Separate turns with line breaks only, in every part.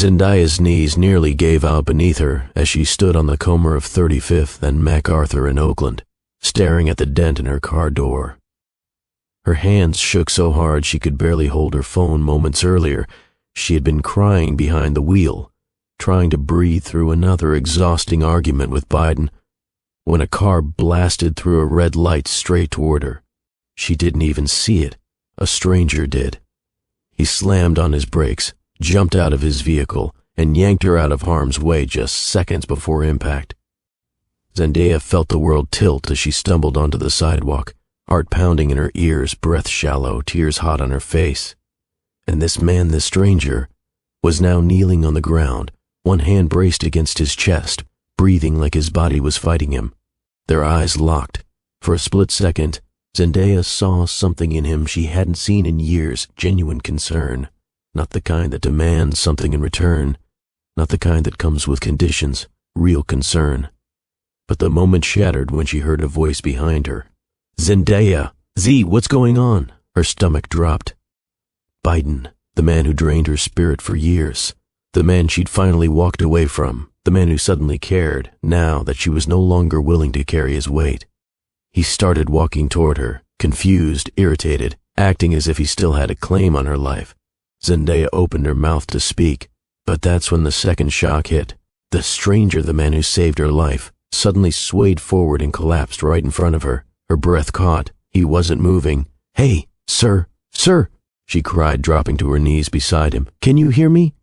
Zendaya's knees nearly gave out beneath her as she stood on the corner of 35th and MacArthur in Oakland, staring at the dent in her car door. Her hands shook so hard she could barely hold her phone. Moments earlier, she had been crying behind the wheel, trying to breathe through another exhausting argument with Biden, when a car blasted through a red light straight toward her. She didn't even see it. A stranger did. He slammed on his brakes, jumped out of his vehicle, and yanked her out of harm's way just seconds before impact. Zendaya felt the world tilt as she stumbled onto the sidewalk, heart pounding in her ears, breath shallow, tears hot on her face. And this man, this stranger, was now kneeling on the ground, one hand braced against his chest, breathing like his body was fighting him. Their eyes locked. For a split second, Zendaya saw something in him she hadn't seen in years, genuine concern. Not the kind that demands something in return, not the kind that comes with conditions, real concern. But the moment shattered when she heard a voice behind her. "Zendaya! Z, what's going on?" Her stomach dropped. Biden, the man who drained her spirit for years, the man she'd finally walked away from, the man who suddenly cared, now that she was no longer willing to carry his weight. He started walking toward her, confused, irritated, acting as if he still had a claim on her life. Zendaya opened her mouth to speak, but that's when the second shock hit. The stranger, the man who saved her life, suddenly swayed forward and collapsed right in front of her. Her breath caught. He wasn't moving. "Hey, sir, sir," she cried, dropping to her knees beside him. "Can you hear me?"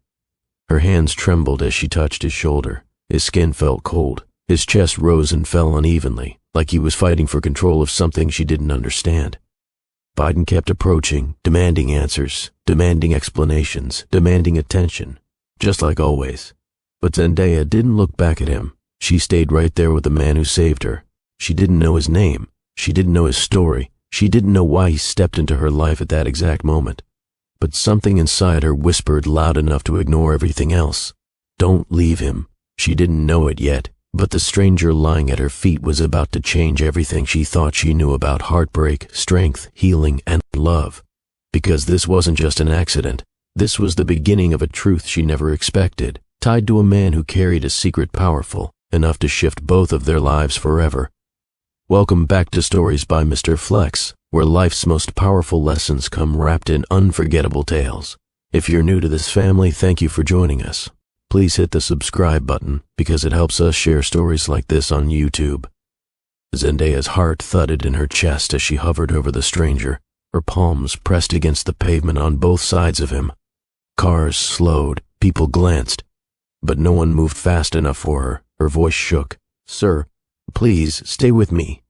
Her hands trembled as she touched his shoulder. His skin felt cold. His chest rose and fell unevenly, like he was fighting for control of something she didn't understand. Biden kept approaching, demanding answers, demanding explanations, demanding attention, just like always. But Zendaya didn't look back at him. She stayed right there with the man who saved her. She didn't know his name. She didn't know his story. She didn't know why he stepped into her life at that exact moment. But something inside her whispered loud enough to ignore everything else. Don't leave him. She didn't know it yet, but the stranger lying at her feet was about to change everything she thought she knew about heartbreak, strength, healing, and love. Because this wasn't just an accident. This was the beginning of a truth she never expected, tied to a man who carried a secret powerful enough to shift both of their lives forever. Welcome back to Stories by Mr. Flex, where life's most powerful lessons come wrapped in unforgettable tales. If you're new to this family, thank you for joining us. Please hit the subscribe button because it helps us share stories like this on YouTube. Zendaya's heart thudded in her chest as she hovered over the stranger, her palms pressed against the pavement on both sides of him. Cars slowed, people glanced, but no one moved fast enough for her. Her voice shook. "Sir, please stay with me."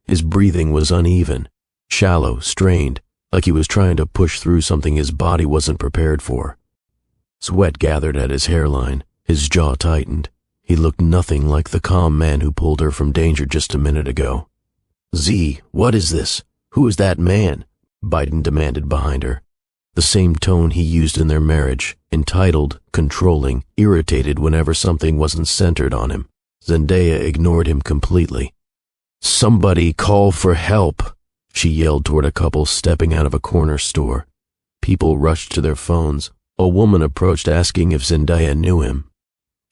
His breathing was uneven, shallow, strained, like he was trying to push through something his body wasn't prepared for. Sweat gathered at his hairline, his jaw tightened. He looked nothing like the calm man who pulled her from danger just a minute ago. "Z, what is this? Who is that man?" Biden demanded behind her. The same tone he used in their marriage, entitled, controlling, irritated whenever something wasn't centered on him. Zendaya ignored him completely. "Somebody call for help," she yelled toward a couple stepping out of a corner store. People rushed to their phones. A woman approached asking if Zendaya knew him.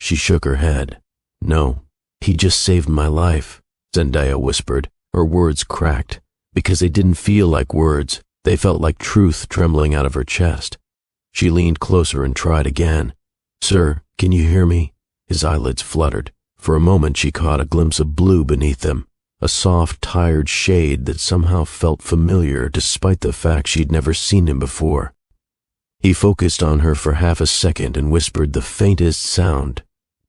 She shook her head. "No, he just saved my life," Zendaya whispered. Her words cracked, because they didn't feel like words. They felt like truth trembling out of her chest. She leaned closer and tried again. "Sir, can you hear me?" His eyelids fluttered. For a moment she caught a glimpse of blue beneath them, a soft, tired shade that somehow felt familiar despite the fact she'd never seen him before. He focused on her for half a second and whispered the faintest sound,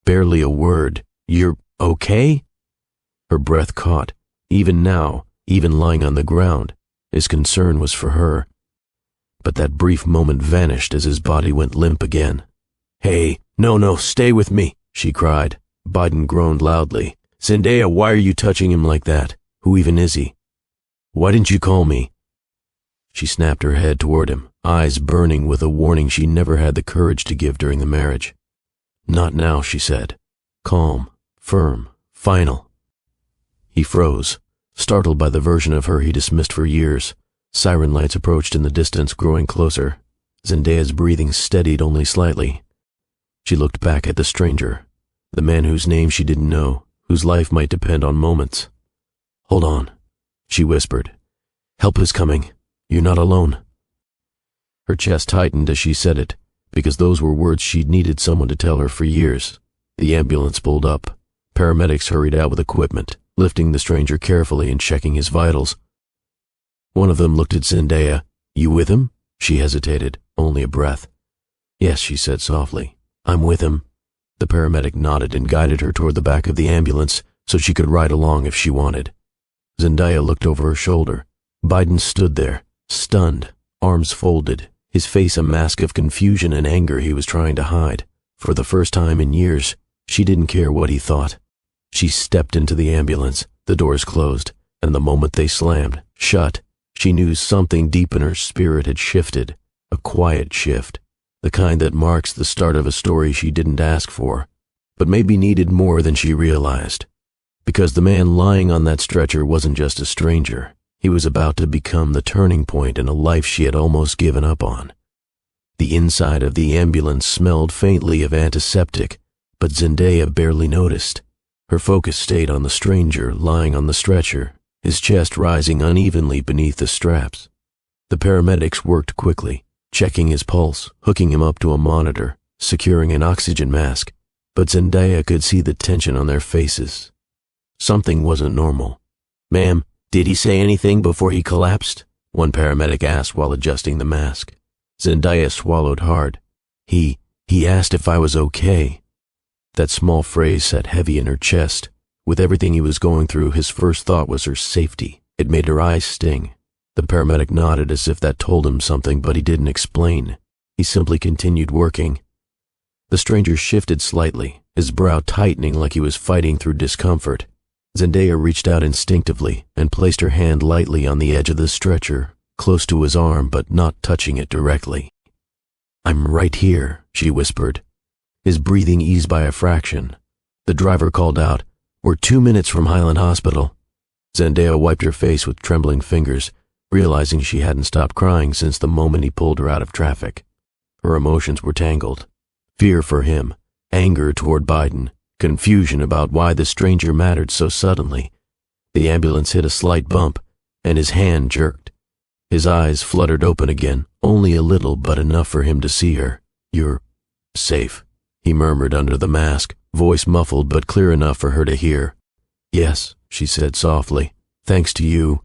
barely a word. "You're okay?" Her breath caught. Even now, even lying on the ground, his concern was for her. But that brief moment vanished as his body went limp again. "Hey, no, stay with me," she cried. Biden groaned loudly. "Zendaya, why are you touching him like that? Who even is he? Why didn't you call me?" She snapped her head toward him, eyes burning with a warning she never had the courage to give during the marriage. "Not now," she said. Calm, firm, final. He froze, startled by the version of her he dismissed for years. Siren lights approached in the distance, growing closer. Zendaya's breathing steadied only slightly. She looked back at the stranger, the man whose name she didn't know, whose life might depend on moments. "Hold on," she whispered. "Help is coming. You're not alone." Her chest tightened as she said it, because those were words she'd needed someone to tell her for years. The ambulance pulled up. Paramedics hurried out with equipment, lifting the stranger carefully and checking his vitals. One of them looked at Zendaya. "You with him?" She hesitated, only a breath. "Yes," she said softly. "I'm with him." The paramedic nodded and guided her toward the back of the ambulance so she could ride along if she wanted. Zendaya looked over her shoulder. Biden stood there, stunned, arms folded, his face a mask of confusion and anger he was trying to hide. For the first time in years, she didn't care what he thought. She stepped into the ambulance, the doors closed, and the moment they slammed shut, she knew something deep in her spirit had shifted, a quiet shift, the kind that marks the start of a story she didn't ask for, but maybe needed more than she realized. Because the man lying on that stretcher wasn't just a stranger. He was about to become the turning point in a life she had almost given up on. The inside of the ambulance smelled faintly of antiseptic, but Zendaya barely noticed. Her focus stayed on the stranger lying on the stretcher, his chest rising unevenly beneath the straps. The paramedics worked quickly, checking his pulse, hooking him up to a monitor, securing an oxygen mask, but Zendaya could see the tension on their faces. Something wasn't normal. "Ma'am, did he say anything before he collapsed?" one paramedic asked while adjusting the mask. Zendaya swallowed hard. He asked if I was okay." That small phrase sat heavy in her chest. With everything he was going through, his first thought was her safety. It made her eyes sting. The paramedic nodded as if that told him something, but he didn't explain. He simply continued working. The stranger shifted slightly, his brow tightening like he was fighting through discomfort. Zendaya reached out instinctively and placed her hand lightly on the edge of the stretcher, close to his arm but not touching it directly. "I'm right here," she whispered. His breathing eased by a fraction. The driver called out, "We're 2 minutes from Highland Hospital." Zendaya wiped her face with trembling fingers, realizing she hadn't stopped crying since the moment he pulled her out of traffic. Her emotions were tangled. Fear for him, anger toward Biden, confusion about why the stranger mattered so suddenly. The ambulance hit a slight bump, and his hand jerked. His eyes fluttered open again, only a little but enough for him to see her. "You're safe," he murmured under the mask, voice muffled but clear enough for her to hear. "Yes," she said softly, "thanks to you."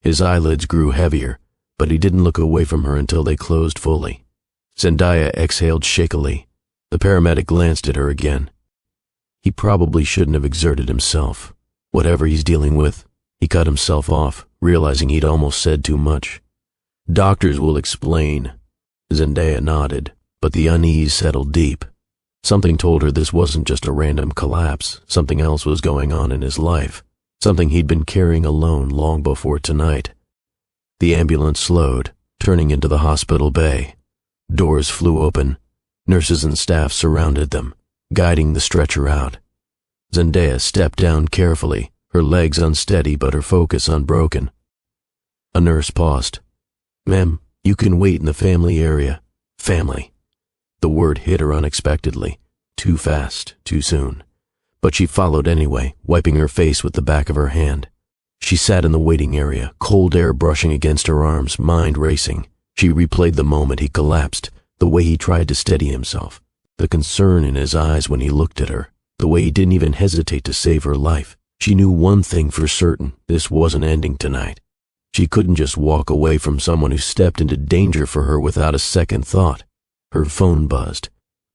His eyelids grew heavier, but he didn't look away from her until they closed fully. Zendaya exhaled shakily. The paramedic glanced at her again. He probably shouldn't have exerted himself. Whatever he's dealing with, he cut himself off, realizing he'd almost said too much. "Doctors will explain." Zendaya nodded, but the unease settled deep. Something told her this wasn't just a random collapse. Something else was going on in his life. Something he'd been carrying alone long before tonight. The ambulance slowed, turning into the hospital bay. Doors flew open. Nurses and staff surrounded them, guiding the stretcher out. Zendaya stepped down carefully, her legs unsteady but her focus unbroken. A nurse paused. "Ma'am, you can wait in the family area." Family. The word hit her unexpectedly, too fast, too soon. But she followed anyway, wiping her face with the back of her hand. She sat in the waiting area, cold air brushing against her arms, mind racing. She replayed the moment he collapsed, the way he tried to steady himself, the concern in his eyes when he looked at her, the way he didn't even hesitate to save her life. She knew one thing for certain: this wasn't ending tonight. She couldn't just walk away from someone who stepped into danger for her without a second thought. Her phone buzzed.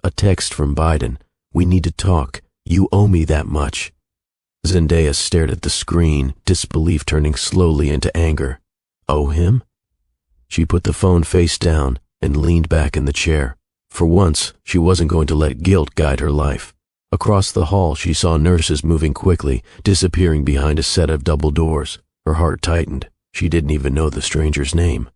A text from Biden. "We need to talk. You owe me that much." Zendaya stared at the screen, disbelief turning slowly into anger. Owe him? She put the phone face down and leaned back in the chair. For once, she wasn't going to let guilt guide her life. Across the hall, she saw nurses moving quickly, disappearing behind a set of double doors. Her heart tightened. She didn't even know the stranger's name.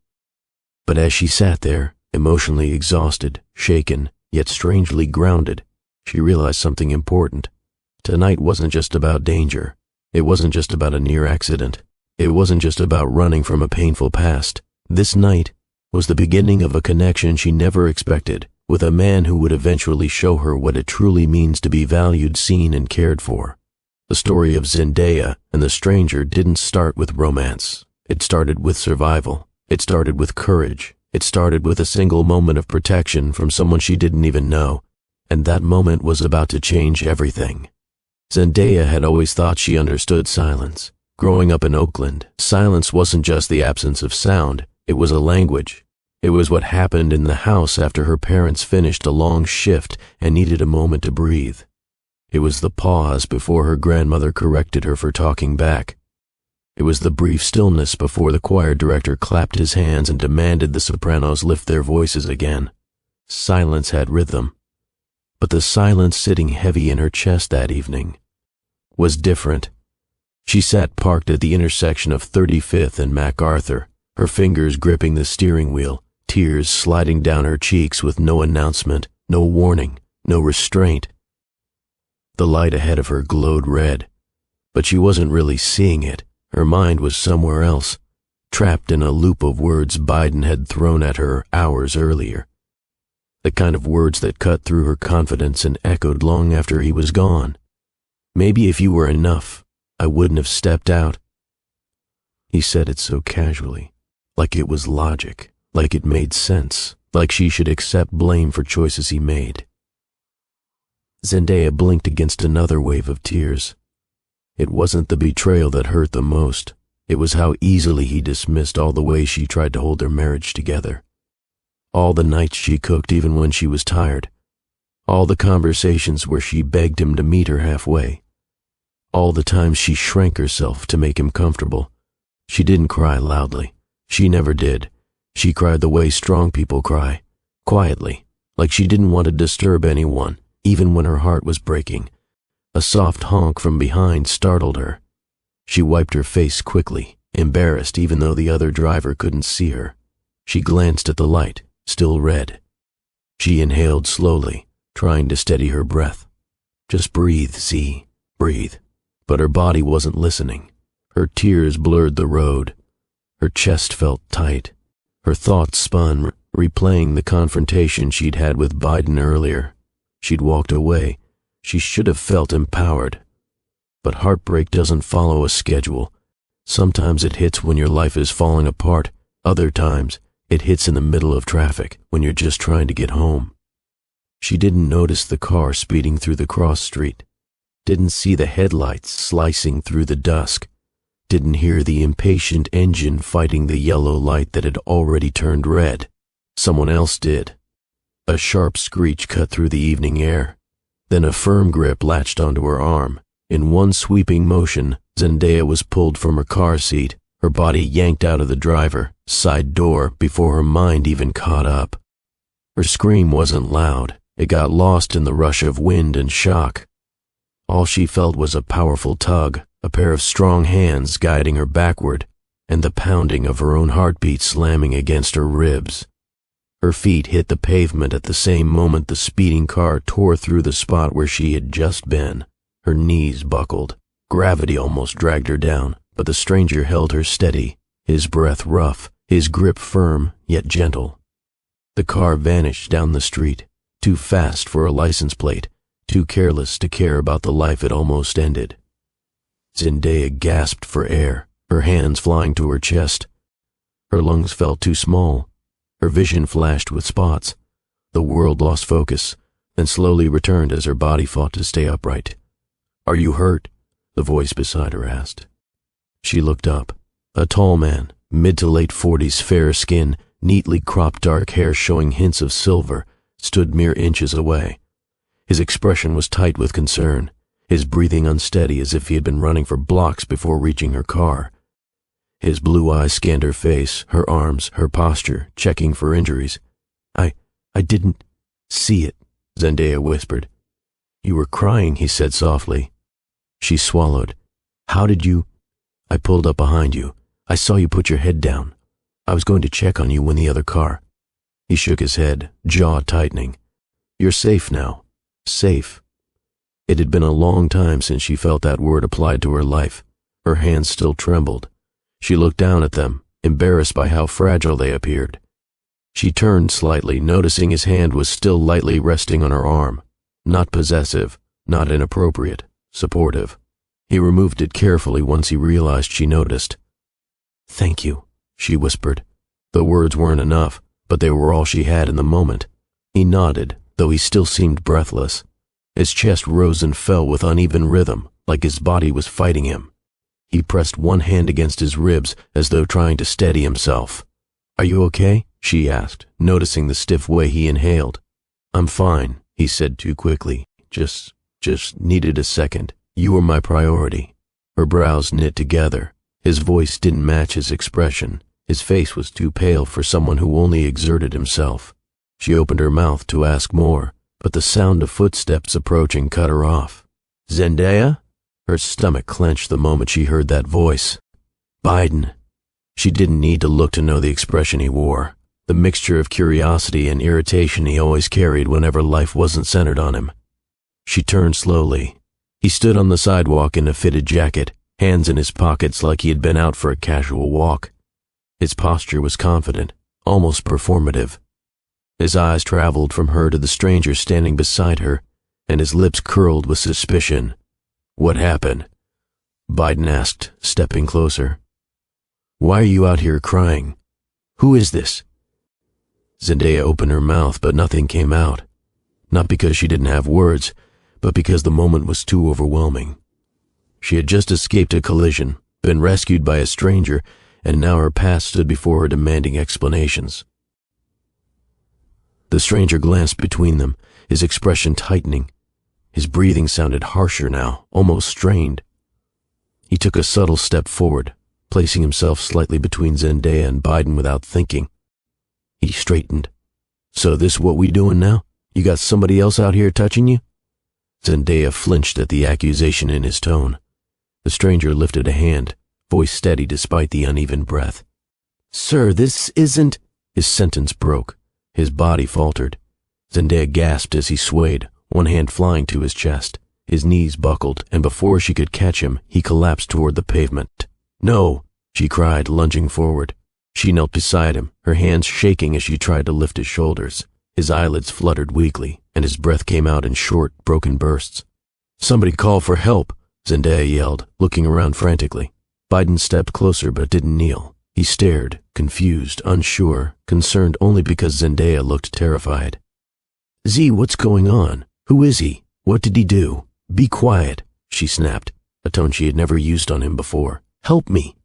But as she sat there, emotionally exhausted, shaken, yet strangely grounded, she realized something important. Tonight wasn't just about danger. It wasn't just about a near accident. It wasn't just about running from a painful past. This night was the beginning of a connection she never expected, with a man who would eventually show her what it truly means to be valued, seen, and cared for. The story of Zendaya and the stranger didn't start with romance. It started with survival. It started with courage. It started with a single moment of protection from someone she didn't even know, and that moment was about to change everything. Zendaya had always thought she understood silence. Growing up in Oakland, silence wasn't just the absence of sound, it was a language. It was what happened in the house after her parents finished a long shift and needed a moment to breathe. It was the pause before her grandmother corrected her for talking back. It was the brief stillness before the choir director clapped his hands and demanded the sopranos lift their voices again. Silence had rhythm. But the silence sitting heavy in her chest that evening was different. She sat parked at the intersection of 35th and MacArthur, her fingers gripping the steering wheel, tears sliding down her cheeks with no announcement, no warning, no restraint. The light ahead of her glowed red, but she wasn't really seeing it. Her mind was somewhere else, trapped in a loop of words Biden had thrown at her hours earlier. The kind of words that cut through her confidence and echoed long after he was gone. Maybe if you were enough, I wouldn't have stepped out. He said it so casually, like it was logic, like it made sense, like she should accept blame for choices he made. Zendaya blinked against another wave of tears. It wasn't the betrayal that hurt the most. It was how easily he dismissed all the ways she tried to hold their marriage together. All the nights she cooked even when she was tired. All the conversations where she begged him to meet her halfway. All the times she shrank herself to make him comfortable. She didn't cry loudly. She never did. She cried the way strong people cry, quietly, like she didn't want to disturb anyone, even when her heart was breaking. A soft honk from behind startled her. She wiped her face quickly, embarrassed even though the other driver couldn't see her. She glanced at the light, still red. She inhaled slowly, trying to steady her breath. Just breathe, Z, breathe. But her body wasn't listening. Her tears blurred the road. Her chest felt tight. Her thoughts spun, replaying the confrontation she'd had with Biden earlier. She'd walked away. She should have felt empowered. But heartbreak doesn't follow a schedule. Sometimes it hits when your life is falling apart. Other times, it hits in the middle of traffic when you're just trying to get home. She didn't notice the car speeding through the cross street. Didn't see the headlights slicing through the dusk. Didn't hear the impatient engine fighting the yellow light that had already turned red. Someone else did. A sharp screech cut through the evening air. Then a firm grip latched onto her arm. In one sweeping motion, Zendaya was pulled from her car seat, her body yanked out of the driver, side door, before her mind even caught up. Her scream wasn't loud. It got lost in the rush of wind and shock. All she felt was a powerful tug, a pair of strong hands guiding her backward, and the pounding of her own heartbeat slamming against her ribs. Her feet hit the pavement at the same moment the speeding car tore through the spot where she had just been. Her knees buckled. Gravity almost dragged her down, but the stranger held her steady, his breath rough, his grip firm yet gentle. The car vanished down the street, too fast for a license plate, too careless to care about the life it almost ended. Zendaya gasped for air, her hands flying to her chest. Her lungs felt too small. Her vision flashed with spots. The world lost focus, then slowly returned as her body fought to stay upright. "Are you hurt?" the voice beside her asked. She looked up. A tall man, mid to late 40s, fair skin, neatly cropped dark hair showing hints of silver, stood mere inches away. His expression was tight with concern, his breathing unsteady as if he had been running for blocks before reaching her car. His blue eyes scanned her face, her arms, her posture, checking for injuries. I didn't see it," Zendaya whispered. "You were crying," he said softly. She swallowed. "How did you—" "I pulled up behind you. I saw you put your head down. I was going to check on you when the other car—" He shook his head, jaw tightening. "You're safe now. Safe." It had been a long time since she felt that word applied to her life. Her hands still trembled. She looked down at them, embarrassed by how fragile they appeared. She turned slightly, noticing his hand was still lightly resting on her arm. Not possessive, not inappropriate, supportive. He removed it carefully once he realized she noticed. "Thank you," she whispered. The words weren't enough, but they were all she had in the moment. He nodded, though he still seemed breathless. His chest rose and fell with uneven rhythm, like his body was fighting him. He pressed one hand against his ribs as though trying to steady himself. "Are you okay?" she asked, noticing the stiff way he inhaled. "I'm fine," he said too quickly. Just needed a second. You were my priority." Her brows knit together. His voice didn't match his expression. His face was too pale for someone who only exerted himself. She opened her mouth to ask more, but the sound of footsteps approaching cut her off. "Zendaya?" Her stomach clenched the moment she heard that voice. "Biden." She didn't need to look to know the expression he wore, the mixture of curiosity and irritation he always carried whenever life wasn't centered on him. She turned slowly. He stood on the sidewalk in a fitted jacket, hands in his pockets like he had been out for a casual walk. His posture was confident, almost performative. His eyes traveled from her to the stranger standing beside her, and his lips curled with suspicion. "What happened?" Biden asked, stepping closer. "Why are you out here crying? Who is this?" Zendaya opened her mouth, but nothing came out. Not because she didn't have words, but because the moment was too overwhelming. She had just escaped a collision, been rescued by a stranger, and now her past stood before her demanding explanations. The stranger glanced between them, his expression tightening. His breathing sounded harsher now, almost strained. He took a subtle step forward, placing himself slightly between Zendaya and Biden without thinking. He straightened. "So this what we doing now? You got somebody else out here touching you?" Zendaya flinched at the accusation in his tone. The stranger lifted a hand, voice steady despite the uneven breath. "Sir, this isn't—" His sentence broke. His body faltered. Zendaya gasped as he swayed, one hand flying to his chest. His knees buckled, and before she could catch him, he collapsed toward the pavement. "No!" she cried, lunging forward. She knelt beside him, her hands shaking as she tried to lift his shoulders. His eyelids fluttered weakly, and his breath came out in short, broken bursts. "Somebody call for help!" Zendaya yelled, looking around frantically. Biden stepped closer but didn't kneel. He stared, confused, unsure, concerned only because Zendaya looked terrified. "Z, what's going on? Who is he? What did he do? Be quiet," she snapped, a tone she had never used on him before. "Help me."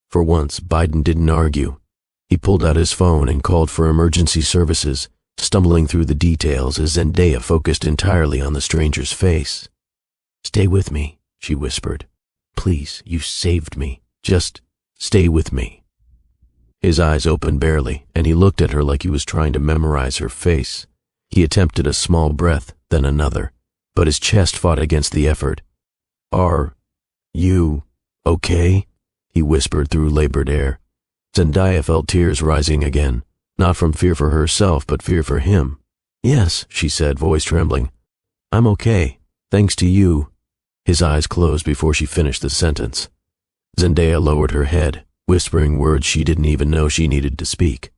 For once, Biden didn't argue. He pulled out his phone and called for emergency services, stumbling through the details as Zendaya focused entirely on the stranger's face. "Stay with me," she whispered. "Please, you saved me. Just stay with me." His eyes opened barely, and he looked at her like he was trying to memorize her face. He attempted a small breath, then another, but his chest fought against the effort. "Are you okay?" he whispered through labored air. Zendaya felt tears rising again, not from fear for herself, but fear for him. "Yes," she said, voice trembling. "I'm okay, thanks to you." His eyes closed before she finished the sentence. Zendaya lowered her head, whispering words she didn't even know she needed to speak.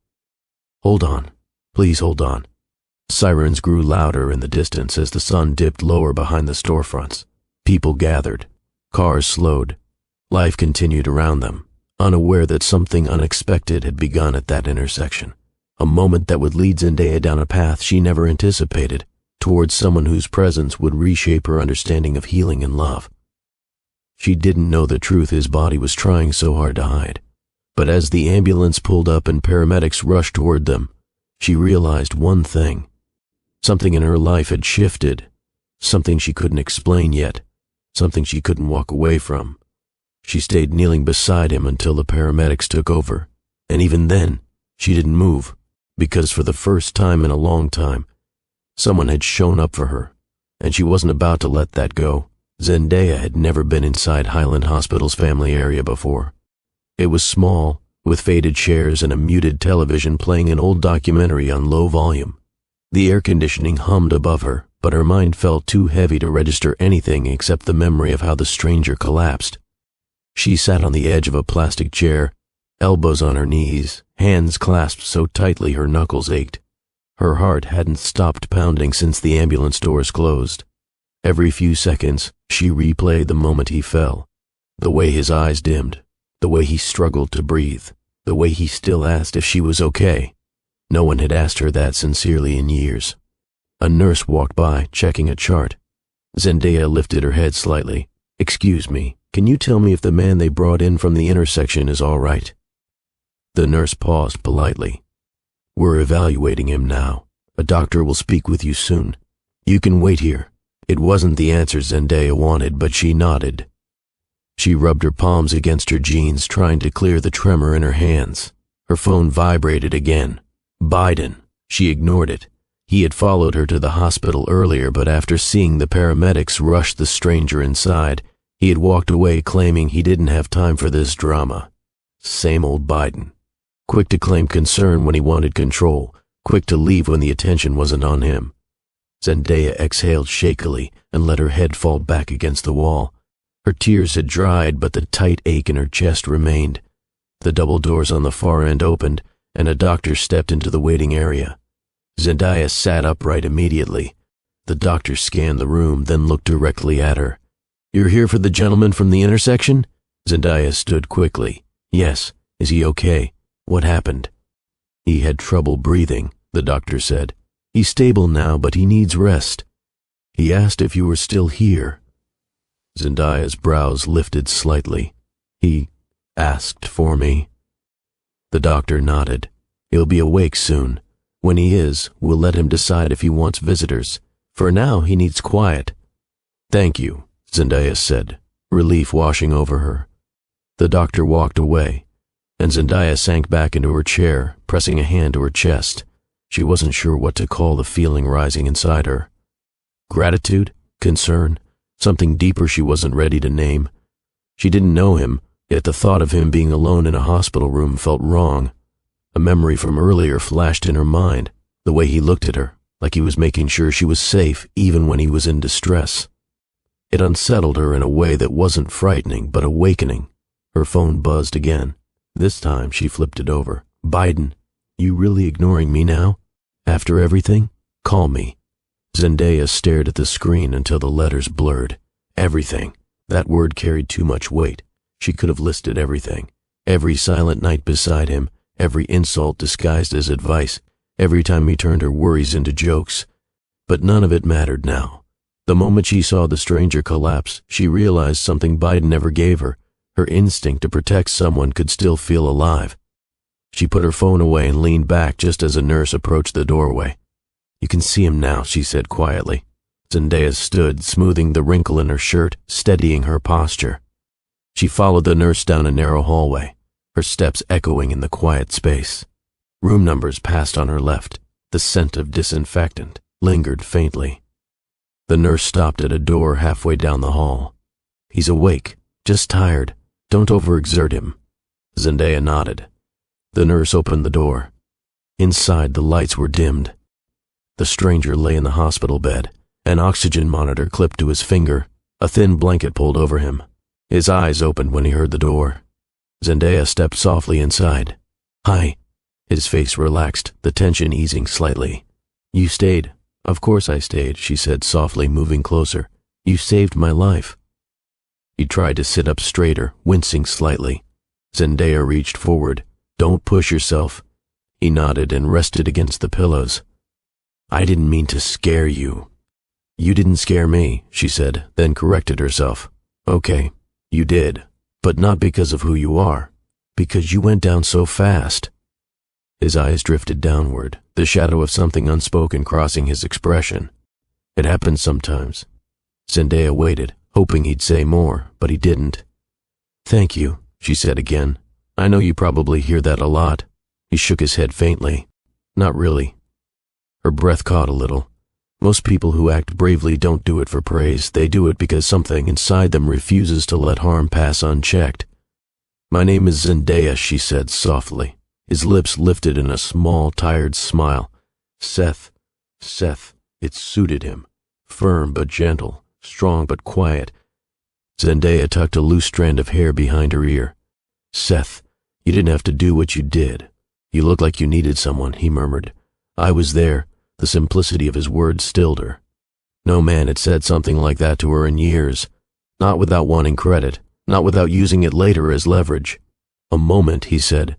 "Hold on. Please hold on." Sirens grew louder in the distance as the sun dipped lower behind the storefronts. People gathered. Cars slowed. Life continued around them, unaware that something unexpected had begun at that intersection. A moment that would lead Zendaya down a path she never anticipated, towards someone whose presence would reshape her understanding of healing and love. She didn't know the truth his body was trying so hard to hide, but as the ambulance pulled up and paramedics rushed toward them, she realized one thing. Something in her life had shifted, something she couldn't explain yet, something she couldn't walk away from. She stayed kneeling beside him until the paramedics took over, and even then, she didn't move, because for the first time in a long time, someone had shown up for her, and she wasn't about to let that go. Zendaya had never been inside Highland Hospital's family area before. It was small, with faded chairs and a muted television playing an old documentary on low volume. The air conditioning hummed above her, but her mind felt too heavy to register anything except the memory of how the stranger collapsed. She sat on the edge of a plastic chair, elbows on her knees, hands clasped so tightly her knuckles ached. Her heart hadn't stopped pounding since the ambulance doors closed. Every few seconds, she replayed the moment he fell, the way his eyes dimmed, the way he struggled to breathe, the way he still asked if she was okay. No one had asked her that sincerely in years. A nurse walked by, checking a chart. Zendaya lifted her head slightly. "Excuse me, can you tell me if the man they brought in from the intersection is all right?" The nurse paused politely. "We're evaluating him now. A doctor will speak with you soon. You can wait here." It wasn't the answer Zendaya wanted, but she nodded. She rubbed her palms against her jeans, trying to clear the tremor in her hands. Her phone vibrated again. Biden. She ignored it. He had followed her to the hospital earlier, but after seeing the paramedics rush the stranger inside, he had walked away claiming he didn't have time for this drama. Same old Biden. Quick to claim concern when he wanted control, quick to leave when the attention wasn't on him. Zendaya exhaled shakily and let her head fall back against the wall. Her tears had dried, but the tight ache in her chest remained. The double doors on the far end opened, and a doctor stepped into the waiting area. Zendaya sat upright immediately. The doctor scanned the room, then looked directly at her. "You're here for the gentleman from the intersection?" Zendaya stood quickly. "Yes. Is he okay? What happened?" "He had trouble breathing," the doctor said. "He's stable now, but he needs rest. He asked if you were still here." Zendaya's brows lifted slightly. "He asked for me?" The doctor nodded. "He'll be awake soon. When he is, we'll let him decide if he wants visitors. For now, he needs quiet." "Thank you," Zendaya said, relief washing over her. The doctor walked away, and Zendaya sank back into her chair, pressing a hand to her chest. She wasn't sure what to call the feeling rising inside her. Gratitude? Concern? Something deeper she wasn't ready to name. She didn't know him, yet the thought of him being alone in a hospital room felt wrong. A memory from earlier flashed in her mind, the way he looked at her, like he was making sure she was safe even when he was in distress. It unsettled her in a way that wasn't frightening, but awakening. Her phone buzzed again. This time she flipped it over. "Biden, you really ignoring me now? After everything? Call me." Zendaya stared at the screen until the letters blurred. Everything. That word carried too much weight. She could have listed everything. Every silent night beside him, every insult disguised as advice, every time he turned her worries into jokes. But none of it mattered now. The moment she saw the stranger collapse, she realized something Biden never gave her. Her instinct to protect someone could still feel alive. She put her phone away and leaned back just as a nurse approached the doorway. "You can see him now," she said quietly. Zendaya stood, smoothing the wrinkle in her shirt, steadying her posture. She followed the nurse down a narrow hallway, her steps echoing in the quiet space. Room numbers passed on her left. The scent of disinfectant lingered faintly. The nurse stopped at a door halfway down the hall. "He's awake, just tired. Don't overexert him." Zendaya nodded. The nurse opened the door. Inside, the lights were dimmed. The stranger lay in the hospital bed, an oxygen monitor clipped to his finger, a thin blanket pulled over him. His eyes opened when he heard the door. Zendaya stepped softly inside. "Hi." His face relaxed, the tension easing slightly. "You stayed." "Of course I stayed," she said softly, moving closer. "You saved my life." He tried to sit up straighter, wincing slightly. Zendaya reached forward. "Don't push yourself." He nodded and rested against the pillows. "I didn't mean to scare you." "You didn't scare me," she said, then corrected herself. "Okay, you did, but not because of who you are, because you went down so fast." His eyes drifted downward, the shadow of something unspoken crossing his expression. "It happens sometimes." Zendaya waited, hoping he'd say more, but he didn't. "Thank you," she said again. "I know you probably hear that a lot." He shook his head faintly. "Not really." Her breath caught a little. Most people who act bravely don't do it for praise. They do it because something inside them refuses to let harm pass unchecked. "My name is Zendaya," she said softly. His lips lifted in a small, tired smile. Seth. It suited him. Firm but gentle, strong but quiet. Zendaya tucked a loose strand of hair behind her ear. "Seth, You didn't have to do what you did. You looked like you needed someone," he murmured. "I was there." The simplicity of his words stilled her. No man had said something like that to her in years, not without wanting credit, not without using it later as leverage. "A moment," he said,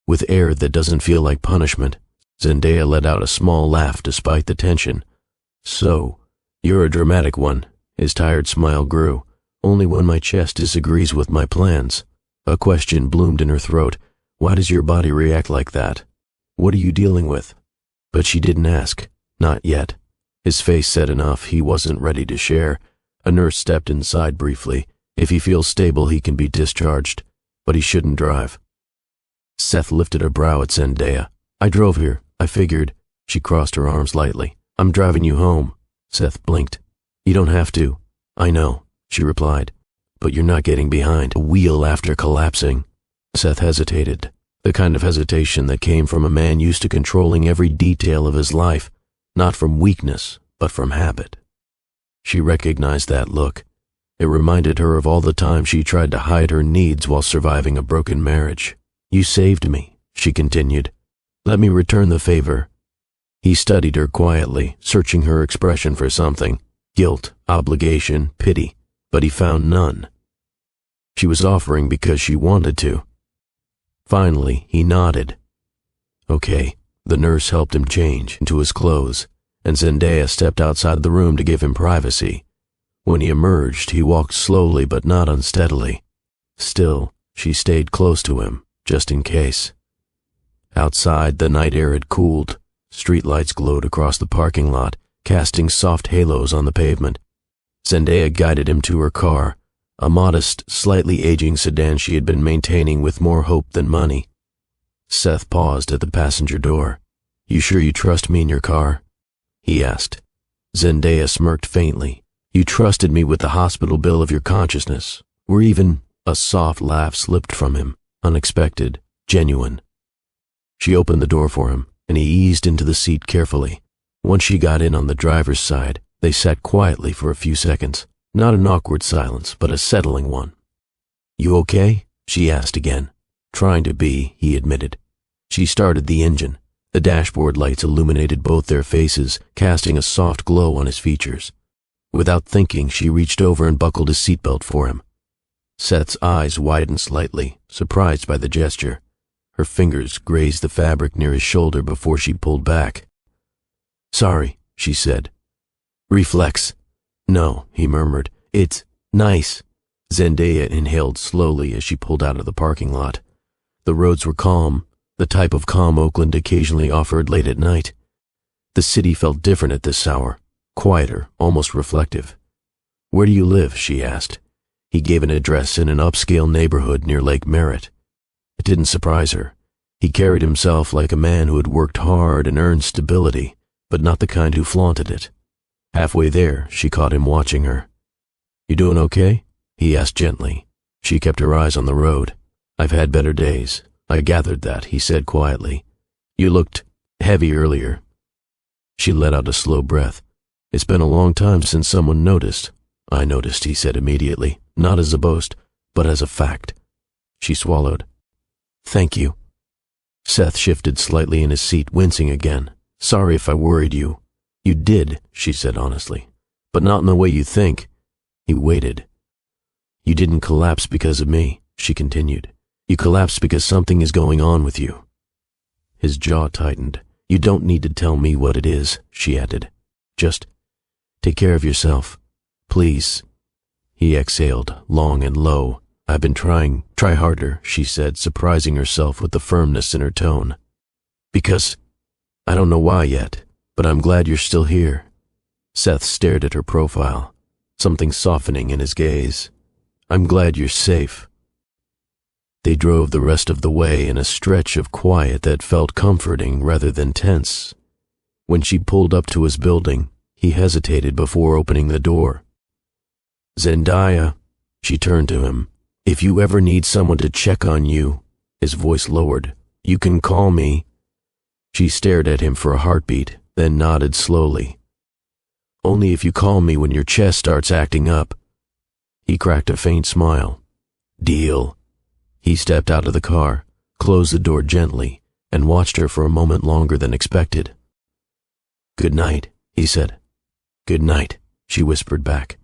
with air that doesn't feel like punishment. Zendaya let out a small laugh despite the tension. "So, you're a dramatic one." His tired smile grew. "Only when my chest disagrees with my plans." A question bloomed in her throat. "Why does your body react like that? What are you dealing with?" But she didn't ask. Not yet. His face said enough. He wasn't ready to share. A nurse stepped inside briefly. If he feels stable, he can be discharged. But he shouldn't drive. Seth lifted a brow at Zendaya. "I drove here. I figured." She crossed her arms lightly. "I'm driving you home." Seth blinked. "You don't have to." "I know," she replied. "But you're not getting behind a wheel after collapsing." Seth hesitated, the kind of hesitation that came from a man used to controlling every detail of his life, not from weakness, but from habit. She recognized that look. It reminded her of all the time she tried to hide her needs while surviving a broken marriage. "You saved me," she continued. "Let me return the favor." He studied her quietly, searching her expression for something: guilt, obligation, pity, but he found none. She was offering because she wanted to. Finally, he nodded. "Okay." The nurse helped him change into his clothes, and Zendaya stepped outside the room to give him privacy. When he emerged, he walked slowly but not unsteadily. Still, she stayed close to him, just in case. Outside, the night air had cooled. Streetlights glowed across the parking lot, casting soft halos on the pavement. Zendaya guided him to her car, a modest, slightly aging sedan she had been maintaining with more hope than money. Seth paused at the passenger door. "You sure you trust me in your car?" he asked. Zendaya smirked faintly. "You trusted me with the hospital bill of your consciousness, or even—" A soft laugh slipped from him, unexpected, genuine. She opened the door for him, and he eased into the seat carefully. Once she got in on the driver's side, they sat quietly for a few seconds. Not an awkward silence, but a settling one. "You okay?" she asked again. "Trying to be," he admitted. She started the engine. The dashboard lights illuminated both their faces, casting a soft glow on his features. Without thinking, she reached over and buckled his seatbelt for him. Seth's eyes widened slightly, surprised by the gesture. Her fingers grazed the fabric near his shoulder before she pulled back. "Sorry," she said. "Reflex." "No," he murmured. "It's nice." Zendaya inhaled slowly as she pulled out of the parking lot. The roads were calm, the type of calm Oakland occasionally offered late at night. The city felt different at this hour, quieter, almost reflective. "Where do you live?" she asked. He gave an address in an upscale neighborhood near Lake Merritt. It didn't surprise her. He carried himself like a man who had worked hard and earned stability, but not the kind who flaunted it. Halfway there, she caught him watching her. "You doing okay?" he asked gently. She kept her eyes on the road. "I've had better days. I gathered that," he said quietly. "You looked heavy earlier." She let out a slow breath. "It's been a long time since someone noticed." "I noticed," he said immediately, not as a boast, but as a fact. She swallowed. "Thank you." Seth shifted slightly in his seat, wincing again. "Sorry if I worried you." "You did," she said honestly, "but not in the way you think." He waited. "You didn't collapse because of me," she continued. "You collapsed because something is going on with you." His jaw tightened. "You don't need to tell me what it is," she added. "Just take care of yourself. Please." He exhaled, long and low. "I've been trying. Try harder," she said, surprising herself with the firmness in her tone. "Because I don't know why yet, but I'm glad you're still here." Seth stared at her profile, something softening in his gaze. "I'm glad you're safe." They drove the rest of the way in a stretch of quiet that felt comforting rather than tense. When she pulled up to his building, he hesitated before opening the door. "Zendaya," she turned to him. "If you ever need someone to check on you," his voice lowered, "you can call me." She stared at him for a heartbeat, then nodded slowly. "Only if you call me when your chest starts acting up." He cracked a faint smile. "Deal." He stepped out of the car. closed the door gently, and watched her for a moment longer than expected. "Good night," he said. "Good night," she whispered back.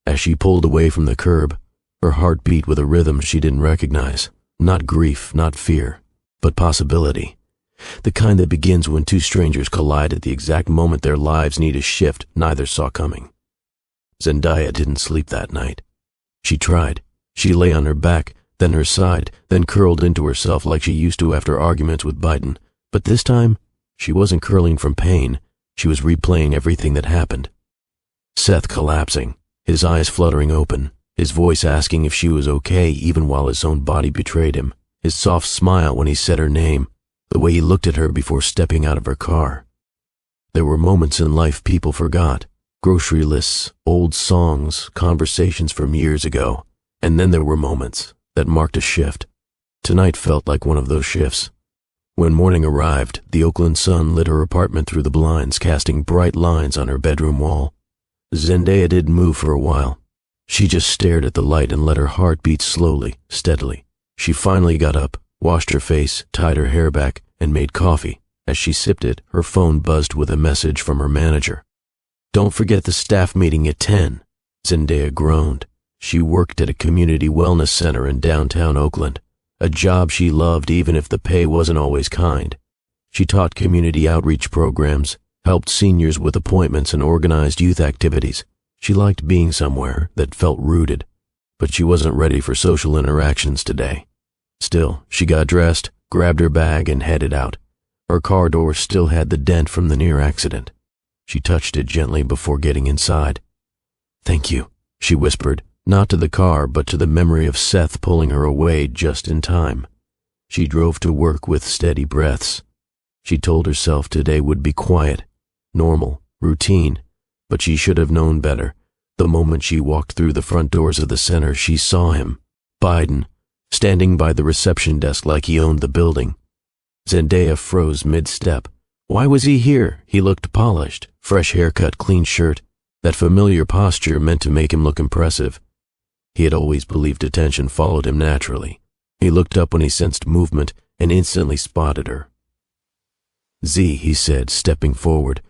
As she pulled away from the curb, her heart beat with a rhythm she didn't recognize. Not grief, not fear, but possibility. The kind that begins when two strangers collide at the exact moment their lives need a shift neither saw coming. Zendaya didn't sleep that night. She tried. She lay on her back, then her side, then curled into herself like she used to after arguments with Biden. But this time, she wasn't curling from pain. She was replaying everything that happened. Seth collapsing, his eyes fluttering open, his voice asking if she was okay even while his own body betrayed him, his soft smile when he said her name, the way he looked at her before stepping out of her car. There were moments in life people forgot, grocery lists, old songs, conversations from years ago, and then there were moments that marked a shift. Tonight felt like one of those shifts. When morning arrived, the Oakland sun lit her apartment through the blinds, casting bright lines on her bedroom wall. Zendaya didn't move for a while. She just stared at the light and let her heart beat slowly, steadily. She finally got up, washed her face, tied her hair back, and made coffee. As she sipped it, her phone buzzed with a message from her manager. "Don't forget the staff meeting at 10. Zendaya groaned. She worked at a community wellness center in downtown Oakland, a job she loved even if the pay wasn't always kind. She taught community outreach programs, helped seniors with appointments, and organized youth activities. She liked being somewhere that felt rooted, but she wasn't ready for social interactions today. Still, she got dressed, grabbed her bag, and headed out. Her car door still had the dent from the near accident. She touched it gently before getting inside. "Thank you," she whispered, not to the car but to the memory of Seth pulling her away just in time. She drove to work with steady breaths. She told herself today would be quiet, normal, routine, but she should have known better. The moment she walked through the front doors of the center, she saw him, Biden, standing by the reception desk like he owned the building. Zendaya froze mid-step. Why was he here? He looked polished, fresh haircut, clean shirt. That familiar posture meant to make him look impressive. He had always believed attention followed him naturally. He looked up when he sensed movement and instantly spotted her. "Z," he said, stepping forward.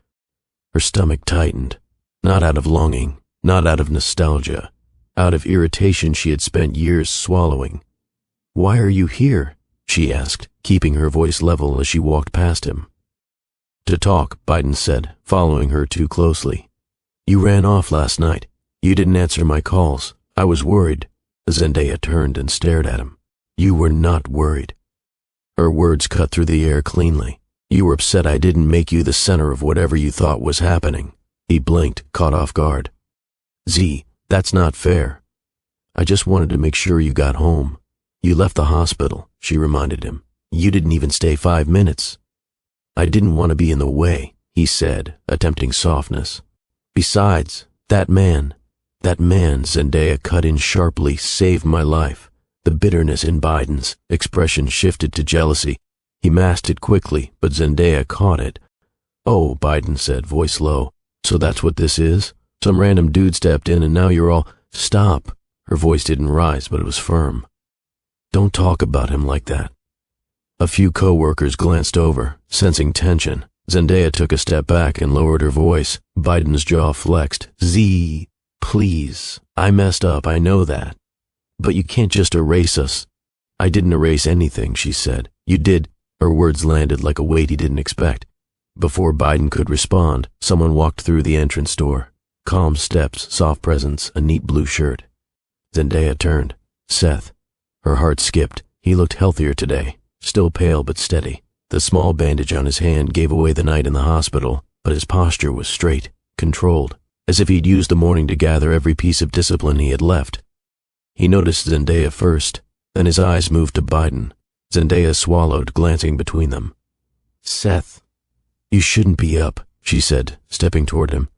Her stomach tightened, not out of longing, not out of nostalgia, out of irritation she had spent years swallowing. "Why are you here?" she asked, keeping her voice level as she walked past him. "To talk," Biden said, following her too closely. "You ran off last night. You didn't answer my calls. I was worried." Zendaya turned and stared at him. "You were not worried." Her words cut through the air cleanly. "You were upset I didn't make you the center of whatever you thought was happening." He blinked, caught off guard. "Z, that's not fair. I just wanted to make sure you got home. You left the hospital," she reminded him. "You didn't even stay 5 minutes." "I didn't want to be in the way," he said, attempting softness. "Besides, that man, Zendaya cut in sharply, saved my life." The bitterness in Biden's expression shifted to jealousy. He masked it quickly, but Zendaya caught it. "Oh," Biden said, voice low. "So that's what this is? Some random dude stepped in and now you're all—" "Stop." Her voice didn't rise, but it was firm. "Don't talk about him like that." A few co-workers glanced over, sensing tension. Zendaya took a step back and lowered her voice. Biden's jaw flexed. "Z, please. I messed up, I know that. But you can't just erase us." "I didn't erase anything," she said. "You did." Her words landed like a weight he didn't expect. Before Biden could respond, someone walked through the entrance door. Calm steps, soft presence, a neat blue shirt. Zendaya turned. Seth. Her heart skipped. He looked healthier today, still pale but steady. The small bandage on his hand gave away the night in the hospital, but his posture was straight, controlled, as if he'd used the morning to gather every piece of discipline he had left. He noticed Zendaya first, then his eyes moved to Biden. Zendaya swallowed, glancing between them. "Seth, you shouldn't be up," she said, stepping toward him.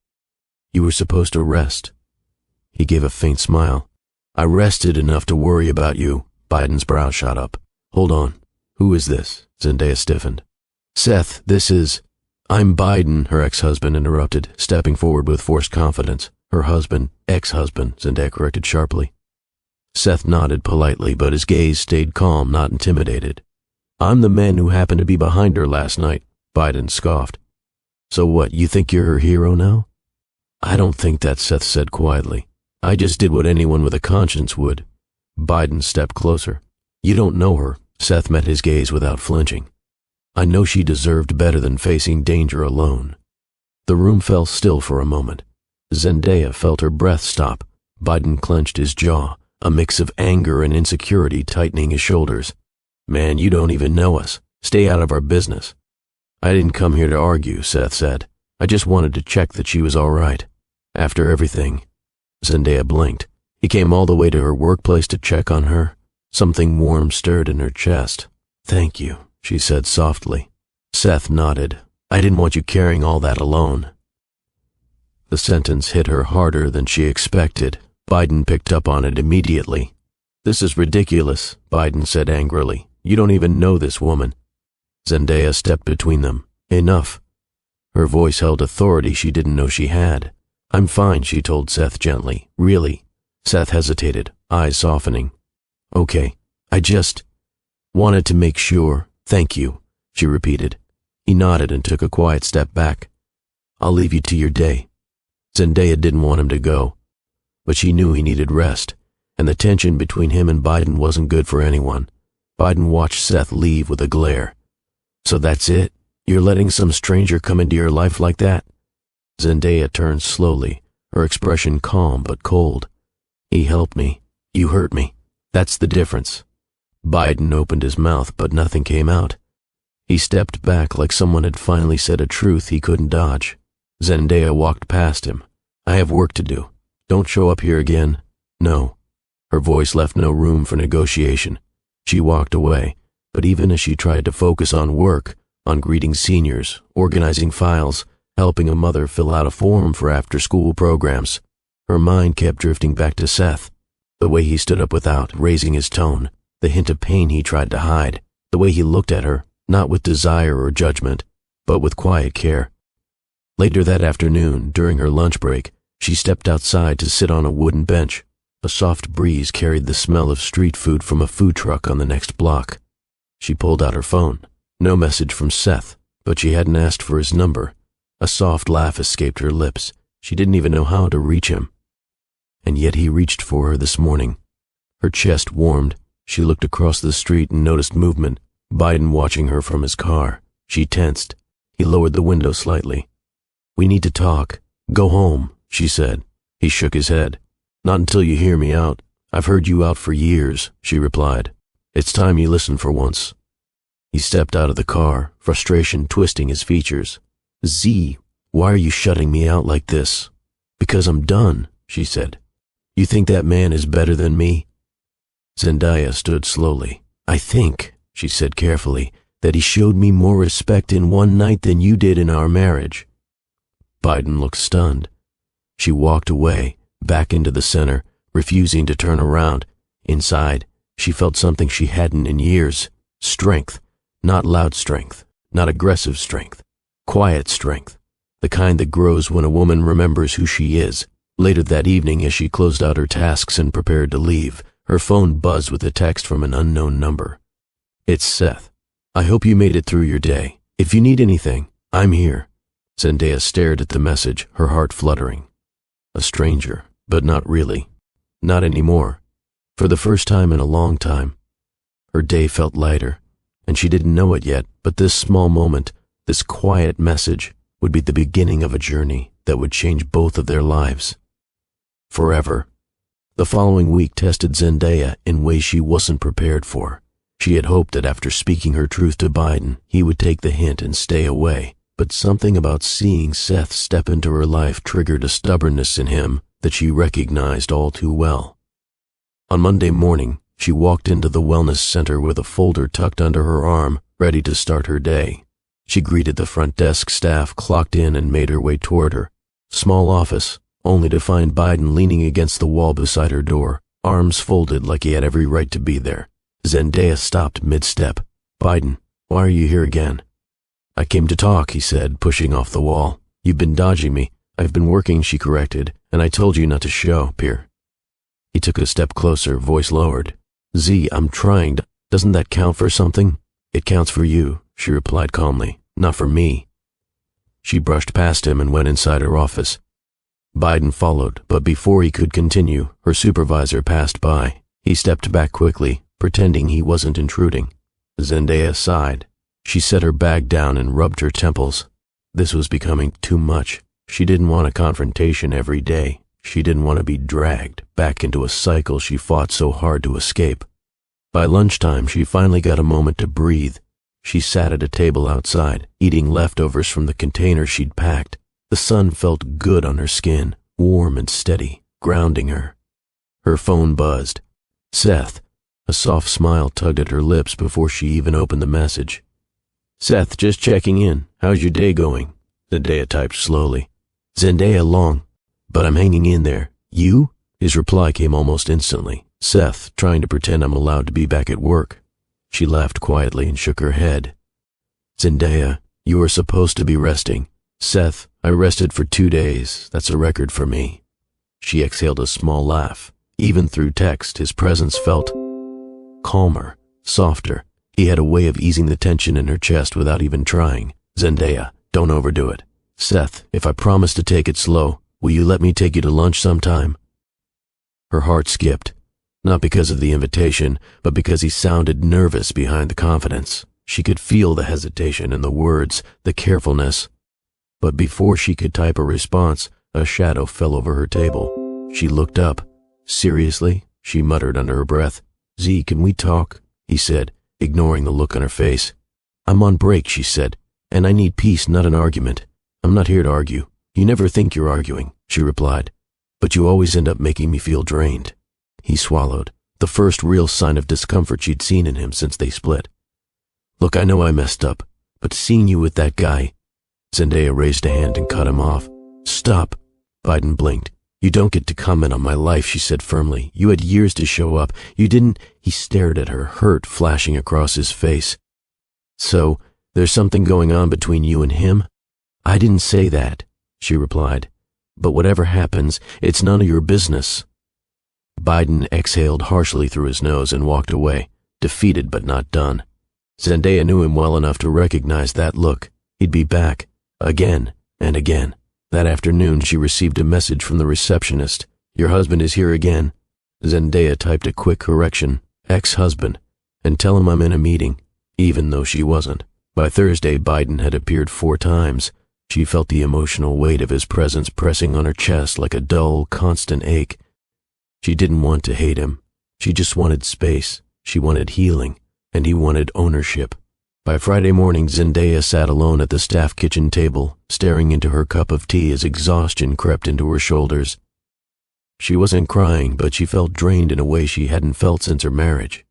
"You were supposed to rest." He gave a faint smile. "I rested enough to worry about you." Biden's brow shot up. "Hold on. Who is this?" Zendaya stiffened. "Seth, this is—" "I'm Biden," her ex-husband interrupted, stepping forward with forced confidence. Her husband, ex-husband, Zendaya corrected sharply. Seth nodded politely, but his gaze stayed calm, not intimidated. I'm the man who happened to be behind her last night, Biden scoffed. So what, you think you're her hero now? I don't think that, Seth said quietly. I just did what anyone with a conscience would. Biden stepped closer. You don't know her. Seth met his gaze without flinching. I know she deserved better than facing danger alone. The room fell still for a moment. Zendaya felt her breath stop. Biden clenched his jaw, a mix of anger and insecurity tightening his shoulders. Man, you don't even know us. Stay out of our business. I didn't come here to argue, Seth said. I just wanted to check that she was all right. After everything. Zendaya blinked. He came all the way to her workplace to check on her. Something warm stirred in her chest. Thank you, she said softly. Seth nodded. I didn't want you carrying all that alone. The sentence hit her harder than she expected. Biden picked up on it immediately. This is ridiculous, Biden said angrily. You don't even know this woman. Zendaya stepped between them. Enough. Her voice held authority she didn't know she had. I'm fine, she told Seth gently. Really? Seth hesitated, eyes softening. Okay, I just wanted to make sure. Thank you, she repeated. He nodded and took a quiet step back. I'll leave you to your day. Zendaya didn't want him to go, but she knew he needed rest, and the tension between him and Biden wasn't good for anyone. Biden watched Seth leave with a glare. So that's it? You're letting some stranger come into your life like that? Zendaya turned slowly, her expression calm but cold. He helped me. You hurt me. That's the difference. Biden opened his mouth, but nothing came out. He stepped back like someone had finally said a truth he couldn't dodge. Zendaya walked past him. I have work to do. Don't show up here again. No. Her voice left no room for negotiation. She walked away, but even as she tried to focus on work, on greeting seniors, organizing files, helping a mother fill out a form for after-school programs, her mind kept drifting back to Seth. The way he stood up without raising his tone, the hint of pain he tried to hide, the way he looked at her, not with desire or judgment, but with quiet care. Later that afternoon, during her lunch break, she stepped outside to sit on a wooden bench. A soft breeze carried the smell of street food from a food truck on the next block. She pulled out her phone. No message from Seth, but she hadn't asked for his number. A soft laugh escaped her lips. She didn't even know how to reach him. And yet he reached for her this morning. Her chest warmed. She looked across the street and noticed movement. Biden watching her from his car. She tensed. He lowered the window slightly. We need to talk. Go home, she said. He shook his head. Not until you hear me out. I've heard you out for years, she replied. It's time you listen for once. He stepped out of the car, frustration twisting his features. Z, why are you shutting me out like this? Because I'm done, she said. You think that man is better than me? Zendaya stood slowly. I think, she said carefully, that he showed me more respect in one night than you did in our marriage. Biden looked stunned. She walked away, back into the center, refusing to turn around. Inside, she felt something she hadn't in years. Strength. Not loud strength. Not aggressive strength. Quiet strength. The kind that grows when a woman remembers who she is. Later that evening, as she closed out her tasks and prepared to leave, her phone buzzed with a text from an unknown number. It's Seth. I hope you made it through your day. If you need anything, I'm here. Zendaya stared at the message, her heart fluttering. A stranger, but not really. Not anymore. For the first time in a long time. Her day felt lighter, and she didn't know it yet, but this small moment, this quiet message, would be the beginning of a journey that would change both of their lives. Forever. The following week tested Zendaya in ways she wasn't prepared for. She had hoped that after speaking her truth to Biden, he would take the hint and stay away. But something about seeing Seth step into her life triggered a stubbornness in him that she recognized all too well. On Monday morning, she walked into the wellness center with a folder tucked under her arm, ready to start her day. She greeted the front desk staff, clocked in, and made her way toward her. Small office, only to find Biden leaning against the wall beside her door, arms folded like he had every right to be there. Zendaya stopped mid-step. Biden, why are you here again? I came to talk, he said, pushing off the wall. You've been dodging me. I've been working, she corrected, and I told you not to show up here. He took a step closer, voice lowered. Z, I'm trying. Doesn't that count for something? It counts for you, she replied calmly, not for me. She brushed past him and went inside her office. Biden followed, but before he could continue, her supervisor passed by. He stepped back quickly, pretending he wasn't intruding. Zendaya sighed. She set her bag down and rubbed her temples. This was becoming too much. She didn't want a confrontation every day. She didn't want to be dragged back into a cycle she fought so hard to escape. By lunchtime, she finally got a moment to breathe. She sat at a table outside, eating leftovers from the container she'd packed. The sun felt good on her skin, warm and steady, grounding her. Her phone buzzed. Seth. A soft smile tugged at her lips before she even opened the message. Seth, just checking in. How's your day going? Zendaya typed slowly. Zendaya long, but I'm hanging in there. You? His reply came almost instantly. Seth, trying to pretend I'm allowed to be back at work. She laughed quietly and shook her head. Zendaya, you were supposed to be resting. Seth, I rested for 2 days. That's a record for me. She exhaled a small laugh. Even through text, his presence felt calmer, softer. He had a way of easing the tension in her chest without even trying. Zendaya, don't overdo it. Seth, if I promise to take it slow, will you let me take you to lunch sometime? Her heart skipped, not because of the invitation, but because he sounded nervous behind the confidence. She could feel the hesitation in the words, the carefulness. But before she could type a response, a shadow fell over her table. She looked up. Seriously? She muttered under her breath. Z, can we talk? He said, ignoring the look on her face. I'm on break, she said, and I need peace, not an argument. I'm not here to argue. You never think you're arguing, she replied, but you always end up making me feel drained. He swallowed, the first real sign of discomfort she'd seen in him since they split. Look, I know I messed up, but seeing you with that guy... Zendaya raised a hand and cut him off. Stop. Biden blinked. You don't get to comment on my life, she said firmly. You had years to show up. You didn't... He stared at her, hurt flashing across his face. So, there's something going on between you and him? I didn't say that, she replied. But whatever happens, it's none of your business. Biden exhaled harshly through his nose and walked away, defeated but not done. Zendaya knew him well enough to recognize that look. He'd be back, again and again. That afternoon, she received a message from the receptionist. Your husband is here again. Zendaya typed a quick correction, ex-husband, and tell him I'm in a meeting, even though she wasn't. By Thursday, Biden had appeared 4 times. She felt the emotional weight of his presence pressing on her chest like a dull, constant ache. She didn't want to hate him. She just wanted space. She wanted healing, and he wanted ownership. By Friday morning, Zendaya sat alone at the staff kitchen table, staring into her cup of tea as exhaustion crept into her shoulders. She wasn't crying, but she felt drained in a way she hadn't felt since her marriage.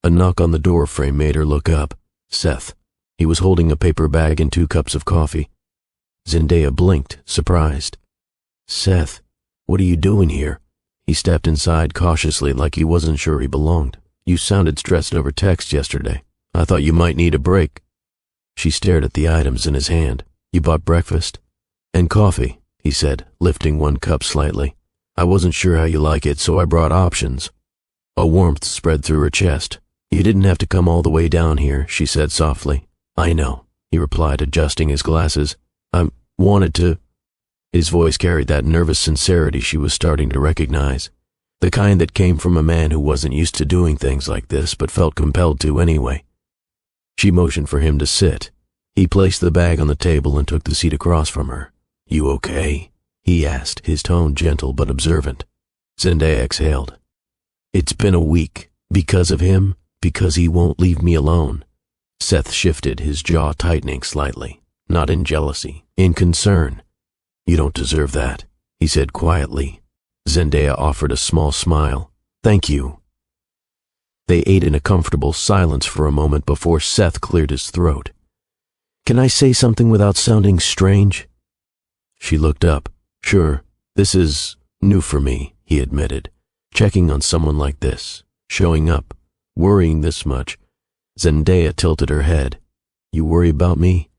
A knock on the door frame made her look up. Seth. He was holding a paper bag and 2 cups of coffee. Zendaya blinked, surprised. Seth, what are you doing here? He stepped inside cautiously like he wasn't sure he belonged. You sounded stressed over text yesterday. I thought you might need a break. She stared at the items in his hand. You bought breakfast? And coffee, he said, lifting 1 cup slightly. I wasn't sure how you like it, so I brought options. A warmth spread through her chest. You didn't have to come all the way down here, she said softly. I know, he replied, adjusting his glasses. I wanted to... His voice carried that nervous sincerity she was starting to recognize. The kind that came from a man who wasn't used to doing things like this, but felt compelled to anyway. She motioned for him to sit. He placed the bag on the table and took the seat across from her. You okay? He asked, his tone gentle but observant. Zendaya exhaled. It's been a week. Because of him? Because he won't leave me alone. Seth shifted, his jaw tightening slightly. Not in jealousy, in concern. You don't deserve that, he said quietly. Zendaya offered a small smile. Thank you. They ate in a comfortable silence for a moment before Seth cleared his throat. Can I say something without sounding strange? She looked up. Sure, this is new for me, he admitted. Checking on someone like this, showing up, worrying this much. Zendaya tilted her head. You worry about me?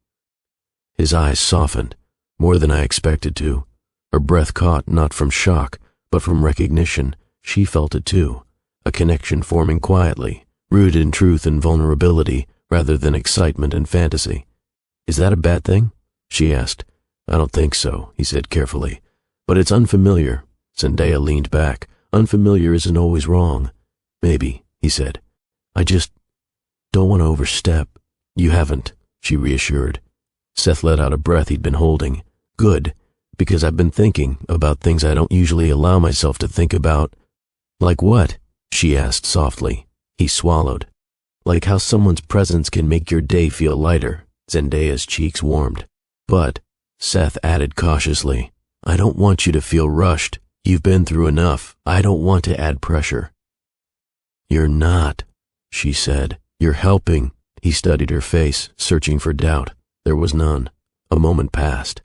His eyes softened, more than I expected to. Her breath caught not from shock, but from recognition. She felt it too, a connection forming quietly, rooted in truth and vulnerability, rather than excitement and fantasy. "Is that a bad thing?" she asked. "I don't think so," he said carefully. "But it's unfamiliar." Zendaya leaned back. "Unfamiliar isn't always wrong." "Maybe," he said. "I just don't want to overstep." "You haven't," she reassured. Seth let out a breath he'd been holding. "Good, because I've been thinking about things I don't usually allow myself to think about." "Like what?" she asked softly. He swallowed. "Like how someone's presence can make your day feel lighter." Zendaya's cheeks warmed. "But," Seth added cautiously, "I don't want you to feel rushed. You've been through enough. I don't want to add pressure." "You're not," she said. "You're helping." He studied her face, searching for doubt. There was none. A moment passed.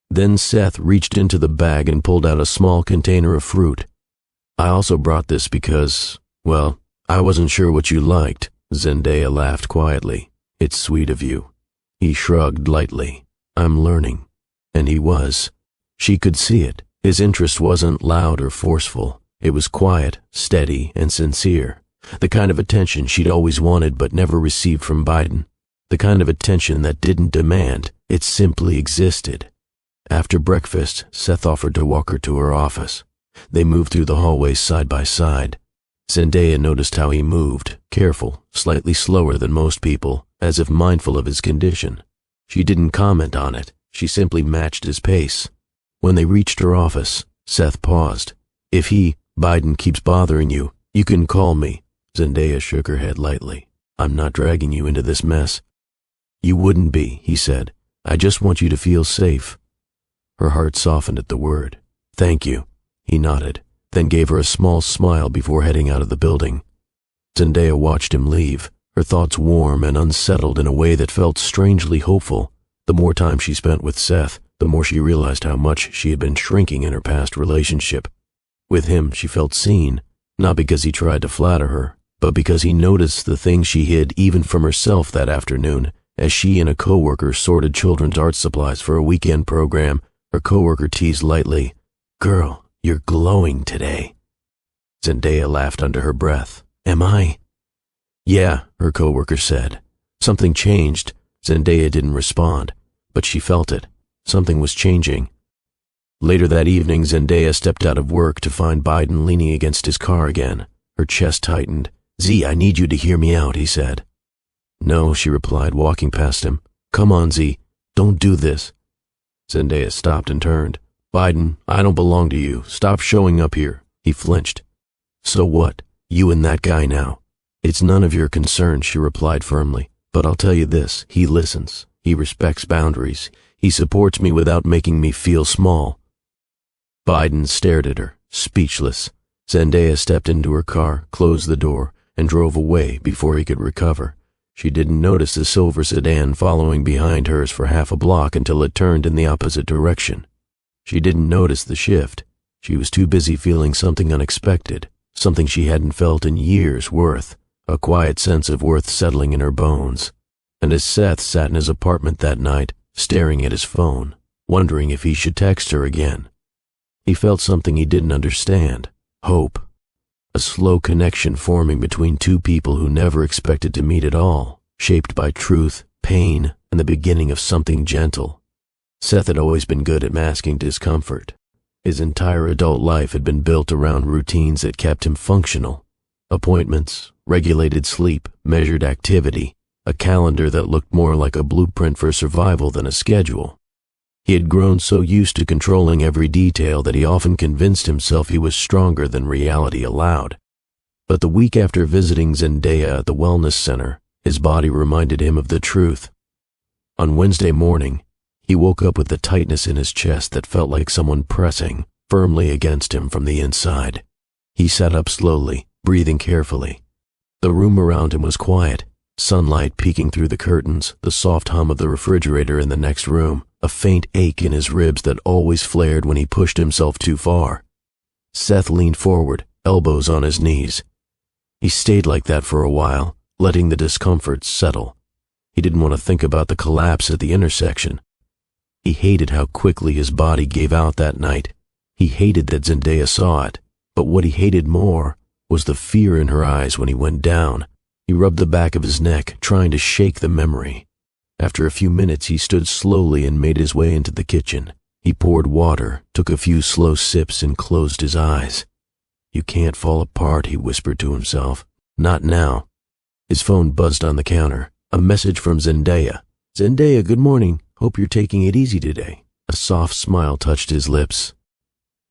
Then Seth reached into the bag and pulled out a small container of fruit. "I also brought this because, well, I wasn't sure what you liked." Zendaya laughed quietly. "It's sweet of you." He shrugged lightly. "I'm learning." And he was. She could see it. His interest wasn't loud or forceful. It was quiet, steady, and sincere. The kind of attention she'd always wanted but never received from Biden. The kind of attention that didn't demand, it simply existed. After breakfast, Seth offered to walk her to her office. They moved through the hallways side by side. Zendaya noticed how he moved, careful, slightly slower than most people, as if mindful of his condition. She didn't comment on it. She simply matched his pace. When they reached her office, Seth paused. "If Biden keeps bothering you, you can call me." Zendaya shook her head lightly. "I'm not dragging you into this mess." "You wouldn't be," he said. "I just want you to feel safe." Her heart softened at the word. "Thank you." He nodded, then gave her a small smile before heading out of the building. Zendaya watched him leave, her thoughts warm and unsettled in a way that felt strangely hopeful. The more time she spent with Seth, the more she realized how much she had been shrinking in her past relationship. With him, she felt seen, not because he tried to flatter her, but because he noticed the things she hid even from herself that afternoon. As she and a coworker sorted children's art supplies for a weekend program, her coworker teased lightly, "Girl, you're glowing today." Zendaya laughed under her breath. "Am I?" "Yeah," her coworker said. Something changed. Zendaya didn't respond, but she felt it. Something was changing. Later that evening, Zendaya stepped out of work to find Biden leaning against his car again. Her chest tightened. "Z, I need you to hear me out," he said. "No," she replied, walking past him. "Come on, Z. Don't do this." Zendaya stopped and turned. "Biden, I don't belong to you. Stop showing up here." He flinched. "So what? You and that guy now." "It's none of your concern," she replied firmly. "But I'll tell you this, he listens. He respects boundaries. He supports me without making me feel small." Biden stared at her, speechless. Zendaya stepped into her car, closed the door, and drove away before he could recover. She didn't notice the silver sedan following behind hers for half a block until it turned in the opposite direction. She didn't notice the shift. She was too busy feeling something unexpected, something she hadn't felt in years worth, a quiet sense of worth settling in her bones. And as Seth sat in his apartment that night, staring at his phone, wondering if he should text her again, he felt something he didn't understand. Hope. A slow connection forming between two people who never expected to meet at all, shaped by truth, pain, and the beginning of something gentle. Seth had always been good at masking discomfort. His entire adult life had been built around routines that kept him functional. Appointments, regulated sleep, measured activity, a calendar that looked more like a blueprint for survival than a schedule. He had grown so used to controlling every detail that he often convinced himself he was stronger than reality allowed. But the week after visiting Zendaya at the wellness center, his body reminded him of the truth. On Wednesday morning, he woke up with the tightness in his chest that felt like someone pressing firmly against him from the inside. He sat up slowly, breathing carefully. The room around him was quiet, sunlight peeking through the curtains, the soft hum of the refrigerator in the next room, a faint ache in his ribs that always flared when he pushed himself too far. Seth leaned forward, elbows on his knees. He stayed like that for a while, letting the discomfort settle. He didn't want to think about the collapse at the intersection. He hated how quickly his body gave out that night. He hated that Zendaya saw it, but what he hated more was the fear in her eyes when he went down. He rubbed the back of his neck, trying to shake the memory. After a few minutes, he stood slowly and made his way into the kitchen. He poured water, took a few slow sips, and closed his eyes. "You can't fall apart," he whispered to himself. "Not now." His phone buzzed on the counter. A message from Zendaya. "Zendaya, good morning. Hope you're taking it easy today." A soft smile touched his lips.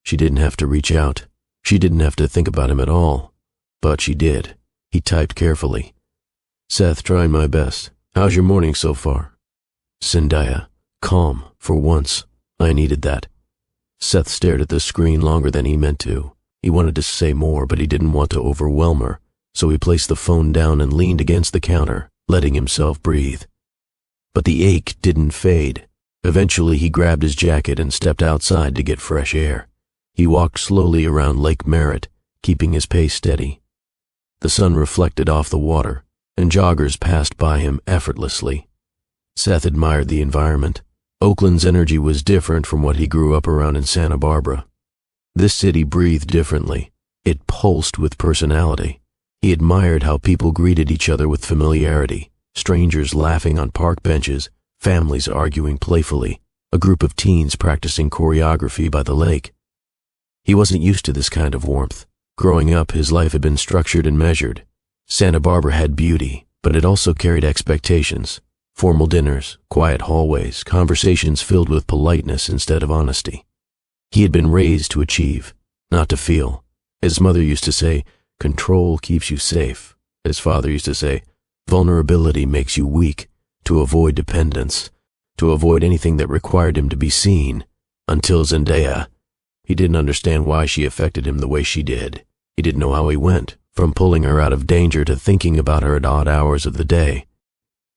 She didn't have to reach out. She didn't have to think about him at all. But she did. He typed carefully. "Seth, trying my best. How's your morning so far?" Zendaya. Calm, for once. I needed that. Seth stared at the screen longer than he meant to. He wanted to say more, but he didn't want to overwhelm her, so he placed the phone down and leaned against the counter, letting himself breathe. But the ache didn't fade. Eventually, he grabbed his jacket and stepped outside to get fresh air. He walked slowly around Lake Merritt, keeping his pace steady. The sun reflected off the water, and joggers passed by him effortlessly. Seth admired the environment. Oakland's energy was different from what he grew up around in Santa Barbara. This city breathed differently. It pulsed with personality. He admired how people greeted each other with familiarity, strangers laughing on park benches, families arguing playfully, a group of teens practicing choreography by the lake. He wasn't used to this kind of warmth. Growing up, his life had been structured and measured. Santa Barbara had beauty, but it also carried expectations. Formal dinners, quiet hallways, conversations filled with politeness instead of honesty. He had been raised to achieve, not to feel. His mother used to say, "Control keeps you safe." His father used to say, "Vulnerability makes you weak," to avoid dependence, to avoid anything that required him to be seen. Until Zendaya. He didn't understand why she affected him the way she did. He didn't know how he went, from pulling her out of danger to thinking about her at odd hours of the day.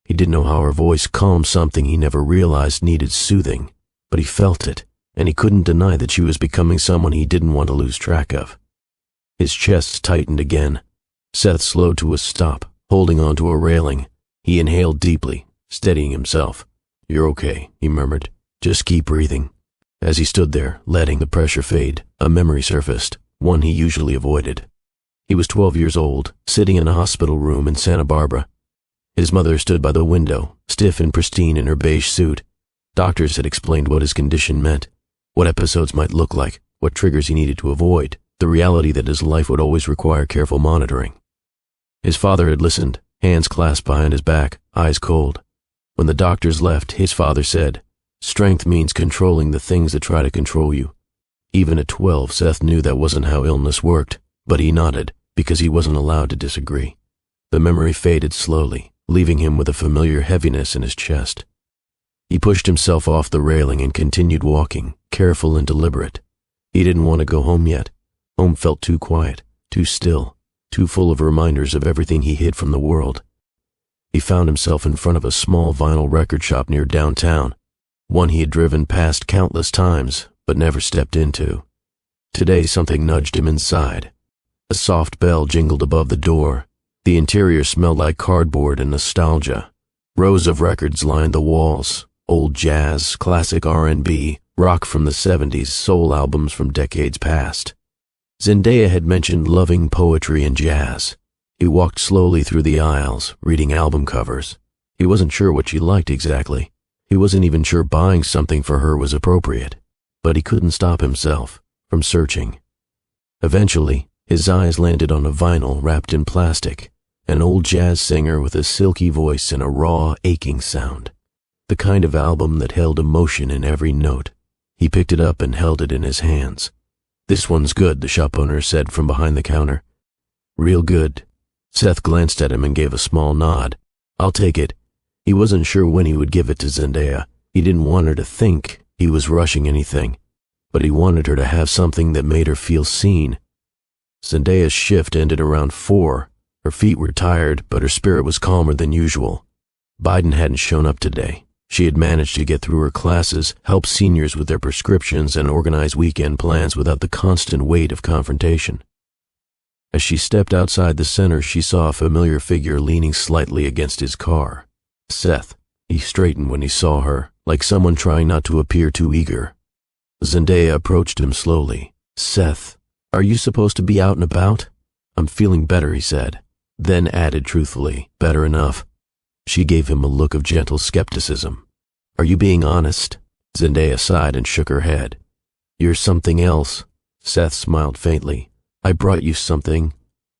He didn't know how her voice calmed something he never realized needed soothing, but he felt it, and he couldn't deny that she was becoming someone he didn't want to lose track of. His chest tightened again. Seth slowed to a stop, holding onto a railing. He inhaled deeply, steadying himself. "You're okay," he murmured. "Just keep breathing." As he stood there, letting the pressure fade, a memory surfaced, one he usually avoided. He was 12 years old, sitting in a hospital room in Santa Barbara. His mother stood by the window, stiff and pristine in her beige suit. Doctors had explained what his condition meant, what episodes might look like, what triggers he needed to avoid, the reality that his life would always require careful monitoring. His father had listened, hands clasped behind his back, eyes cold. When the doctors left, his father said, "Strength means controlling the things that try to control you." Even at 12, Seth knew that wasn't how illness worked, but he nodded, because he wasn't allowed to disagree. The memory faded slowly, leaving him with a familiar heaviness in his chest. He pushed himself off the railing and continued walking, careful and deliberate. He didn't want to go home yet. Home felt too quiet, too still, too full of reminders of everything he hid from the world. He found himself in front of a small vinyl record shop near downtown, one he had driven past countless times, but never stepped into. Today something nudged him inside. A soft bell jingled above the door. The interior smelled like cardboard and nostalgia. Rows of records lined the walls, old jazz, classic R&B, rock from the 70s, soul albums from decades past. Zendaya had mentioned loving poetry and jazz. He walked slowly through the aisles, reading album covers. He wasn't sure what she liked exactly. He wasn't even sure buying something for her was appropriate. But he couldn't stop himself from searching. Eventually, his eyes landed on a vinyl wrapped in plastic, an old jazz singer with a silky voice and a raw, aching sound. The kind of album that held emotion in every note. He picked it up and held it in his hands. "This one's good," the shop owner said from behind the counter. "Real good." Seth glanced at him and gave a small nod. "I'll take it." He wasn't sure when he would give it to Zendaya. He didn't want her to think he was rushing anything, but he wanted her to have something that made her feel seen. Zendaya's shift ended around 4. Her feet were tired, but her spirit was calmer than usual. Biden hadn't shown up today. She had managed to get through her classes, help seniors with their prescriptions, and organize weekend plans without the constant weight of confrontation. As she stepped outside the center, she saw a familiar figure leaning slightly against his car. Seth. He straightened when he saw her, like someone trying not to appear too eager. Zendaya approached him slowly. "Seth, are you supposed to be out and about?" "I'm feeling better," he said. then added truthfully, "Better enough." She gave him a look of gentle skepticism. "Are you being honest?" Zendaya sighed and shook her head. "You're something else." Seth smiled faintly. "I brought you something."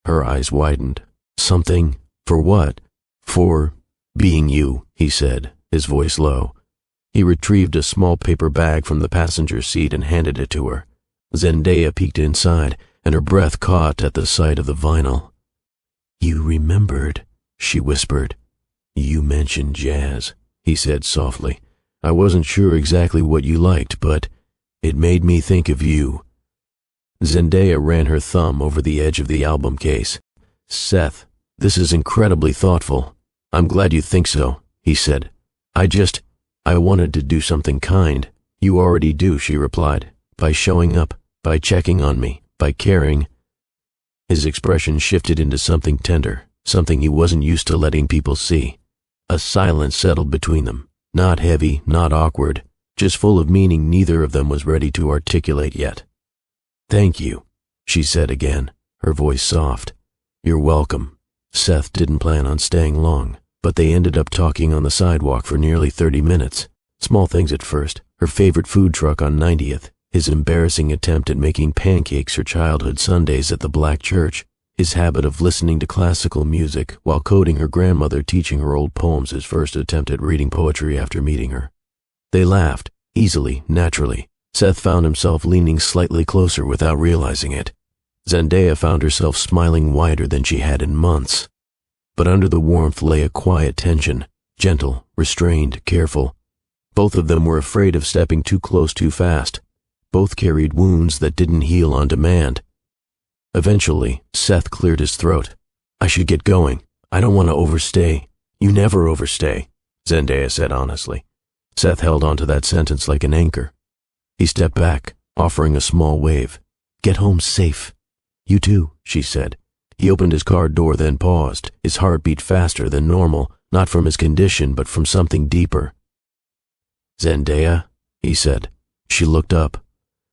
Her eyes widened. "Something? For what?" "For being you," he said, his voice low. He retrieved a small paper bag from the passenger seat and handed it to her. Zendaya peeked inside, and her breath caught at the sight of the vinyl. "You remembered," she whispered. "You mentioned jazz," he said softly. "I wasn't sure exactly what you liked, but it made me think of you." Zendaya ran her thumb over the edge of the album case. "Seth, this is incredibly thoughtful. I'm glad you think so," he said. I wanted to do something kind." "You already do," she replied, "by showing up, by checking on me, by caring." His expression shifted into something tender, something he wasn't used to letting people see. A silence settled between them, not heavy, not awkward, just full of meaning neither of them was ready to articulate yet. "Thank you," she said again, her voice soft. "You're welcome." Seth didn't plan on staying long, but they ended up talking on the sidewalk for nearly 30 minutes. Small things at first, her favorite food truck on 90th, his embarrassing attempt at making pancakes her childhood Sundays at the Black Church, his habit of listening to classical music while quoting her grandmother teaching her old poems, his first attempt at reading poetry after meeting her. They laughed, easily, naturally. Seth found himself leaning slightly closer without realizing it. Zendaya found herself smiling wider than she had in months. But under the warmth lay a quiet tension, gentle, restrained, careful. Both of them were afraid of stepping too close too fast. Both carried wounds that didn't heal on demand. Eventually, Seth cleared his throat. "I should get going. I don't want to overstay." "You never overstay," Zendaya said honestly. Seth held onto that sentence like an anchor. He stepped back, offering a small wave. "Get home safe." "You too," she said. He opened his car door, then paused, his heart beat faster than normal, not from his condition, but from something deeper. "Zendaya," he said. She looked up.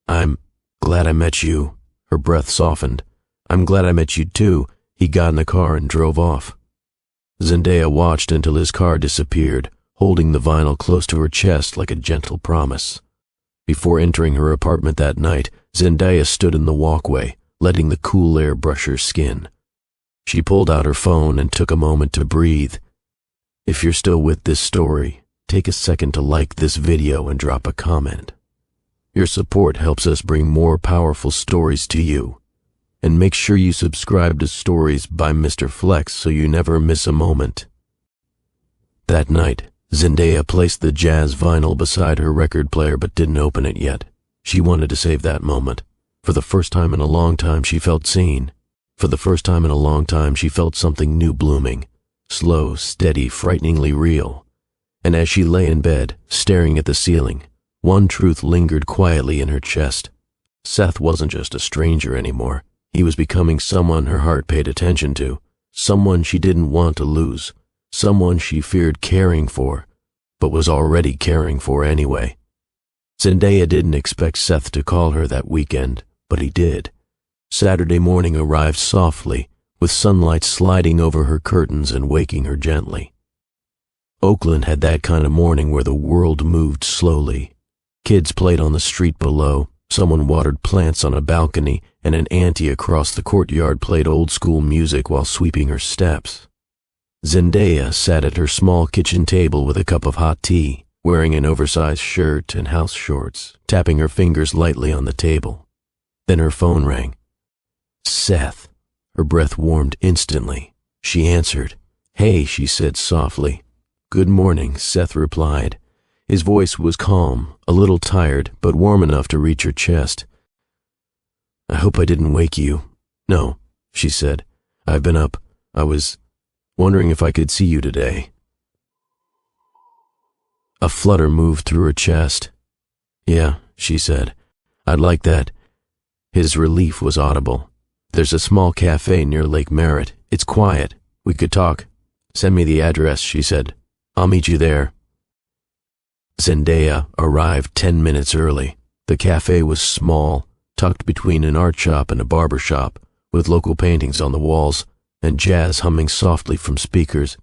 "I'm glad I met you." Her breath softened. "I'm glad I met you too." He got in the car and drove off. Zendaya watched until his car disappeared, holding the vinyl close to her chest like a gentle promise. Before entering her apartment that night, Zendaya stood in the walkway, letting the cool air brush her skin. She pulled out her phone and took a moment to breathe. If you're still with this story, take a second to like this video and drop a comment. Your support helps us bring more powerful stories to you. And make sure you subscribe to Stories by Mr. Flex so you never miss a moment. That night, Zendaya placed the jazz vinyl beside her record player but didn't open it yet. She wanted to save that moment. For the first time in a long time, she felt seen. For the first time in a long time, she felt something new blooming. Slow, steady, frighteningly real. And as she lay in bed, staring at the ceiling, one truth lingered quietly in her chest. Seth wasn't just a stranger anymore. He was becoming someone her heart paid attention to, someone she didn't want to lose, someone she feared caring for, but was already caring for anyway. Zendaya didn't expect Seth to call her that weekend, but he did. Saturday morning arrived softly, with sunlight sliding over her curtains and waking her gently. Oakland had that kind of morning where the world moved slowly. Kids played on the street below, someone watered plants on a balcony, and an auntie across the courtyard played old-school music while sweeping her steps. Zendaya sat at her small kitchen table with a cup of hot tea, wearing an oversized shirt and house shorts, tapping her fingers lightly on the table. Then her phone rang. "Seth." Her breath warmed instantly. She answered. "Hey," she said softly. "Good morning," Seth replied. His voice was calm, a little tired, but warm enough to reach her chest. "I hope I didn't wake you." "No," she said. "I've been up. I was wondering if I could see you today." A flutter moved through her chest. "Yeah," she said. "I'd like that." His relief was audible. "There's a small cafe near Lake Merritt. It's quiet. We could talk." "Send me the address," she said. "I'll meet you there." Zendaya arrived 10 minutes early. The cafe was small, tucked between an art shop and a barber shop, with local paintings on the walls. and jazz humming softly from speakers.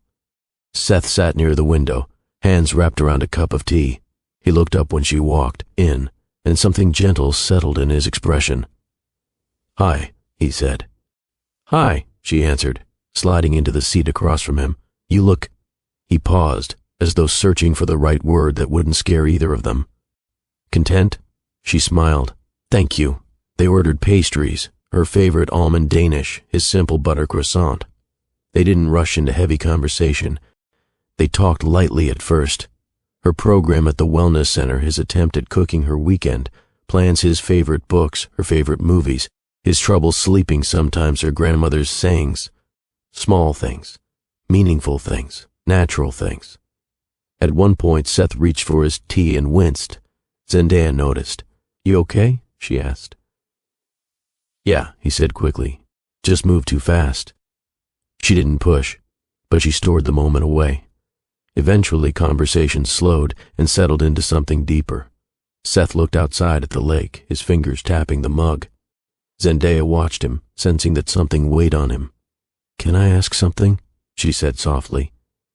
Seth sat near the window, hands wrapped around a cup of tea. He looked up when she walked in, and something gentle settled in his expression. "Hi," he said. "Hi," she answered, sliding into the seat across from him. "You look—" He paused, as though searching for the right word that wouldn't scare either of them. "Content?" She smiled. "Thank you." They ordered pastries, her favorite almond Danish, his simple butter croissant. They didn't rush into heavy conversation. They talked lightly at first. Her program at the wellness center, his attempt at cooking her weekend, plans his favorite books, her favorite movies, his trouble sleeping sometimes, her grandmother's sayings. Small things, meaningful things, natural things. At one point, Seth reached for his tea and winced. Zendaya noticed. "You okay?" she asked. "Yeah," he said quickly. "Just moved too fast." She didn't push, but she stored the moment away. Eventually, conversation slowed and settled into something deeper. Seth looked outside at the lake, his fingers tapping the mug. Zendaya watched him, sensing that something weighed on him. "Can I ask something?" she said softly.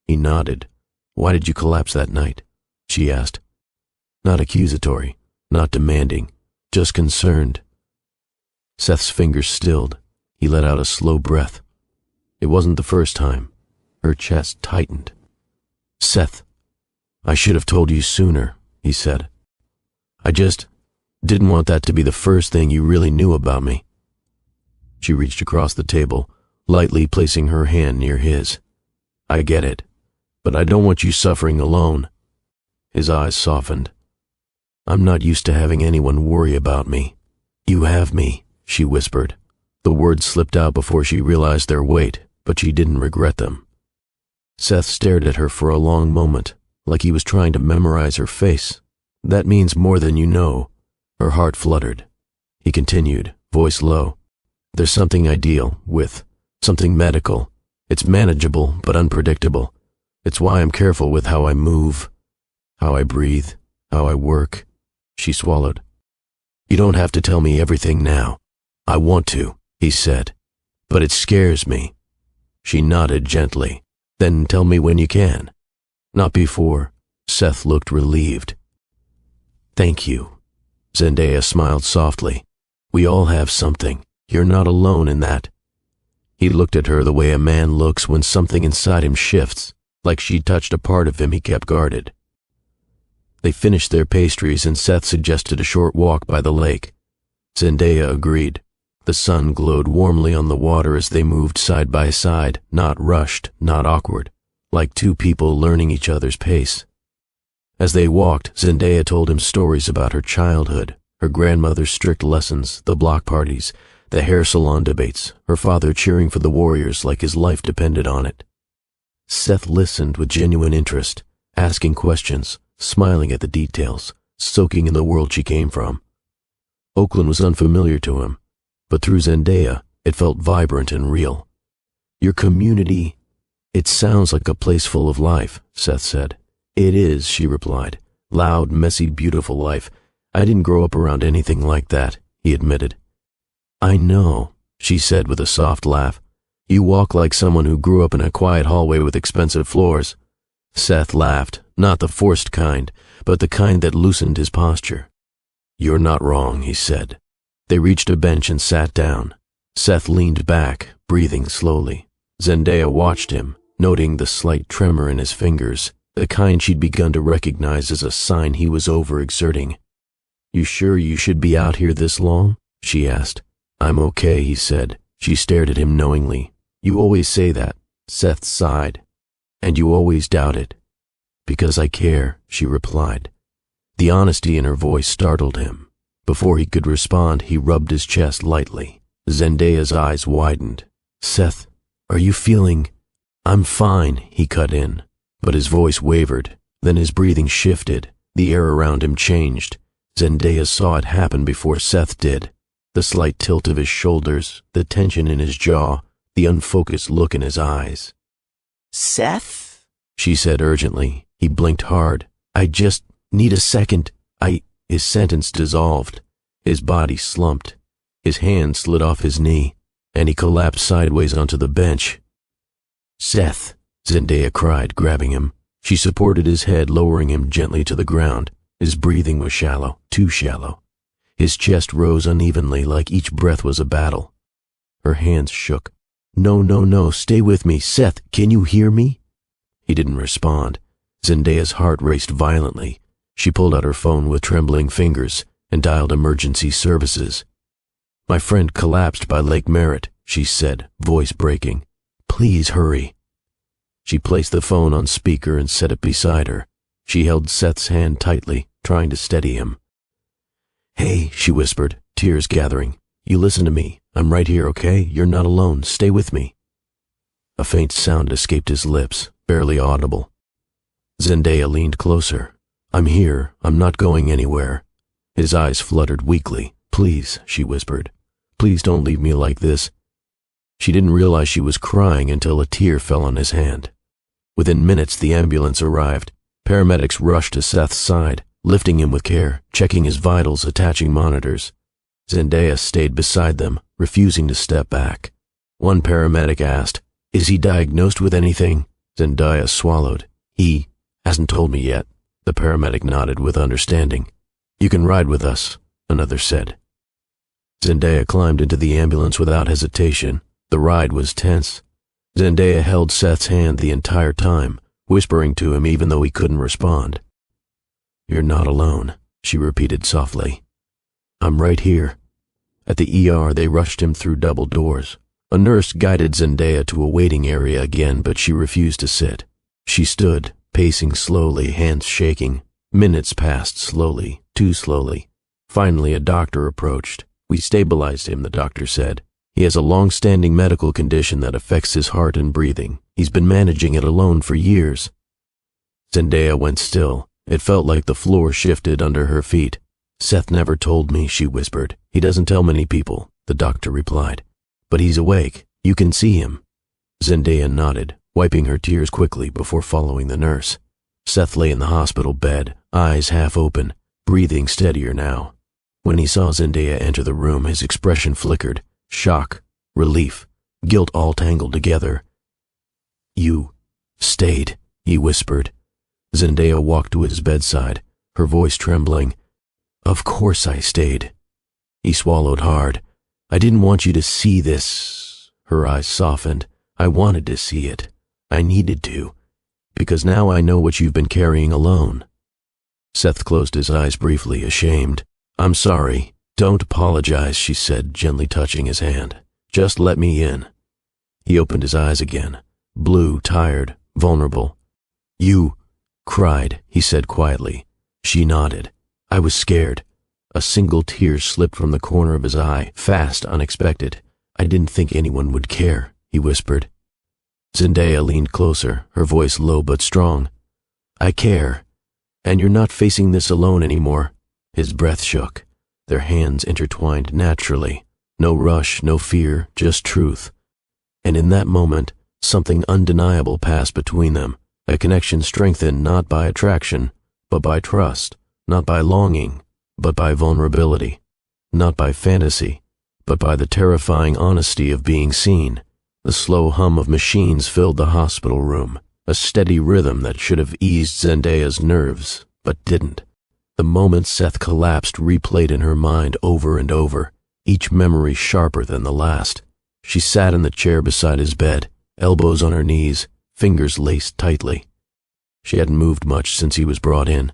He nodded. "Why did you collapse that night?" she asked. Not accusatory, not demanding, just concerned. Seth's fingers stilled. He let out a slow breath. It wasn't the first time. Her chest tightened. "Seth, I should have told you sooner," he said. "I just didn't want that to be the first thing you really knew about me." She reached across the table, lightly placing her hand near his. "I get it, but I don't want you suffering alone." His eyes softened. "I'm not used to having anyone worry about me." "You have me," she whispered. The words slipped out before she realized their weight, but she didn't regret them. Seth stared at her for a long moment, like he was trying to memorize her face. "That means more than you know." Her heart fluttered. He continued, voice low. "There's something ideal with, something medical. It's manageable but unpredictable. It's why I'm careful with how I move, how I breathe, how I work." She swallowed. "You don't have to tell me everything now." "I want to," he said, "but it scares me." She nodded gently. "Then tell me when you can." "Not before." Seth looked relieved. "Thank you." Zendaya smiled softly. "We all have something. You're not alone in that." He looked at her the way a man looks when something inside him shifts, like she'd touched a part of him he kept guarded. They finished their pastries and Seth suggested a short walk by the lake. Zendaya agreed. The sun glowed warmly on the water as they moved side by side, not rushed, not awkward, like two people learning each other's pace. As they walked, Zendaya told him stories about her childhood, her grandmother's strict lessons, the block parties, the hair salon debates, her father cheering for the Warriors like his life depended on it. Seth listened with genuine interest, asking questions, smiling at the details, soaking in the world she came from. Oakland was unfamiliar to him, but through Zendaya, it felt vibrant and real. "Your community, it sounds like a place full of life," Seth said. "It is," she replied. "Loud, messy, beautiful life. I didn't grow up around anything like that," he admitted. "I know," she said with a soft laugh. "You walk like someone who grew up in a quiet hallway with expensive floors." Seth laughed, not the forced kind, but the kind that loosened his posture. "You're not wrong," he said. They reached a bench and sat down. Seth leaned back, breathing slowly. Zendaya watched him, noting the slight tremor in his fingers, the kind she'd begun to recognize as a sign he was overexerting. "You sure you should be out here this long?" she asked. "I'm okay," he said. She stared at him knowingly. "You always say that," Seth sighed. "And you always doubt it." "Because I care," she replied. The honesty in her voice startled him. Before he could respond, he rubbed his chest lightly. Zendaya's eyes widened. "Seth, are you feeling—" "I'm fine," he cut in. But his voice wavered. Then his breathing shifted. The air around him changed. Zendaya saw it happen before Seth did. The slight tilt of his shoulders, the tension in his jaw, the unfocused look in his eyes.
"Seth?"
she said urgently. He blinked hard. "I just need a second. His sentence dissolved. His body slumped. His hand slid off his knee, and he collapsed sideways onto the bench. "Seth," Zendaya cried, grabbing him. She supported his head, lowering him gently to the ground. His breathing was shallow, too shallow. His chest rose unevenly like each breath was a battle. Her hands shook. "No, no, no, stay with me. Seth, can you hear me?" He didn't respond. Zendaya's heart raced violently. She pulled out her phone with trembling fingers and dialed emergency services. "My friend collapsed by Lake Merritt," she said, voice breaking. "Please hurry." She placed the phone on speaker and set it beside her. She held Seth's hand tightly, trying to steady him. "Hey," she whispered, tears gathering. "You listen to me. I'm right here, okay? You're not alone. Stay with me." A faint sound escaped his lips, barely audible. Zendaya leaned closer. "I'm here. I'm not going anywhere." His eyes fluttered weakly. "Please," she whispered. "Please don't leave me like this." She didn't realize she was crying until a tear fell on his hand. Within minutes, the ambulance arrived. Paramedics rushed to Seth's side, lifting him with care, checking his vitals, attaching monitors. Zendaya stayed beside them, refusing to step back. One paramedic asked, "Is he diagnosed with anything?" Zendaya swallowed. "He hasn't told me yet." The paramedic nodded with understanding. "You can ride with us," another said. Zendaya climbed into the ambulance without hesitation. The ride was tense. Zendaya held Seth's hand the entire time, whispering to him even though he couldn't respond. "You're not alone," she repeated softly. "I'm right here." At the ER, they rushed him through double doors. A nurse guided Zendaya to a waiting area again, but she refused to sit. She stood, pacing slowly, hands shaking. Minutes passed slowly, too slowly. Finally, a doctor approached. "We stabilized him," the doctor said. "He has a long-standing medical condition that affects his heart and breathing. He's been managing it alone for years." Zendaya went still. It felt like the floor shifted under her feet. "Seth never told me," she whispered. "He doesn't tell many people," the doctor replied. "But he's awake. You can see him." Zendaya nodded, wiping her tears quickly before following the nurse. Seth lay in the hospital bed, eyes half open, breathing steadier now. When he saw Zendaya enter the room, his expression flickered. Shock, relief, guilt all tangled together. "You stayed," he whispered. Zendaya walked to his bedside, her voice trembling. "Of course I stayed." He swallowed hard. "I didn't want you to see this." Her eyes softened. "I wanted to see it. I needed to. Because now I know what you've been carrying alone." Seth closed his eyes briefly, ashamed. "I'm sorry. Don't apologize," she said, gently touching his hand. "Just let me in." He opened his eyes again, blue, tired, vulnerable. "You cried," he said quietly. She nodded. "I was scared." A single tear slipped from the corner of his eye, fast, unexpected. "I didn't think anyone would care," he whispered. Zendaya leaned closer, her voice low but strong. "I care. And you're not facing this alone anymore." His breath shook. Their hands intertwined naturally. No rush, no fear, just truth. And in that moment, something undeniable passed between them. A connection strengthened not by attraction, but by trust. Not by longing, but by vulnerability. Not by fantasy, but by the terrifying honesty of being seen. The slow hum of machines filled the hospital room, a steady rhythm that should have eased Zendaya's nerves, but didn't. The moment Seth collapsed replayed in her mind over and over, each memory sharper than the last. She sat in the chair beside his bed, elbows on her knees, fingers laced tightly. She hadn't moved much since he was brought in.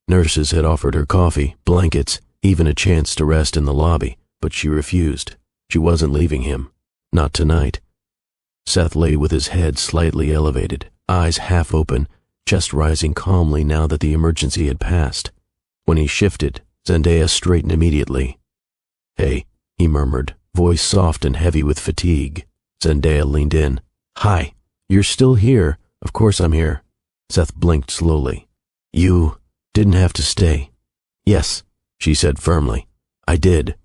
Nurses had offered her coffee, blankets, even a chance to rest in the lobby, but she refused. She wasn't leaving him. Not tonight. Seth lay with his head slightly elevated, eyes half open, chest rising calmly now that the emergency had passed. When he shifted, Zendaya straightened immediately. "Hey," he murmured, voice soft and heavy with fatigue. Zendaya leaned in. "Hi, you're still here." "Of course I'm here." Seth blinked slowly. "You didn't have to stay." "Yes," she said firmly. "I did."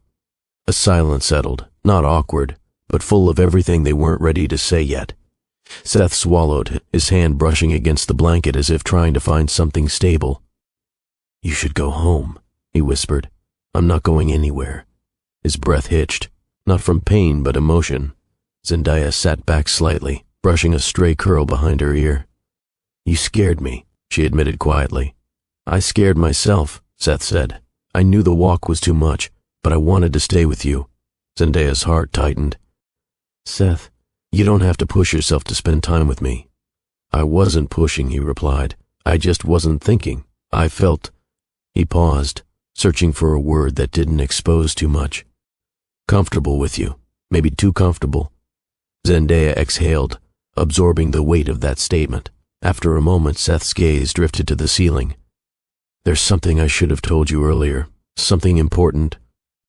A silence settled, not awkward, but full of everything they weren't ready to say yet. Seth swallowed, his hand brushing against the blanket as if trying to find something stable. "You should go home," he whispered. "I'm not going anywhere." His breath hitched, not from pain but emotion. Zendaya sat back slightly, brushing a stray curl behind her ear. You scared me, she admitted quietly. I scared myself, Seth said. I knew the walk was too much, but I wanted to stay with you. Zendaya's heart tightened. Seth, you don't have to push yourself to spend time with me. I wasn't pushing, he replied. I just wasn't thinking. I felt... He paused, searching for a word that didn't expose too much. Comfortable with you. Maybe too comfortable. Zendaya exhaled, absorbing the weight of that statement. After a moment, Seth's gaze drifted to the ceiling. There's something I should have told you earlier. Something important.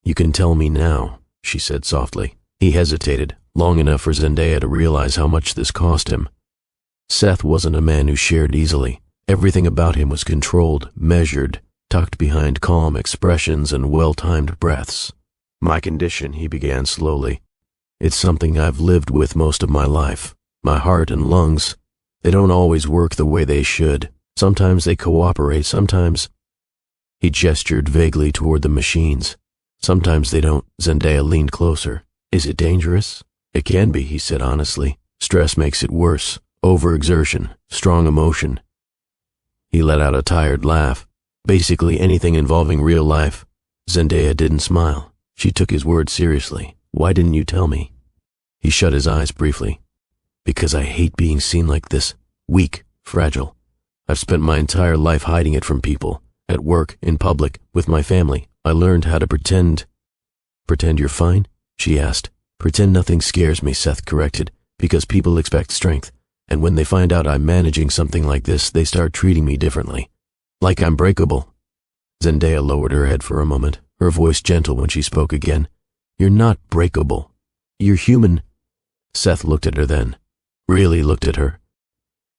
You can tell me now, she said softly. He hesitated, long enough for Zendaya to realize how much this cost him. Seth wasn't a man who shared easily. Everything about him was controlled, measured, tucked behind calm expressions and well-timed breaths. My condition, he began slowly. It's something I've lived with most of my life. My heart and lungs, they don't always work the way they should. Sometimes they cooperate, sometimes... He gestured vaguely toward the machines. Sometimes they don't. Zendaya leaned closer. Is it dangerous? It can be, he said honestly. Stress makes it worse. Overexertion, strong emotion. He let out a tired laugh. Basically anything involving real life. Zendaya didn't smile. She took his words seriously. Why didn't you tell me? He shut his eyes briefly. Because I hate being seen like this. Weak, fragile. I've spent my entire life hiding it from people. At work, in public, with my family. I learned how to pretend. Pretend you're fine? She asked. Pretend nothing scares me, Seth corrected. Because people expect strength. And when they find out I'm managing something like this, they start treating me differently. Like I'm breakable. Zendaya lowered her head for a moment, her voice gentle when she spoke again. You're not breakable. You're human. Seth looked at her then. Really looked at her.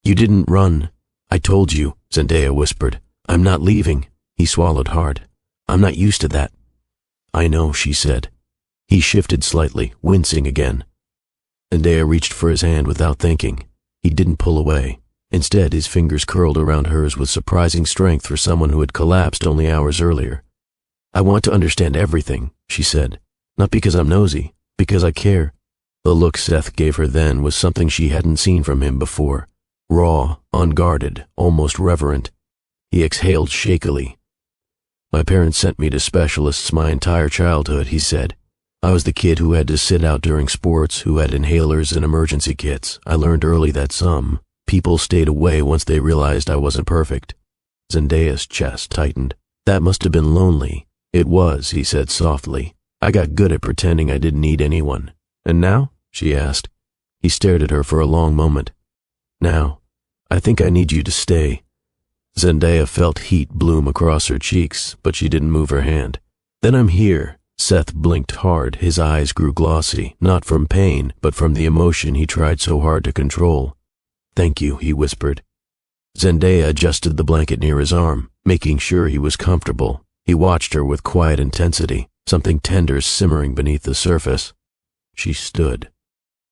You didn't run. I told you, Zendaya whispered. I'm not leaving. He swallowed hard. I'm not used to that. I know, she said. He shifted slightly, wincing again. Zendaya reached for his hand without thinking. He didn't pull away. Instead, his fingers curled around hers with surprising strength for someone who had collapsed only hours earlier. I want to understand everything, she said. Not because I'm nosy, because I care. The look Seth gave her then was something she hadn't seen from him before. Raw, unguarded, almost reverent. He exhaled shakily. My parents sent me to specialists my entire childhood, he said. I was the kid who had to sit out during sports, who had inhalers and emergency kits. I learned early that some people stayed away once they realized I wasn't perfect. Zendaya's chest tightened. That must have been lonely. It was, he said softly. I got good at pretending I didn't need anyone. And now? She asked. He stared at her for a long moment. Now, I think I need you to stay. Zendaya felt heat bloom across her cheeks, but she didn't move her hand. Then I'm here. Seth blinked hard. His eyes grew glossy, not from pain, but from the emotion he tried so hard to control. Thank you, he whispered. Zendaya adjusted the blanket near his arm, making sure he was comfortable. He watched her with quiet intensity, something tender simmering beneath the surface. She stood.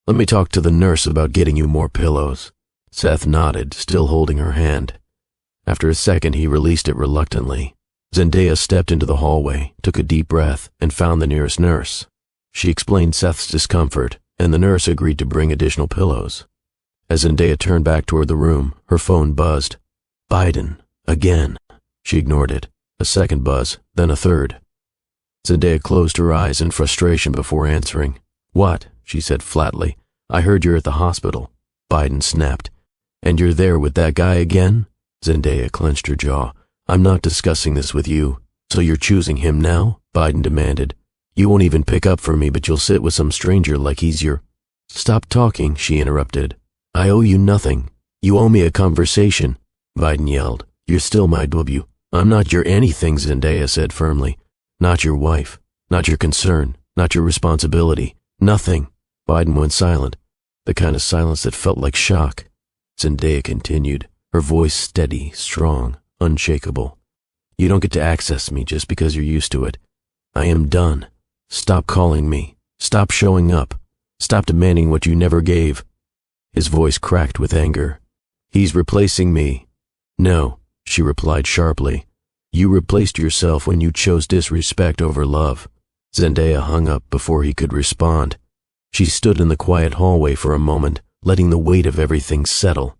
Let me talk to the nurse about getting you more pillows. Seth nodded, still holding her hand. After a second, he released it reluctantly. Zendaya stepped into the hallway, took a deep breath, and found the nearest nurse. She explained Seth's discomfort, and the nurse agreed to bring additional pillows. As Zendaya turned back toward the room, her phone buzzed. Biden, again. She ignored it. A second buzz, then a third. Zendaya closed her eyes in frustration before answering. What? She said flatly. I heard you're at the hospital. Biden snapped. And you're there with that guy again? Zendaya clenched her jaw. I'm not discussing this with you. So you're choosing him now? Biden demanded. You won't even pick up for me, but you'll sit with some stranger like he's your... Stop talking, she interrupted. I owe you nothing. You owe me a conversation, Biden yelled. You're still my W. I'm not your anything, Zendaya said firmly. Not your wife. Not your concern. Not your responsibility. Nothing. Biden went silent, the kind of silence that felt like shock. Zendaya continued, her voice steady, strong, unshakable. You don't get to access me just because you're used to it. I am done. Stop calling me. Stop showing up. Stop demanding what you never gave. His voice cracked with anger. He's replacing me. No, she replied sharply. You replaced yourself when you chose disrespect over love. Zendaya hung up before he could respond. She stood in the quiet hallway for a moment, letting the weight of everything settle.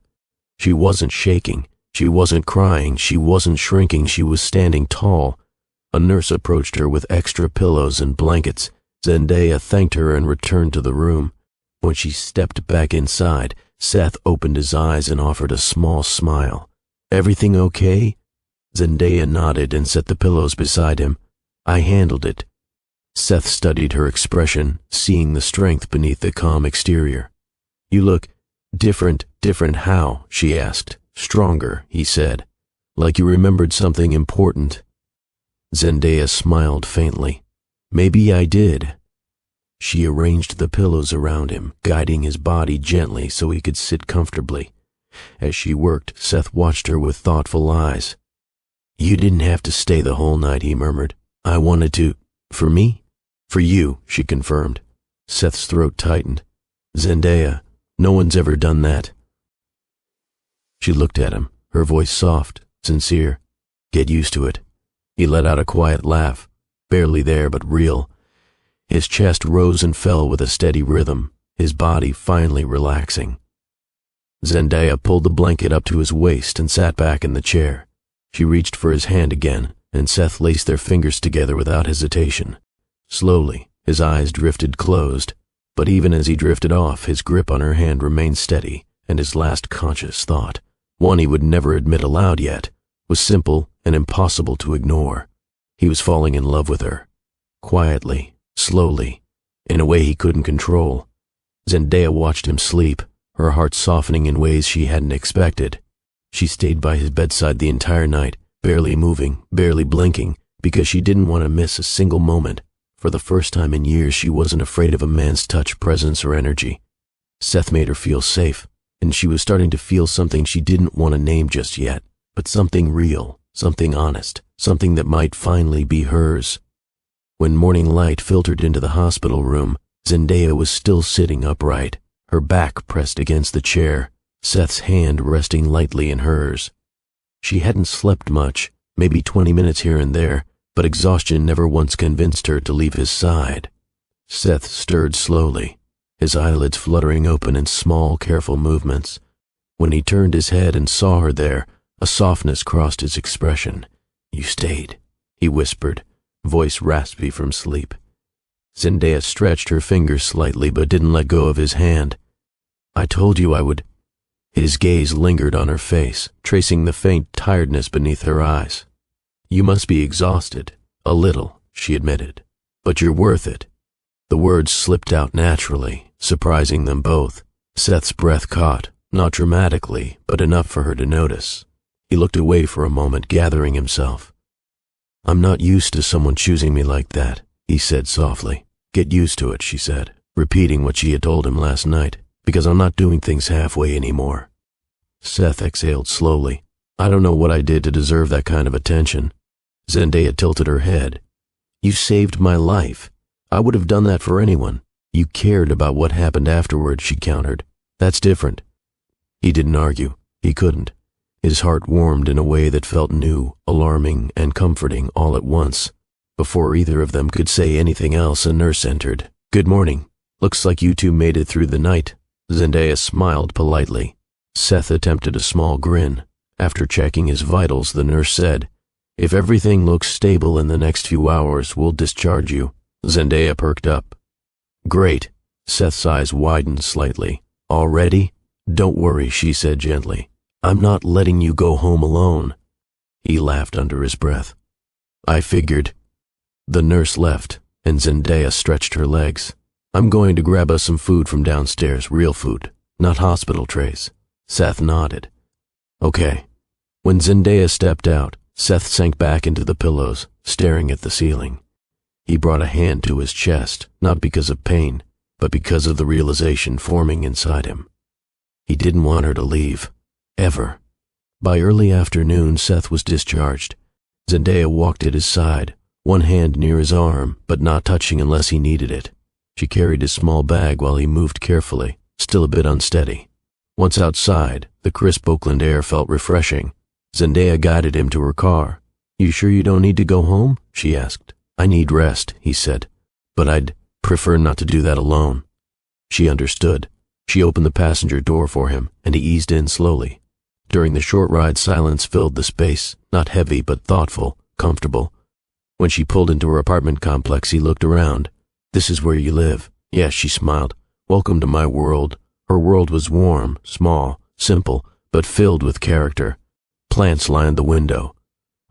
She wasn't shaking. She wasn't crying. She wasn't shrinking. She was standing tall. A nurse approached her with extra pillows and blankets. Zendaya thanked her and returned to the room. When she stepped back inside, Seth opened his eyes and offered a small smile. "Everything okay?" Zendaya nodded and set the pillows beside him. "I handled it." Seth studied her expression, seeing the strength beneath the calm exterior. "You look different." "Different how?" she asked. "Stronger," he said. "Like you remembered something important." Zendaya smiled faintly. "Maybe I did." She arranged the pillows around him, guiding his body gently so he could sit comfortably. As she worked, Seth watched her with thoughtful eyes. "You didn't have to stay the whole night," he murmured. "I wanted to." "For me?" "For you," she confirmed. Seth's throat tightened. "Zendaya, no one's ever done that." She looked at him, her voice soft, sincere. "Get used to it." He let out a quiet laugh, barely there but real. His chest rose and fell with a steady rhythm, his body finally relaxing. Zendaya pulled the blanket up to his waist and sat back in the chair. She reached for his hand again, and Seth laced their fingers together without hesitation. Slowly, his eyes drifted closed, but even as he drifted off, his grip on her hand remained steady, and his last conscious thought, one he would never admit aloud yet, was simple and impossible to ignore. He was falling in love with her. Quietly, slowly, in a way he couldn't control. Zendaya watched him sleep, her heart softening in ways she hadn't expected. She stayed by his bedside the entire night, barely moving, barely blinking, because she didn't want to miss a single moment. For the first time in years, she wasn't afraid of a man's touch, presence, or energy. Seth made her feel safe, and she was starting to feel something she didn't want to name just yet, but something real, something honest, something that might finally be hers. When morning light filtered into the hospital room, Zendaya was still sitting upright, her back pressed against the chair, Seth's hand resting lightly in hers. She hadn't slept much, maybe 20 minutes here and there, but exhaustion never once convinced her to leave his side. Seth stirred slowly, his eyelids fluttering open in small, careful movements. When he turned his head and saw her there, a softness crossed his expression. "You stayed," he whispered, voice raspy from sleep. Zendaya stretched her fingers slightly but didn't let go of his hand. "I told you I would." His gaze lingered on her face, tracing the faint tiredness beneath her eyes. "You must be exhausted. A little," she admitted. "But you're worth it." The words slipped out naturally, surprising them both. Seth's breath caught, not dramatically, but enough for her to notice. He looked away for a moment, gathering himself. "I'm not used to someone choosing me like that," he said softly. "Get used to it," she said, repeating what she had told him last night, "because I'm not doing things halfway anymore." Seth exhaled slowly. "I don't know what I did to deserve that kind of attention." Zendaya tilted her head. "You saved my life. I would have done that for anyone. You cared about what happened afterward," she countered. "That's different." He didn't argue. He couldn't. His heart warmed in a way that felt new, alarming, and comforting all at once. Before either of them could say anything else, a nurse entered. "Good morning. Looks like you two made it through the night." Zendaya smiled politely. Seth attempted a small grin. After checking his vitals, the nurse said, "If everything looks stable in the next few hours, we'll discharge you." Zendaya perked up. "Great." Seth's eyes widened slightly. "Already?" "Don't worry," she said gently. "I'm not letting you go home alone." He laughed under his breath. "I figured." The nurse left, and Zendaya stretched her legs. "I'm going to grab us some food from downstairs, real food, not hospital trays." Seth nodded. "Okay." When Zendaya stepped out, Seth sank back into the pillows, staring at the ceiling. He brought a hand to his chest, not because of pain, but because of the realization forming inside him. He didn't want her to leave. Ever. By early afternoon, Seth was discharged. Zendaya walked at his side, one hand near his arm, but not touching unless he needed it. She carried his small bag while he moved carefully, still a bit unsteady. Once outside, the crisp Oakland air felt refreshing. Zendaya guided him to her car. "You sure you don't need to go home?" she asked. "I need rest," he said, "but I'd prefer not to do that alone." She understood. She opened the passenger door for him, and he eased in slowly. During the short ride, silence filled the space, not heavy but thoughtful, comfortable. When she pulled into her apartment complex, he looked around. "This is where you live." "Yes," she smiled. "Welcome to my world." Her world was warm, small, simple, but filled with character. Plants lined the window.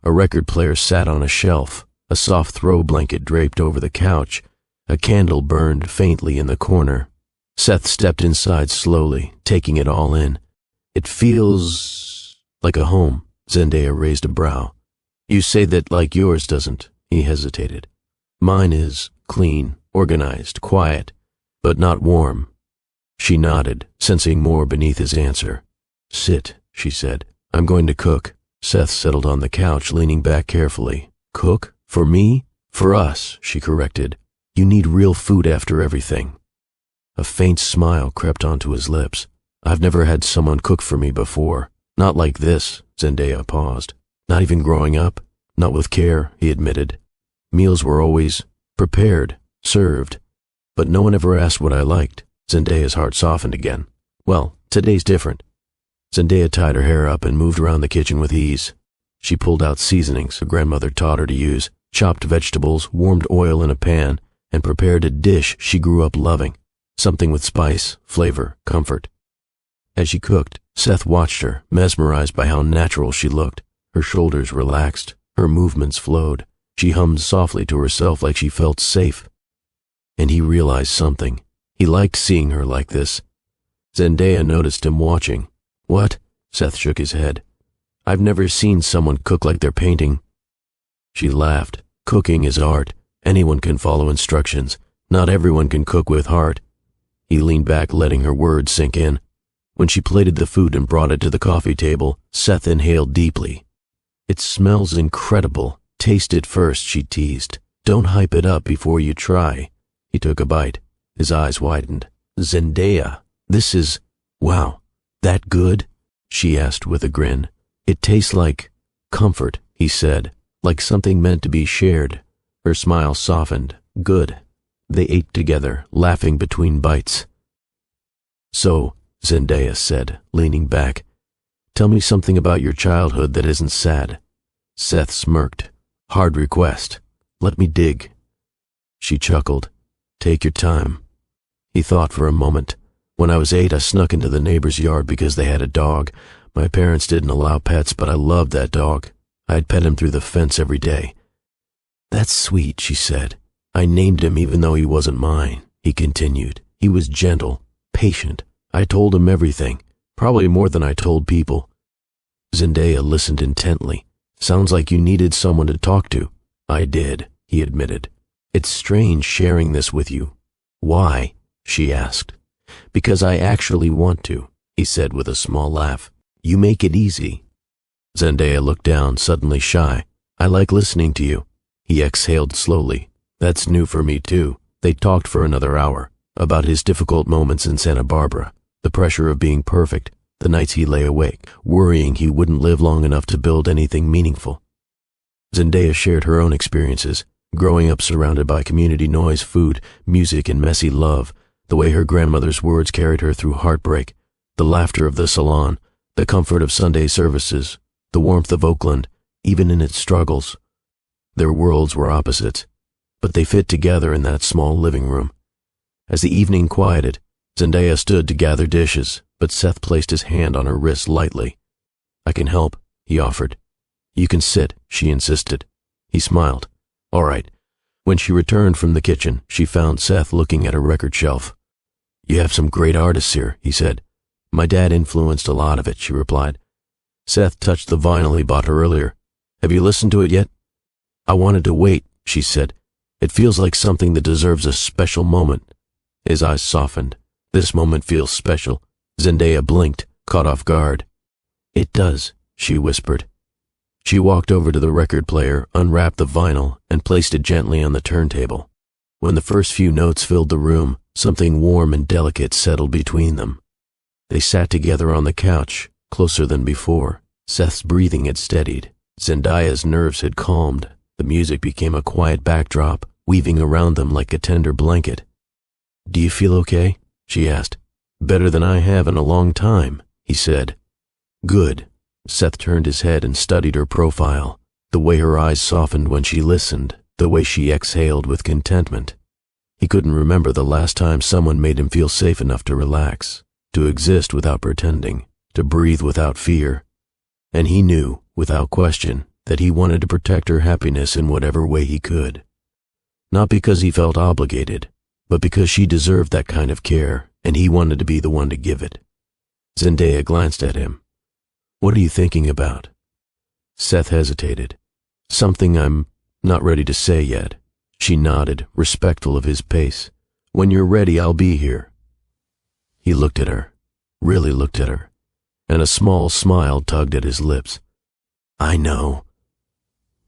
A record player sat on a shelf, a soft throw blanket draped over the couch. A candle burned faintly in the corner. Seth stepped inside slowly, taking it all in. "It feels like a home." Zendaya raised a brow. "You say that like yours doesn't." He hesitated. "Mine is clean, organized, quiet, but not warm." She nodded, sensing more beneath his answer. "Sit," she said. "I'm going to cook." Seth settled on the couch, leaning back carefully. "Cook? For me?" "For us," she corrected. "You need real food after everything." A faint smile crept onto his lips. "I've never had someone cook for me before. Not like this." Zendaya paused. "Not even growing up?" "Not with care," he admitted. "Meals were always prepared, served, but no one ever asked what I liked." Zendaya's heart softened again. "Well, today's different." Zendaya tied her hair up and moved around the kitchen with ease. She pulled out seasonings her grandmother taught her to use, chopped vegetables, warmed oil in a pan, and prepared a dish she grew up loving. Something with spice, flavor, comfort. As she cooked, Seth watched her, mesmerized by how natural she looked. Her shoulders relaxed, her movements flowed. She hummed softly to herself like she felt safe. And he realized something. He liked seeing her like this. Zendaya noticed him watching. "What?" Seth shook his head. "I've never seen someone cook like they're painting." She laughed. "Cooking is art. Anyone can follow instructions. Not everyone can cook with heart." He leaned back, letting her words sink in. When she plated the food and brought it to the coffee table, Seth inhaled deeply. "It smells incredible. Taste it first," she teased. "Don't hype it up before you try." He took a bite. His eyes widened. "Zendaya, this is... wow. That good?" she asked with a grin. "It tastes like comfort," he said, "like something meant to be shared." Her smile softened. "Good." They ate together, laughing between bites. "So," Zendaya said, leaning back, "tell me something about your childhood that isn't sad." Seth smirked. "Hard request. Let me dig." She chuckled. "Take your time." He thought for a moment. "When I was 8, I snuck into the neighbor's yard because they had a dog. My parents didn't allow pets, but I loved that dog. I'd pet him through the fence every day." "That's sweet," she said. "I named him even though he wasn't mine," he continued. "He was gentle, patient. I told him everything, probably more than I told people." Zendaya listened intently. "Sounds like you needed someone to talk to." "I did," he admitted. "It's strange sharing this with you." "Why?" she asked. "Because I actually want to," he said with a small laugh. "You make it easy." Zendaya looked down, suddenly shy. "I like listening to you." He exhaled slowly. "That's new for me too." They talked for another hour, about his difficult moments in Santa Barbara, the pressure of being perfect, the nights he lay awake, worrying he wouldn't live long enough to build anything meaningful. Zendaya shared her own experiences, growing up surrounded by community noise, food, music, and messy love, the way her grandmother's words carried her through heartbreak, the laughter of the salon, the comfort of Sunday services, the warmth of Oakland, even in its struggles. Their worlds were opposites, but they fit together in that small living room. As the evening quieted, Zendaya stood to gather dishes, but Seth placed his hand on her wrist lightly. "I can help," he offered. "You can sit," she insisted. He smiled. "All right." When she returned from the kitchen, she found Seth looking at a record shelf. "You have some great artists here," he said. "My dad influenced a lot of it," she replied. Seth touched the vinyl he bought her earlier. "Have you listened to it yet?" "I wanted to wait," she said. "It feels like something that deserves a special moment." His eyes softened. "This moment feels special." Zendaya blinked, caught off guard. "It does," she whispered. She walked over to the record player, unwrapped the vinyl, and placed it gently on the turntable. When the first few notes filled the room, something warm and delicate settled between them. They sat together on the couch, closer than before. Seth's breathing had steadied. Zendaya's nerves had calmed. The music became a quiet backdrop, weaving around them like a tender blanket. "Do you feel okay?" she asked. Better than I have in a long time, he said. Good. Seth turned his head and studied her profile, the way her eyes softened when she listened, the way she exhaled with contentment. He couldn't remember the last time someone made him feel safe enough to relax, to exist without pretending, to breathe without fear. And he knew, without question, that he wanted to protect her happiness in whatever way he could. Not because he felt obligated, but because she deserved that kind of care, and he wanted to be the one to give it. Zendaya glanced at him. What are you thinking about? Seth hesitated. Something I'm not ready to say yet. She nodded, respectful of his pace. When you're ready, I'll be here. He looked at her, really looked at her, and a small smile tugged at his lips. I know.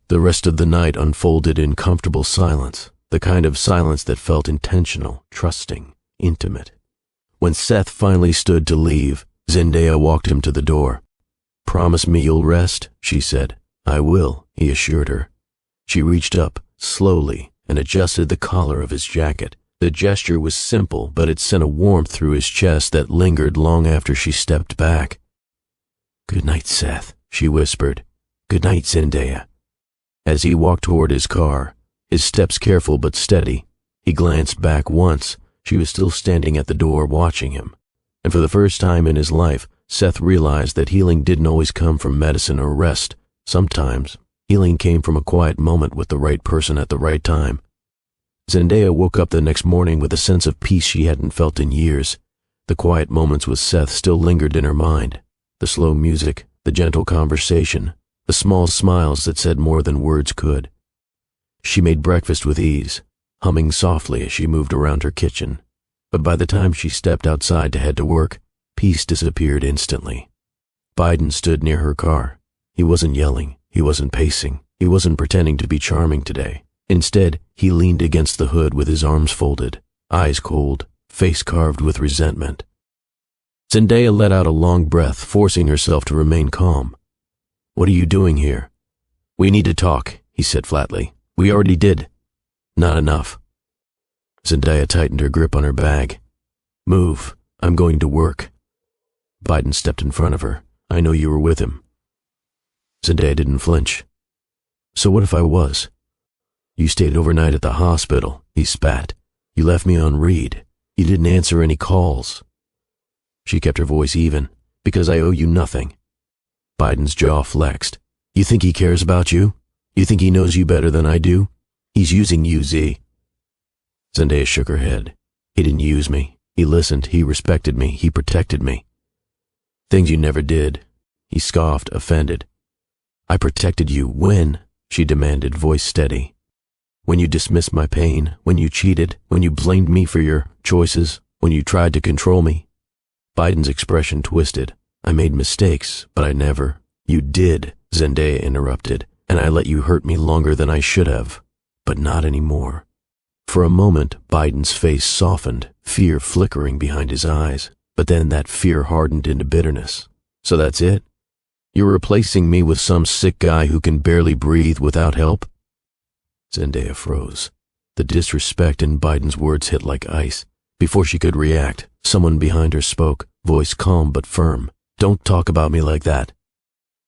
The rest of the night unfolded in comfortable silence, the kind of silence that felt intentional, trusting, intimate. When Seth finally stood to leave, Zendaya walked him to the door. Promise me you'll rest, she said. I will, he assured her. She reached up, slowly, and adjusted the collar of his jacket. The gesture was simple, but it sent a warmth through his chest that lingered long after she stepped back. Good night, Seth, she whispered. Good night, Zendaya. As he walked toward his car, his steps careful but steady, he glanced back once. She was still standing at the door watching him. And for the first time in his life, Seth realized that healing didn't always come from medicine or rest. Sometimes, healing came from a quiet moment with the right person at the right time. Zendaya woke up the next morning with a sense of peace she hadn't felt in years. The quiet moments with Seth still lingered in her mind. The slow music, the gentle conversation, the small smiles that said more than words could. She made breakfast with ease, humming softly as she moved around her kitchen. But by the time she stepped outside to head to work, peace disappeared instantly. Biden stood near her car. He wasn't yelling, he wasn't pacing, he wasn't pretending to be charming today. Instead, he leaned against the hood with his arms folded, eyes cold, face carved with resentment. Zendaya let out a long breath, forcing herself to remain calm. What are you doing here? We need to talk, he said flatly. We already did. Not enough. Zendaya tightened her grip on her bag. Move, I'm going to work. Biden stepped in front of her. I know you were with him. Zendaya didn't flinch. So what if I was? You stayed overnight at the hospital, he spat. You left me on read. You didn't answer any calls. She kept her voice even. Because I owe you nothing. Biden's jaw flexed. You think he cares about you? You think he knows you better than I do? He's using you, Z. Zendaya shook her head. He didn't use me. He listened. He respected me. He protected me. Things you never did. He scoffed, offended. I protected you. When? She demanded, voice steady. When you dismissed my pain, when you cheated, when you blamed me for your choices, when you tried to control me. Biden's expression twisted. I made mistakes, but I never. You did, Zendaya interrupted, and I let you hurt me longer than I should have. But not anymore. For a moment, Biden's face softened, fear flickering behind his eyes, but then that fear hardened into bitterness. So that's it? You're replacing me with some sick guy who can barely breathe without help? Zendaya froze. The disrespect in Biden's words hit like ice. Before she could react, someone behind her spoke, voice calm but firm. Don't talk about me like that.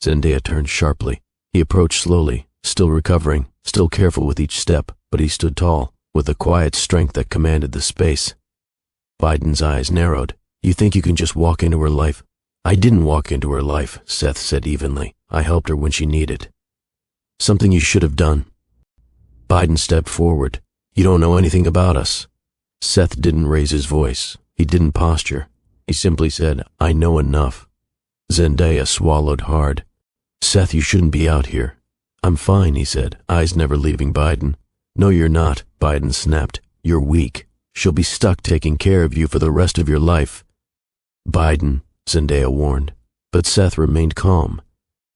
Zendaya turned sharply. He approached slowly, still recovering, still careful with each step, but he stood tall, with a quiet strength that commanded the space. Biden's eyes narrowed. You think you can just walk into her life? I didn't walk into her life, Seth said evenly. I helped her when she needed. Something you should have done. Biden stepped forward. You don't know anything about us. Seth didn't raise his voice. He didn't posture. He simply said, I know enough. Zendaya swallowed hard. Seth, you shouldn't be out here. I'm fine, he said, eyes never leaving Biden. No, you're not, Biden snapped. You're weak. She'll be stuck taking care of you for the rest of your life. Biden, Zendaya warned. But Seth remained calm.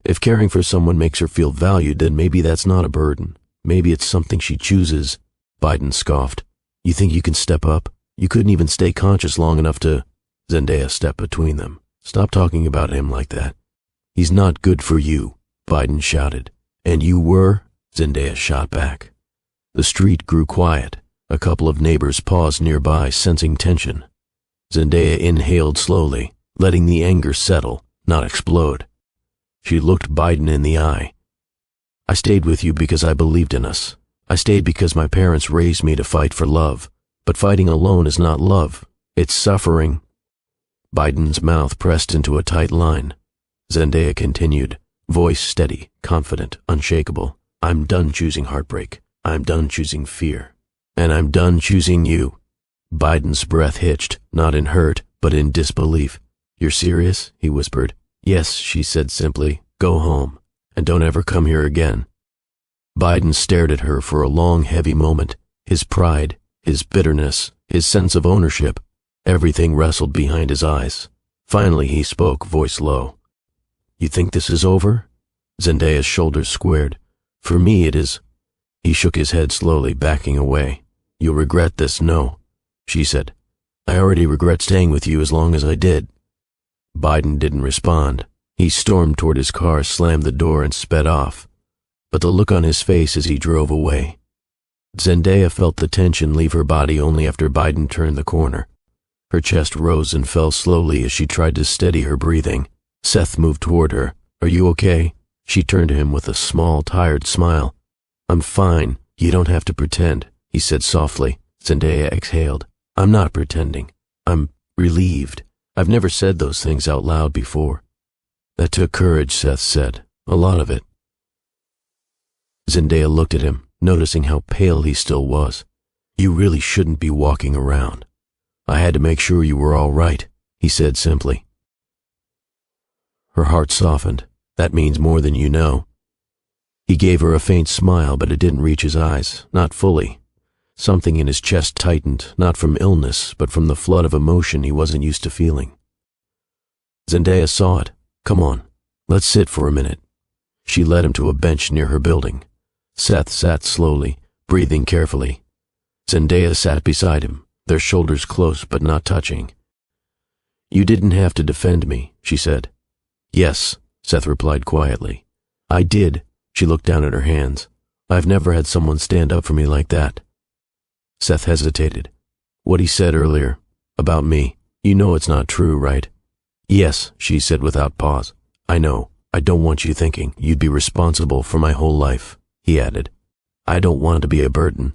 If caring for someone makes her feel valued, then maybe that's not a burden. Maybe it's something she chooses. Biden scoffed. You think you can step up? You couldn't even stay conscious long enough to... Zendaya stepped between them. Stop talking about him like that. He's not good for you, Biden shouted. And you were? Zendaya shot back. The street grew quiet. A couple of neighbors paused nearby, sensing tension. Zendaya inhaled slowly, letting the anger settle, not explode. She looked Biden in the eye. I stayed with you because I believed in us. I stayed because my parents raised me to fight for love. But fighting alone is not love. It's suffering. Biden's mouth pressed into a tight line. Zendaya continued, voice steady, confident, unshakable. I'm done choosing heartbreak. I'm done choosing fear. And I'm done choosing you. Biden's breath hitched, not in hurt, but in disbelief. You're serious? He whispered. Yes, she said simply. Go home, and don't ever come here again. Biden stared at her for a long, heavy moment. His pride, his bitterness, his sense of ownership, everything wrestled behind his eyes. Finally he spoke, voice low. You think this is over? Zendaya's shoulders squared. For me it is. He shook his head slowly, backing away. You'll regret this, no, she said. I already regret staying with you as long as I did. Biden didn't respond. He stormed toward his car, slammed the door, and sped off. But the look on his face as he drove away. Zendaya felt the tension leave her body only after Biden turned the corner. Her chest rose and fell slowly as she tried to steady her breathing. Seth moved toward her. Are you okay? She turned to him with a small, tired smile. I'm fine. You don't have to pretend, he said softly. Zendaya exhaled. I'm not pretending. I'm relieved. I've never said those things out loud before. That took courage, Seth said. A lot of it. Zendaya looked at him, noticing how pale he still was. You really shouldn't be walking around. I had to make sure you were all right, he said simply. Her heart softened. That means more than you know. He gave her a faint smile, but it didn't reach his eyes, not fully. Something in his chest tightened, not from illness, but from the flood of emotion he wasn't used to feeling. Zendaya saw it. Come on, let's sit for a minute. She led him to a bench near her building. Seth sat slowly, breathing carefully. Zendaya sat beside him, their shoulders close but not touching. You didn't have to defend me, she said. Yes, Seth replied quietly. I did. She looked down at her hands. I've never had someone stand up for me like that. Seth hesitated. What he said earlier, about me, you know it's not true, right? Yes, she said without pause. I know. I don't want you thinking you'd be responsible for my whole life, he added. I don't want to be a burden.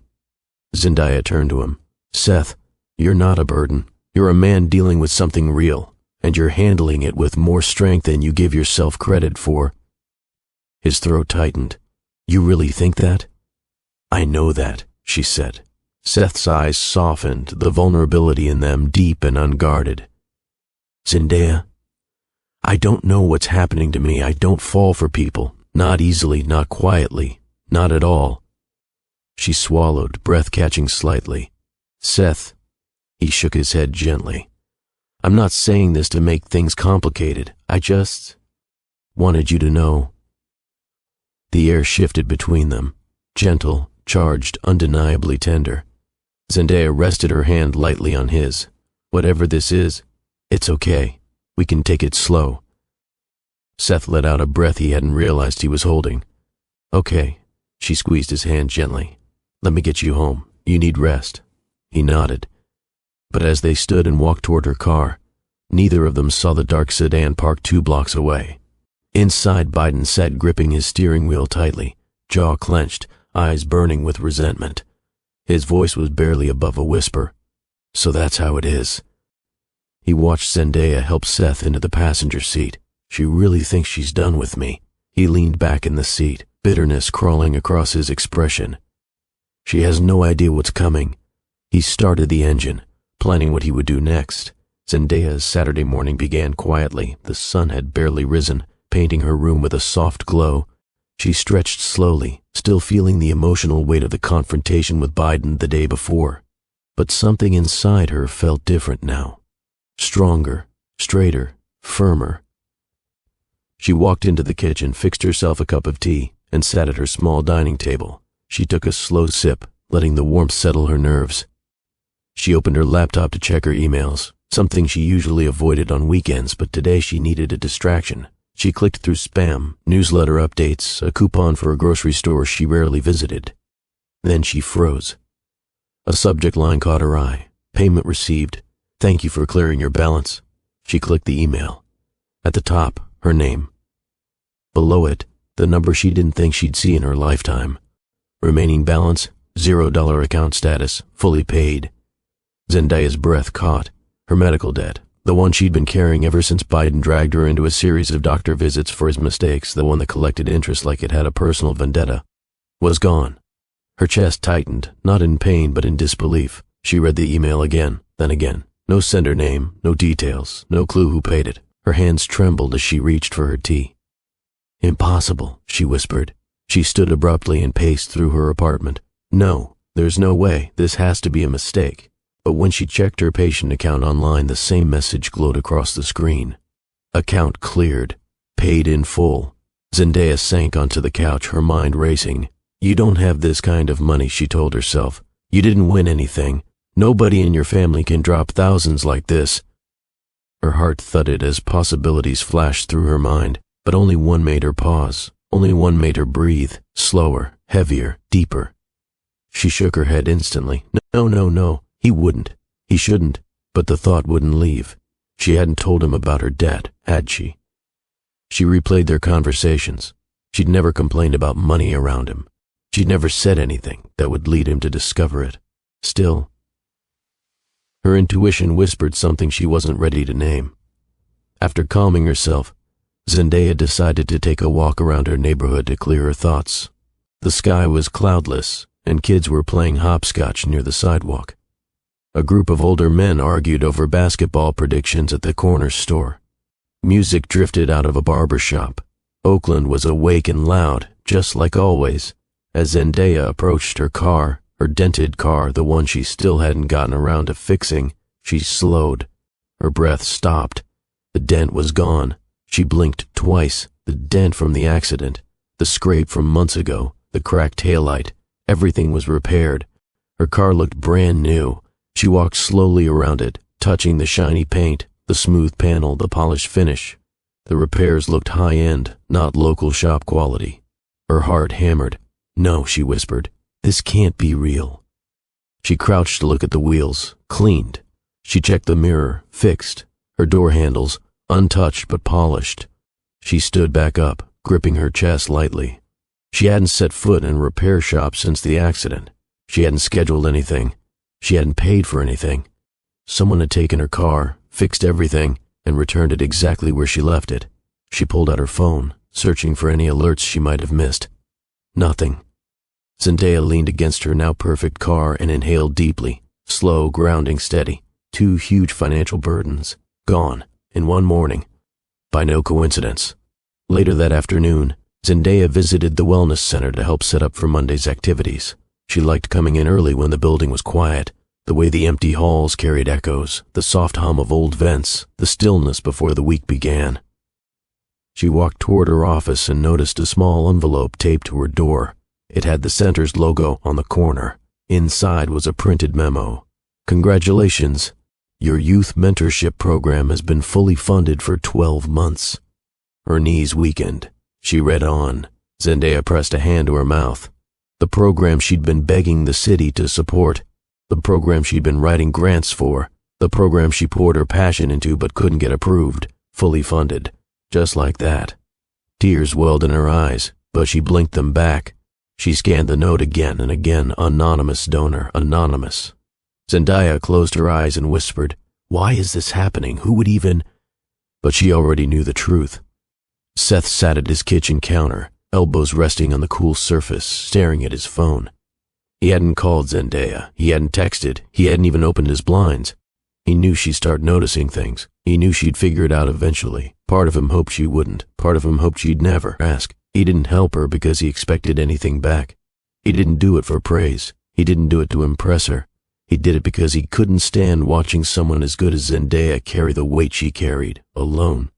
Zendaya turned to him. Seth, you're not a burden. You're a man dealing with something real, and you're handling it with more strength than you give yourself credit for. His throat tightened. You really think that? I know that, she said. Seth's eyes softened, the vulnerability in them deep and unguarded. Zendaya, I don't know what's happening to me. I don't fall for people. Not easily, not quietly, not at all. She swallowed, breath catching slightly. Seth, he shook his head gently. I'm not saying this to make things complicated. I just wanted you to know. The air shifted between them, gentle, charged, undeniably tender. Zendaya rested her hand lightly on his. Whatever this is, it's okay. We can take it slow. Seth let out a breath he hadn't realized he was holding. Okay, she squeezed his hand gently. Let me get you home. You need rest. He nodded. But as they stood and walked toward her car, neither of them saw the dark sedan parked 2 blocks away. Inside, Biden sat gripping his steering wheel tightly, jaw clenched, eyes burning with resentment. His voice was barely above a whisper. So that's how it is. He watched Zendaya help Seth into the passenger seat. She really thinks she's done with me. He leaned back in the seat, bitterness crawling across his expression. She has no idea what's coming. He started the engine, planning what he would do next. Zendaya's Saturday morning began quietly. The sun had barely risen, painting her room with a soft glow. She stretched slowly, still feeling the emotional weight of the confrontation with Biden the day before. But something inside her felt different now. Stronger, straighter, firmer. She walked into the kitchen, fixed herself a cup of tea, and sat at her small dining table. She took a slow sip, letting the warmth settle her nerves. She opened her laptop to check her emails, something she usually avoided on weekends, but today she needed a distraction. She clicked through spam, newsletter updates, a coupon for a grocery store she rarely visited. Then she froze. A subject line caught her eye. Payment received. Thank you for clearing your balance. She clicked the email. At the top, her name. Below it, the number she didn't think she'd see in her lifetime. Remaining balance, $0 account status, fully paid. Zendaya's breath caught. Her medical debt, the one she'd been carrying ever since Biden dragged her into a series of doctor visits for his mistakes, the one that collected interest like it had a personal vendetta, was gone. Her chest tightened, not in pain but in disbelief. She read the email again, then again. No sender name, no details, no clue who paid it. Her hands trembled as she reached for her tea. Impossible, she whispered. She stood abruptly and paced through her apartment. No, there's no way. This has to be a mistake. But when she checked her patient account online, the same message glowed across the screen. Account cleared. Paid in full. Zendaya sank onto the couch, her mind racing. You don't have this kind of money, she told herself. You didn't win anything. Nobody in your family can drop thousands like this. Her heart thudded as possibilities flashed through her mind, but only one made her pause. Only one made her breathe, slower, heavier, deeper. She shook her head instantly. No. He wouldn't. He shouldn't. But the thought wouldn't leave. She hadn't told him about her debt, had she? She replayed their conversations. She'd never complained about money around him. She'd never said anything that would lead him to discover it. Still, her intuition whispered something she wasn't ready to name. After calming herself, Zendaya decided to take a walk around her neighborhood to clear her thoughts. The sky was cloudless, and kids were playing hopscotch near the sidewalk. A group of older men argued over basketball predictions at the corner store. Music drifted out of a barber shop. Oakland was awake and loud, just like always. As Zendaya approached her car, her dented car, the one she still hadn't gotten around to fixing, she slowed. Her breath stopped. The dent was gone. She blinked twice. The dent from the accident, the scrape from months ago, the cracked taillight, everything was repaired. Her car looked brand new. She walked slowly around it, touching the shiny paint, the smooth panel, the polished finish. The repairs looked high-end, not local shop quality. Her heart hammered. No, she whispered. This can't be real. She crouched to look at the wheels, cleaned. She checked the mirror, fixed. Her door handles, untouched but polished. She stood back up, gripping her chest lightly. She hadn't set foot in a repair shop since the accident. She hadn't scheduled anything. She hadn't paid for anything. Someone had taken her car, fixed everything, and returned it exactly where she left it. She pulled out her phone, searching for any alerts she might have missed. Nothing. Zendaya leaned against her now perfect car and inhaled deeply, slow, grounding steady. 2 huge financial burdens, gone, in one morning. By no coincidence. Later that afternoon, Zendaya visited the wellness center to help set up for Monday's activities. She liked coming in early when the building was quiet, the way the empty halls carried echoes, the soft hum of old vents, the stillness before the week began. She walked toward her office and noticed a small envelope taped to her door. It had the center's logo on the corner. Inside was a printed memo. Congratulations. Your youth mentorship program has been fully funded for 12 months. Her knees weakened. She read on. Zendaya pressed a hand to her mouth. The program she'd been begging the city to support. The program she'd been writing grants for. The program she poured her passion into but couldn't get approved. Fully funded. Just like that. Tears welled in her eyes, but she blinked them back. She scanned the note again and again. Anonymous donor, anonymous. Zendaya closed her eyes and whispered, "Why is this happening? Who would even—" But she already knew the truth. Seth sat at his kitchen counter, elbows resting on the cool surface, staring at his phone. He hadn't called Zendaya. He hadn't texted. He hadn't even opened his blinds. He knew she'd start noticing things. He knew she'd figure it out eventually. Part of him hoped she wouldn't. Part of him hoped she'd never ask. He didn't help her because he expected anything back. He didn't do it for praise. He didn't do it to impress her. He did it because he couldn't stand watching someone as good as Zendaya carry the weight she carried, alone.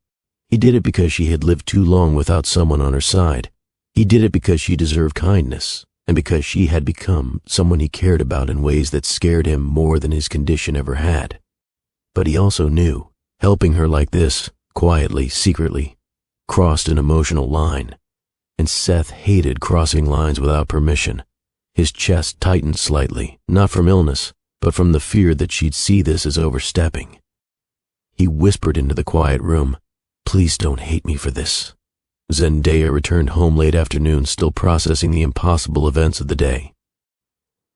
He did it because she had lived too long without someone on her side. He did it because she deserved kindness, and because she had become someone he cared about in ways that scared him more than his condition ever had. But he also knew, helping her like this, quietly, secretly, crossed an emotional line. And Seth hated crossing lines without permission. His chest tightened slightly, not from illness, but from the fear that she'd see this as overstepping. He whispered into the quiet room, "Please don't hate me for this." Zendaya returned home late afternoon, still processing the impossible events of the day.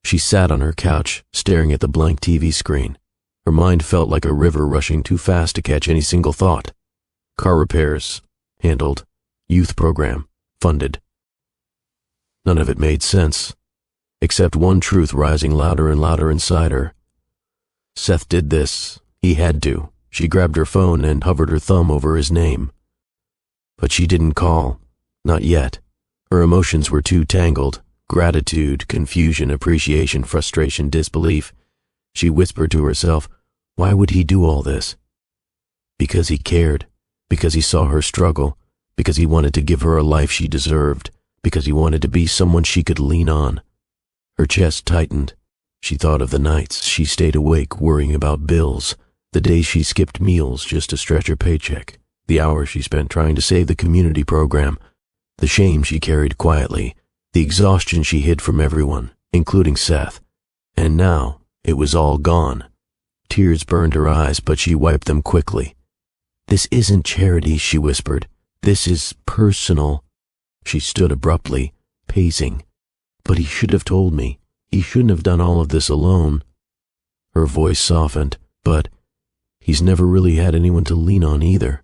She sat on her couch, staring at the blank TV screen. Her mind felt like a river rushing too fast to catch any single thought. Car repairs, handled. Youth program, funded. None of it made sense, except one truth rising louder and louder inside her. Seth did this. He had to. She grabbed her phone and hovered her thumb over his name. But she didn't call. Not yet. Her emotions were too tangled. Gratitude, confusion, appreciation, frustration, disbelief. She whispered to herself, why would he do all this? Because he cared. Because he saw her struggle. Because he wanted to give her a life she deserved. Because he wanted to be someone she could lean on. Her chest tightened. She thought of the nights she stayed awake worrying about bills, the days she skipped meals just to stretch her paycheck, the hours she spent trying to save the community program, the shame she carried quietly, the exhaustion she hid from everyone, including Seth. And now, it was all gone. Tears burned her eyes, but she wiped them quickly. "This isn't charity," she whispered. "This is personal." She stood abruptly, pacing. "But he should have told me. He shouldn't have done all of this alone." Her voice softened, "But he's never really had anyone to lean on either."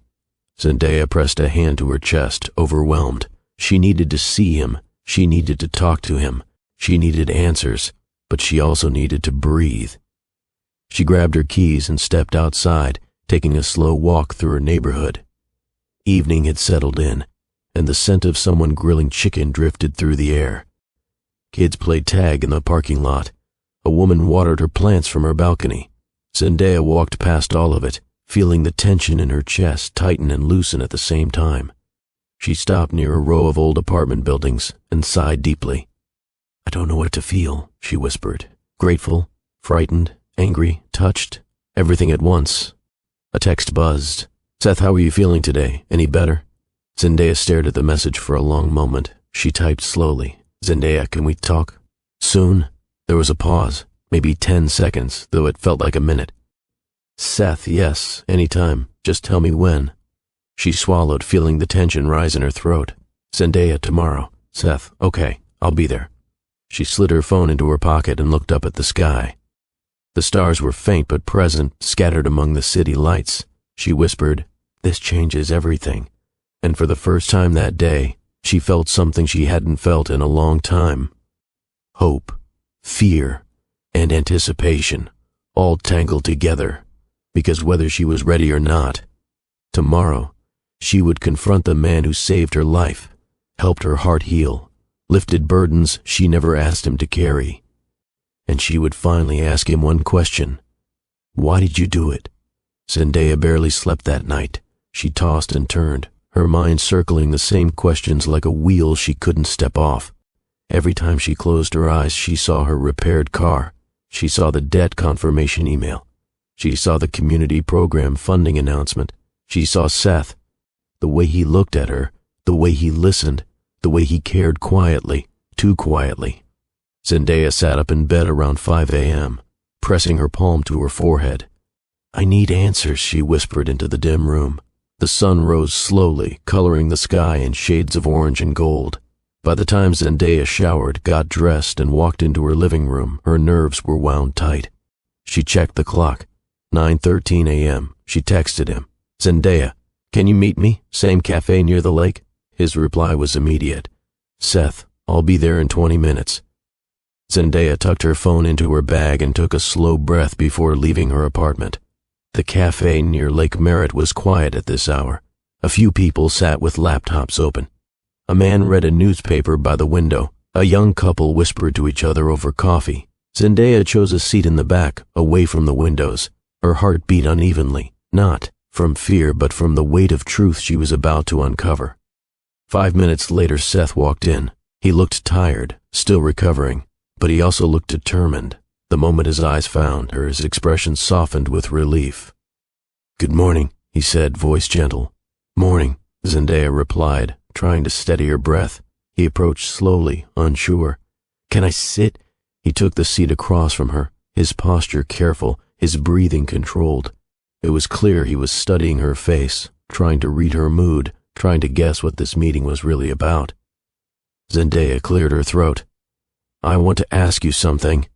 Zendaya pressed a hand to her chest, overwhelmed. She needed to see him. She needed to talk to him. She needed answers, but she also needed to breathe. She grabbed her keys and stepped outside, taking a slow walk through her neighborhood. Evening had settled in, and the scent of someone grilling chicken drifted through the air. Kids played tag in the parking lot. A woman watered her plants from her balcony. Zendaya walked past all of it, feeling the tension in her chest tighten and loosen at the same time. She stopped near a row of old apartment buildings and sighed deeply. "I don't know what to feel," she whispered. "Grateful, frightened, angry, touched, everything at once." A text buzzed. "Seth, how are you feeling today? Any better?" Zendaya stared at the message for a long moment. She typed slowly. "Zendaya, can we talk? Soon?" There was a pause, maybe 10 seconds, though it felt like a minute. "Seth, yes, anytime. Just tell me when." She swallowed, feeling the tension rise in her throat. "Zendaya, tomorrow." "Seth, okay, I'll be there." She slid her phone into her pocket and looked up at the sky. The stars were faint but present, scattered among the city lights. She whispered, "This changes everything." And for the first time that day, she felt something she hadn't felt in a long time. Hope, fear, and anticipation, all tangled together, because whether she was ready or not, tomorrow, she would confront the man who saved her life, helped her heart heal, lifted burdens she never asked him to carry. And she would finally ask him one question. "Why did you do it?" Zendaya barely slept that night. She tossed and turned, her mind circling the same questions like a wheel she couldn't step off. Every time she closed her eyes, she saw her repaired car. She saw the debt confirmation email. She saw the community program funding announcement. She saw Seth. The way he looked at her, the way he listened, the way he cared quietly, too quietly. Zendaya sat up in bed around 5 a.m., pressing her palm to her forehead. "I need answers," she whispered into the dim room. The sun rose slowly, coloring the sky in shades of orange and gold. By the time Zendaya showered, got dressed, and walked into her living room, her nerves were wound tight. She checked the clock. 9:13 a.m. She texted him. "Zendaya, can you meet me? Same cafe near the lake?" His reply was immediate. "Seth, I'll be there in 20 minutes. Zendaya tucked her phone into her bag and took a slow breath before leaving her apartment. The cafe near Lake Merritt was quiet at this hour. A few people sat with laptops open. A man read a newspaper by the window. A young couple whispered to each other over coffee. Zendaya chose a seat in the back, away from the windows. Her heart beat unevenly, not from fear but from the weight of truth she was about to uncover. 5 minutes later, Seth walked in. He looked tired, still recovering, but he also looked determined. The moment his eyes found her, his expression softened with relief. "Good morning," he said, voice gentle. "Morning," Zendaya replied, trying to steady her breath. He approached slowly, unsure. "Can I sit?" He took the seat across from her, his posture careful, his breathing controlled. It was clear he was studying her face, trying to read her mood, trying to guess what this meeting was really about. Zendaya cleared her throat. "I want to ask you something."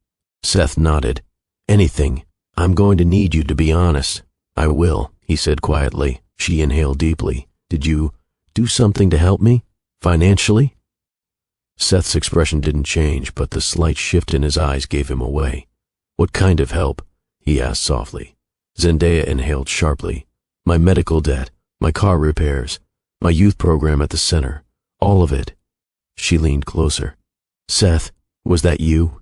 Seth nodded. "Anything. I'm going to need you to be honest." "I will," he said quietly. She inhaled deeply. "Did you do something to help me? Financially?" Seth's expression didn't change, but the slight shift in his eyes gave him away. "What kind of help?" he asked softly. Zendaya inhaled sharply. "My medical debt, my car repairs, my youth program at the center, all of it." She leaned closer. "Seth, was that you?"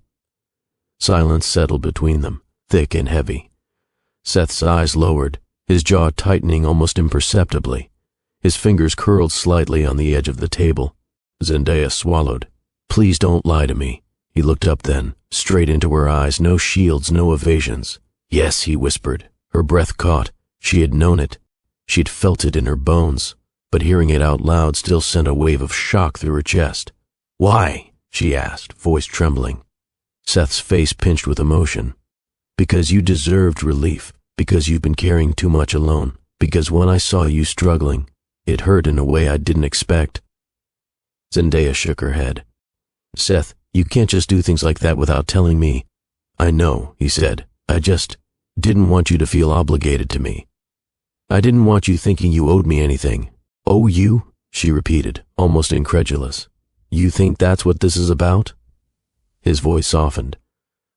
Silence settled between them, thick and heavy. Seth's eyes lowered, his jaw tightening almost imperceptibly. His fingers curled slightly on the edge of the table. Zendaya swallowed. "Please don't lie to me." He looked up then, straight into her eyes, no shields, no evasions. "Yes," he whispered. Her breath caught. She had known it. She'd felt it in her bones, but hearing it out loud still sent a wave of shock through her chest. "Why?" she asked, voice trembling. Seth's face pinched with emotion. "Because you deserved relief, because you've been carrying too much alone, because when I saw you struggling, it hurt in a way I didn't expect." Zendaya shook her head. "Seth, you can't just do things like that without telling me." "I know," he said. "I just didn't want you to feel obligated to me. I didn't want you thinking you owed me anything." "Owe you?" she repeated, almost incredulous. "You think that's what this is about?" His voice softened.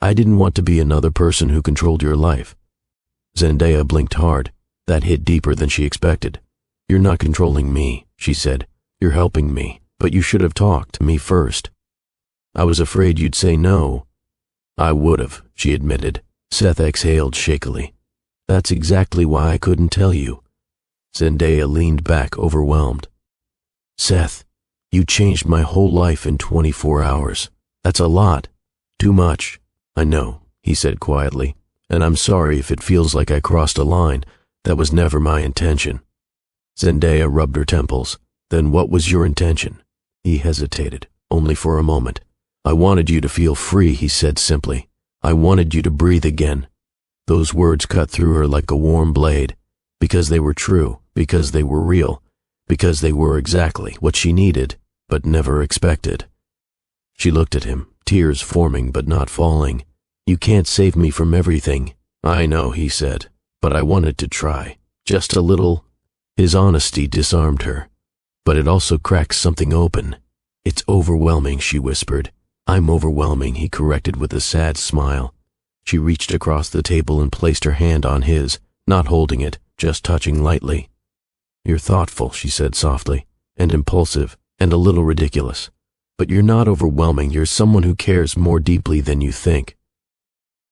"I didn't want to be another person who controlled your life." Zendaya blinked hard. That hit deeper than she expected. "You're not controlling me," she said. "You're helping me, but you should have talked to me first." "I was afraid you'd say no." "I would've," she admitted. Seth exhaled shakily. "That's exactly why I couldn't tell you." Zendaya leaned back, overwhelmed. "Seth, you changed my whole life in 24 hours. That's a lot. Too much." "I know," he said quietly, "and I'm sorry if it feels like I crossed a line. That was never my intention." Zendaya rubbed her temples. "Then what was your intention?" He hesitated, only for a moment. "I wanted you to feel free," he said simply. "I wanted you to breathe again." Those words cut through her like a warm blade, because they were true, because they were real, because they were exactly what she needed, but never expected. She looked at him, tears forming but not falling. "You can't save me from everything." "I know," he said, "but I wanted to try. Just a little." His honesty disarmed her, but it also cracked something open. "It's overwhelming," she whispered. "I'm overwhelming," he corrected with a sad smile. She reached across the table and placed her hand on his, not holding it, just touching lightly. "You're thoughtful," she said softly, "and impulsive, and a little ridiculous. But you're not overwhelming. You're someone who cares more deeply than you think."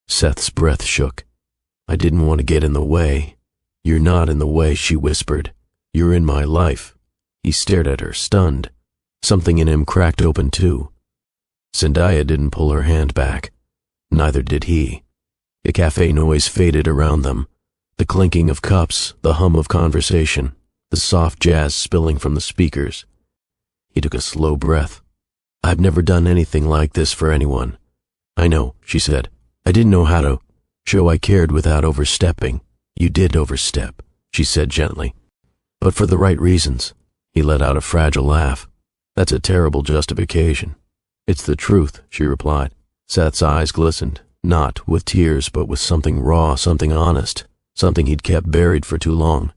Seth's breath shook. "I didn't want to get in the way." "You're not in the way," she whispered. "You're in my life." He stared at her, stunned. Something in him cracked open too. Zendaya didn't pull her hand back. Neither did he. The cafe noise faded around them. The clinking of cups, the hum of conversation, the soft jazz spilling from the speakers. He took a slow breath. "I've never done anything like this for anyone." "I know," she said. "I didn't know how to show I cared without overstepping." "You did overstep," she said gently. "But for the right reasons." He let out a fragile laugh. "That's a terrible justification." "It's the truth," she replied. Seth's eyes glistened, not with tears, but with something raw, something honest, something he'd kept buried for too long.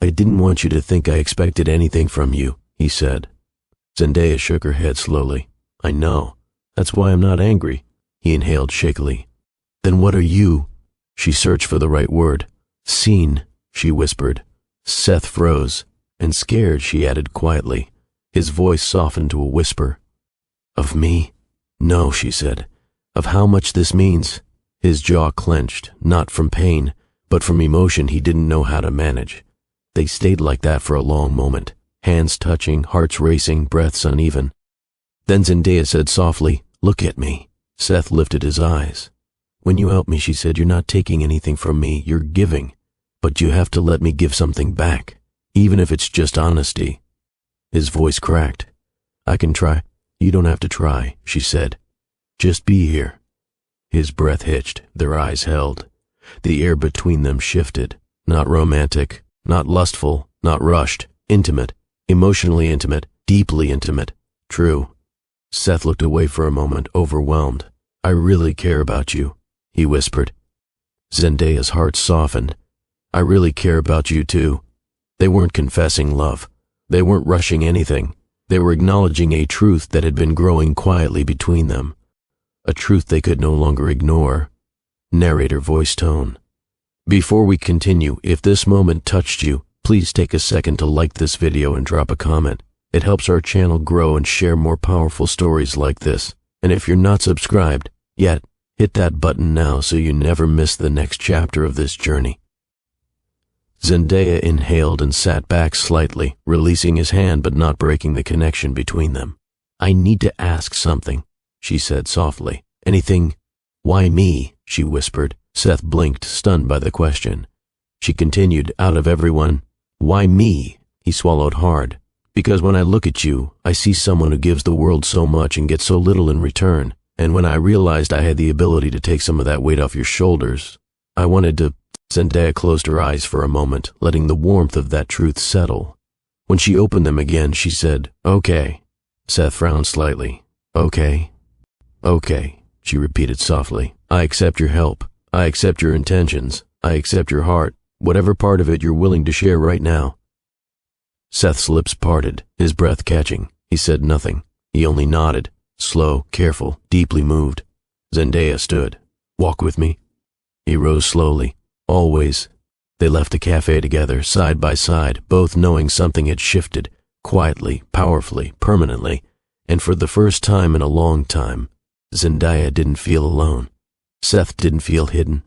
"I didn't want you to think I expected anything from you," he said. Zendaya shook her head slowly. "I know. That's why I'm not angry." He inhaled shakily. "Then what are you?" She searched for the right word. "Seen," she whispered. Seth froze, and scared, she added quietly. His voice softened to a whisper. "Of me?" "No," she said. "Of how much this means." His jaw clenched, not from pain, but from emotion he didn't know how to manage. They stayed like that for a long moment, hands touching, hearts racing, breaths uneven. Then Zendaya said softly, "Look at me." Seth lifted his eyes. "When you help me," she said, "you're not taking anything from me, you're giving. But you have to let me give something back, even if it's just honesty." His voice cracked. "I can try." "You don't have to try," she said. "Just be here." His breath hitched, their eyes held. The air between them shifted. Not romantic, not lustful, not rushed. Intimate, emotionally intimate, deeply intimate. True. Seth looked away for a moment, overwhelmed. I really care about you, he whispered. Zendaya's heart softened. I really care about you too. They weren't confessing love. They weren't rushing anything. They were acknowledging a truth that had been growing quietly between them. A truth they could no longer ignore. Narrator voice tone. Before we continue, if this moment touched you, please take a second to like this video and drop a comment. It helps our channel grow and share more powerful stories like this. And if you're not subscribed yet, hit that button now so you never miss the next chapter of this journey. Zendaya inhaled and sat back slightly, releasing his hand but not breaking the connection between them. I need to ask something, she said softly. Anything? Why me? She whispered. Seth blinked, stunned by the question. She continued, out of everyone, why me? He swallowed hard. Because when I look at you, I see someone who gives the world so much and gets so little in return. And when I realized I had the ability to take some of that weight off your shoulders, I wanted to... Zendaya closed her eyes for a moment, letting the warmth of that truth settle. When she opened them again, she said, okay. Seth frowned slightly. Okay. Okay, she repeated softly. I accept your help. I accept your intentions. I accept your heart. Whatever part of it you're willing to share right now. Seth's lips parted, his breath catching. He said nothing. He only nodded. Slow, careful, deeply moved. Zendaya stood. Walk with me. He rose slowly. Always. They left the cafe together, side by side, both knowing something had shifted, quietly, powerfully, permanently, and for the first time in a long time, Zendaya didn't feel alone. Seth didn't feel hidden.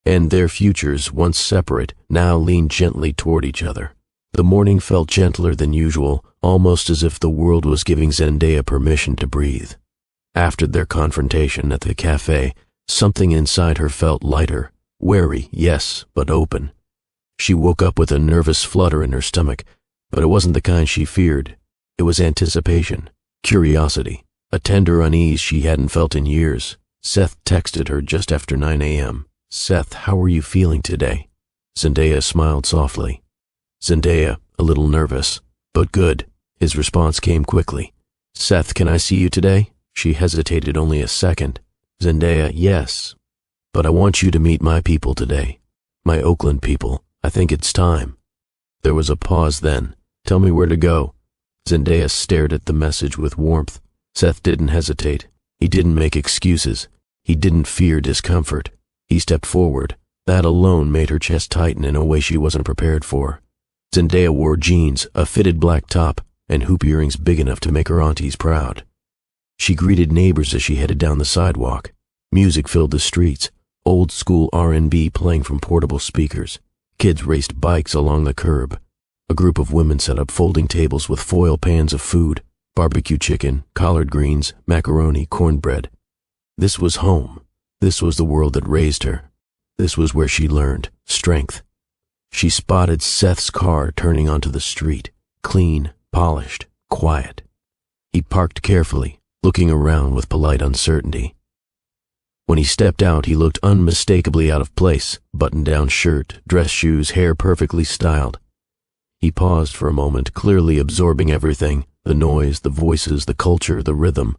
And their futures, once separate, now leaned gently toward each other. The morning felt gentler than usual, almost as if the world was giving Zendaya permission to breathe. After their confrontation at the cafe, something inside her felt lighter. Wary, yes, but open. She woke up with a nervous flutter in her stomach, but it wasn't the kind she feared. It was anticipation, curiosity, a tender unease she hadn't felt in years. Seth texted her just after 9 a.m. Seth, how are you feeling today? Zendaya smiled softly. Zendaya, a little nervous, but good. His response came quickly. Seth, can I see you today? She hesitated only a second. Zendaya, yes. But I want you to meet my people today. My Oakland people. I think it's time. There was a pause then. Tell me where to go. Zendaya stared at the message with warmth. Seth didn't hesitate. He didn't make excuses. He didn't fear discomfort. He stepped forward. That alone made her chest tighten in a way she wasn't prepared for. Zendaya wore jeans, a fitted black top, and hoop earrings big enough to make her aunties proud. She greeted neighbors as she headed down the sidewalk. Music filled the streets. Old school R&B playing from portable speakers. Kids raced bikes along the curb. A group of women set up folding tables with foil pans of food, barbecue chicken, collard greens, macaroni, cornbread. This was home. This was the world that raised her. This was where she learned strength. She spotted Seth's car turning onto the street, clean, polished, quiet. He parked carefully, looking around with polite uncertainty. When he stepped out, he looked unmistakably out of place, button-down shirt, dress shoes, hair perfectly styled. He paused for a moment, clearly absorbing everything, the noise, the voices, the culture, the rhythm.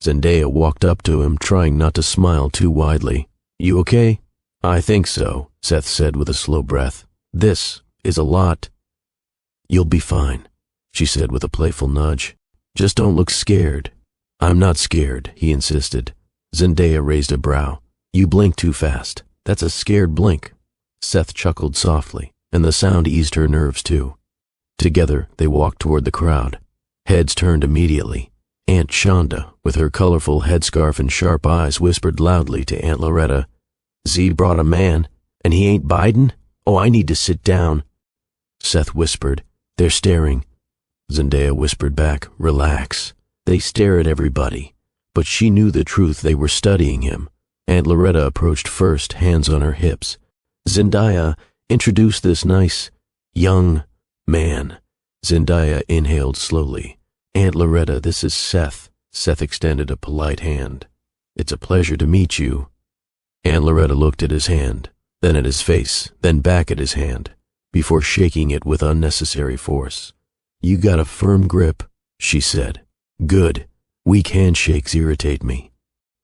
Zendaya walked up to him, trying not to smile too widely. You okay? I think so, Seth said with a slow breath. This is a lot. You'll be fine, she said with a playful nudge. Just don't look scared. I'm not scared, he insisted. Zendaya raised a brow. You blink too fast. That's a scared blink. Seth chuckled softly, and the sound eased her nerves too. Together, they walked toward the crowd. Heads turned immediately. Aunt Shonda, with her colorful headscarf and sharp eyes, whispered loudly to Aunt Loretta, Z brought a man, and he ain't Biden? Oh, I need to sit down. Seth whispered, they're staring. Zendaya whispered back, relax. They stare at everybody. But she knew the truth, they were studying him. Aunt Loretta approached first, hands on her hips. Zendaya, introduce this nice, young man. Zendaya inhaled slowly. Aunt Loretta, this is Seth. Seth extended a polite hand. It's a pleasure to meet you. Aunt Loretta looked at his hand, then at his face, then back at his hand, before shaking it with unnecessary force. You got a firm grip, she said. Good. Weak handshakes irritate me.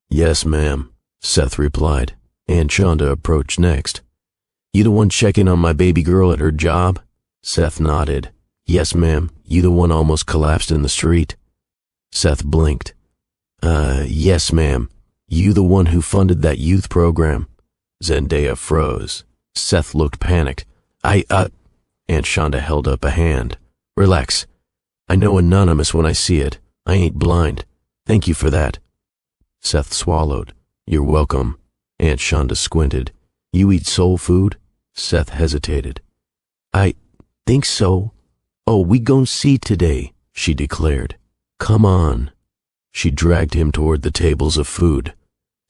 Yes, ma'am, Seth replied. Aunt Shonda approached next. You the one checking on my baby girl at her job? Seth nodded. Yes, ma'am. You the one almost collapsed in the street? Seth blinked. Yes, ma'am. You the one who funded that youth program? Zendaya froze. Seth looked panicked. Aunt Shonda held up a hand. Relax. I know anonymous when I see it. I ain't blind. Thank you for that. Seth swallowed. You're welcome. Aunt Shonda squinted. You eat soul food? Seth hesitated. I think so. Oh, we gon' see today, she declared. Come on. She dragged him toward the tables of food.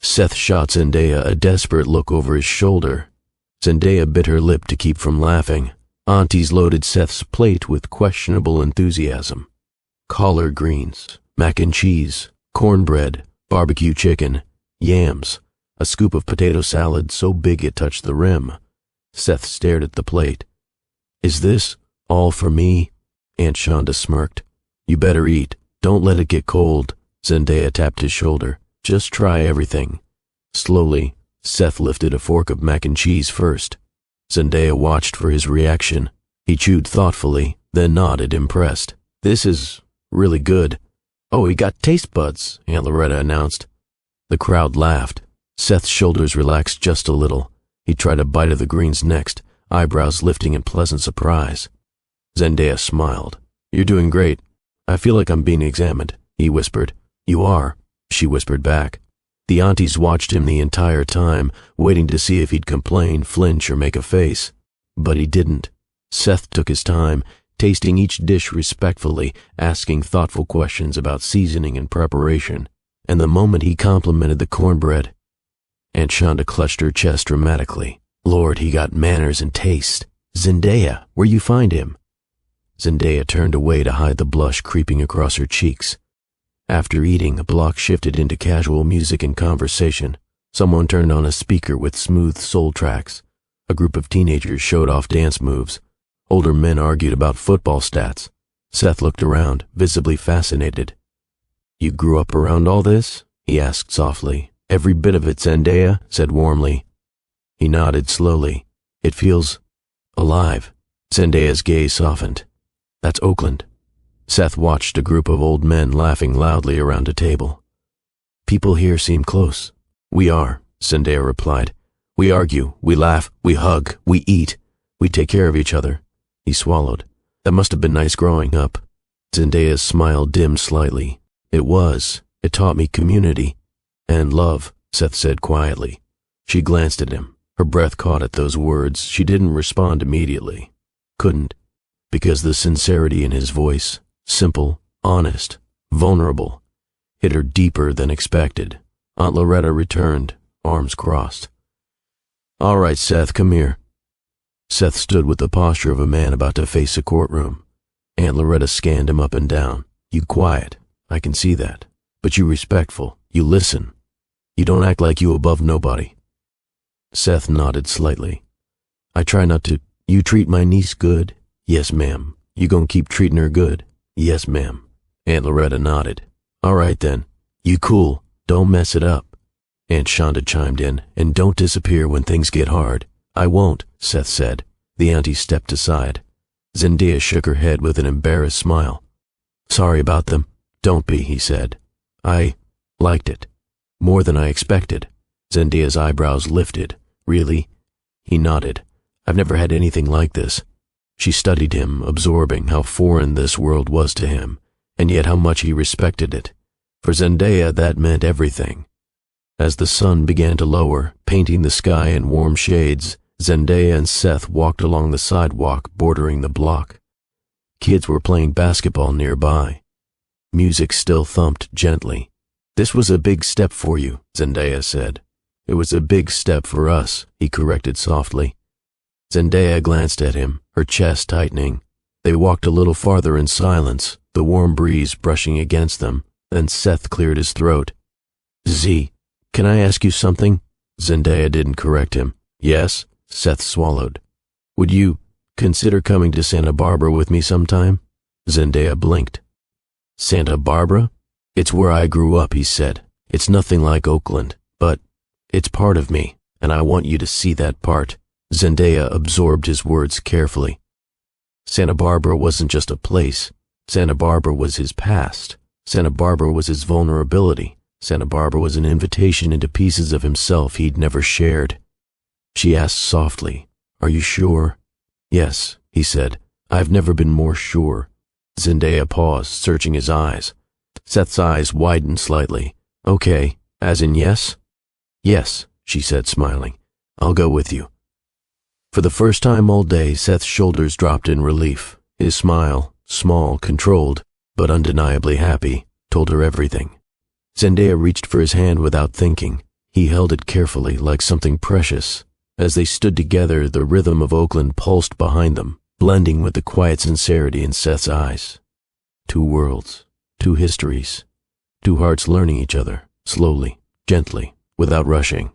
Seth shot Zendaya a desperate look over his shoulder. Zendaya bit her lip to keep from laughing. Aunties loaded Seth's plate with questionable enthusiasm. Collard greens, mac and cheese, cornbread, barbecue chicken, yams, a scoop of potato salad so big it touched the rim. Seth stared at the plate. Is this all for me? Aunt Shonda smirked. You better eat. Don't let it get cold. Zendaya tapped his shoulder. Just try everything. Slowly, Seth lifted a fork of mac and cheese first. Zendaya watched for his reaction. He chewed thoughtfully, then nodded, impressed. This is really good. Oh, he got taste buds, Aunt Loretta announced. The crowd laughed. Seth's shoulders relaxed just a little. He tried a bite of the greens next, eyebrows lifting in pleasant surprise. Zendaya smiled. You're doing great. I feel like I'm being examined, he whispered. You are, she whispered back. The aunties watched him the entire time, waiting to see if he'd complain, flinch, or make a face. But he didn't. Seth took his time, tasting each dish respectfully, asking thoughtful questions about seasoning and preparation. And the moment he complimented the cornbread, Aunt Shonda clutched her chest dramatically. Lord, he got manners and taste. Zendaya, where you find him? Zendaya turned away to hide the blush creeping across her cheeks. After eating, the block shifted into casual music and conversation. Someone turned on a speaker with smooth soul tracks. A group of teenagers showed off dance moves. Older men argued about football stats. Seth looked around, visibly fascinated. You grew up around all this? He asked softly. Every bit of it, Zendaya said warmly. He nodded slowly. It feels alive. Zendaya's gaze softened. That's Oakland. Seth watched a group of old men laughing loudly around a table. People here seem close. We are, Zendaya replied. We argue, we laugh, we hug, we eat. We take care of each other. He swallowed. That must have been nice growing up. Zendaya's smile dimmed slightly. It was. It taught me community. And love, Seth said quietly. She glanced at him. Her breath caught at those words. She didn't respond immediately. Couldn't. Because the sincerity in his voice, simple, honest, vulnerable, hit her deeper than expected. Aunt Loretta returned, arms crossed. All right, Seth, come here. Seth stood with the posture of a man about to face a courtroom. Aunt Loretta scanned him up and down. You quiet, I can see that. But you respectful, you listen. You don't act like you above nobody. Seth nodded slightly. I try not to. You treat my niece good? Yes, ma'am. You gon' keep treating her good? Yes, ma'am. Aunt Loretta nodded. All right, then. You cool. Don't mess it up. Aunt Shonda chimed in. And don't disappear when things get hard. I won't, Seth said. The auntie stepped aside. Zendaya shook her head with an embarrassed smile. Sorry about them. Don't be, he said. I liked it. More than I expected. Zendaya's eyebrows lifted. Really? He nodded. I've never had anything like this. She studied him, absorbing how foreign this world was to him, and yet how much he respected it. For Zendaya, that meant everything. As the sun began to lower, painting the sky in warm shades, Zendaya and Seth walked along the sidewalk bordering the block. Kids were playing basketball nearby. Music still thumped gently. This was a big step for you, Zendaya said. It was a big step for us, he corrected softly. Zendaya glanced at him, her chest tightening. They walked a little farther in silence, the warm breeze brushing against them. Then Seth cleared his throat. Z, Can I ask you something? Zendaya didn't correct him. Yes, Seth swallowed. Would you consider coming to Santa Barbara with me sometime? Zendaya blinked. Santa Barbara? It's where I grew up, he said. It's nothing like Oakland, but it's part of me, and I want you to see that part. Zendaya absorbed his words carefully. Santa Barbara wasn't just a place. Santa Barbara was his past. Santa Barbara was his vulnerability. Santa Barbara was an invitation into pieces of himself he'd never shared. She asked softly, Are you sure? Yes, he said. I've never been more sure. Zendaya paused, searching his eyes. Seth's eyes widened slightly. Okay, as in yes? Yes, she said, smiling. I'll go with you. For the first time all day, Seth's shoulders dropped in relief. His smile, small, controlled, but undeniably happy, told her everything. Zendaya reached for his hand without thinking. He held it carefully, like something precious. As they stood together, the rhythm of Oakland pulsed behind them, blending with the quiet sincerity in Seth's eyes. Two worlds, two histories, two hearts learning each other, slowly, gently, without rushing.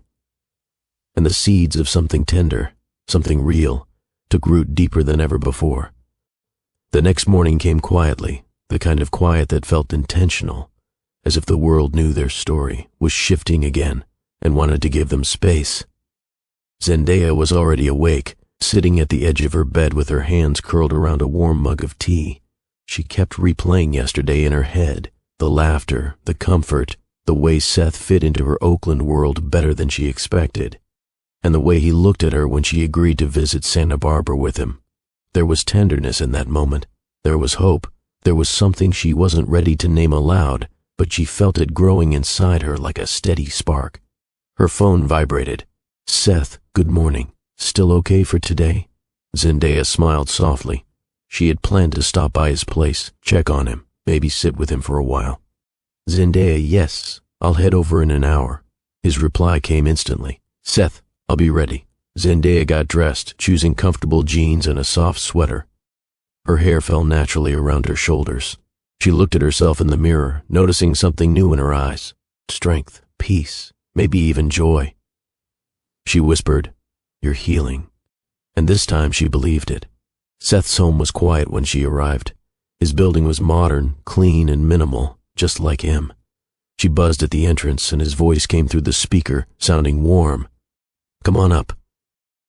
And the seeds of something tender, something real, took root deeper than ever before. The next morning came quietly, the kind of quiet that felt intentional, as if the world knew their story, was shifting again, and wanted to give them space. Zendaya was already awake, sitting at the edge of her bed with her hands curled around a warm mug of tea. She kept replaying yesterday in her head, the laughter, the comfort, the way Seth fit into her Oakland world better than she expected, and the way he looked at her when she agreed to visit Santa Barbara with him. There was tenderness in that moment. There was hope. There was something she wasn't ready to name aloud, but she felt it growing inside her like a steady spark. Her phone vibrated. Seth, good morning. Still okay for today? Zendaya smiled softly. She had planned to stop by his place, check on him, maybe sit with him for a while. Zendaya, yes, I'll head over in an hour. His reply came instantly. Seth, I'll be ready. Zendaya got dressed, choosing comfortable jeans and a soft sweater. Her hair fell naturally around her shoulders. She looked at herself in the mirror, noticing something new in her eyes. Strength, peace, maybe even joy. She whispered, You're healing. And this time she believed it. Seth's home was quiet when she arrived. His building was modern, clean, and minimal, just like him. She buzzed at the entrance, and his voice came through the speaker, sounding warm. Come on up.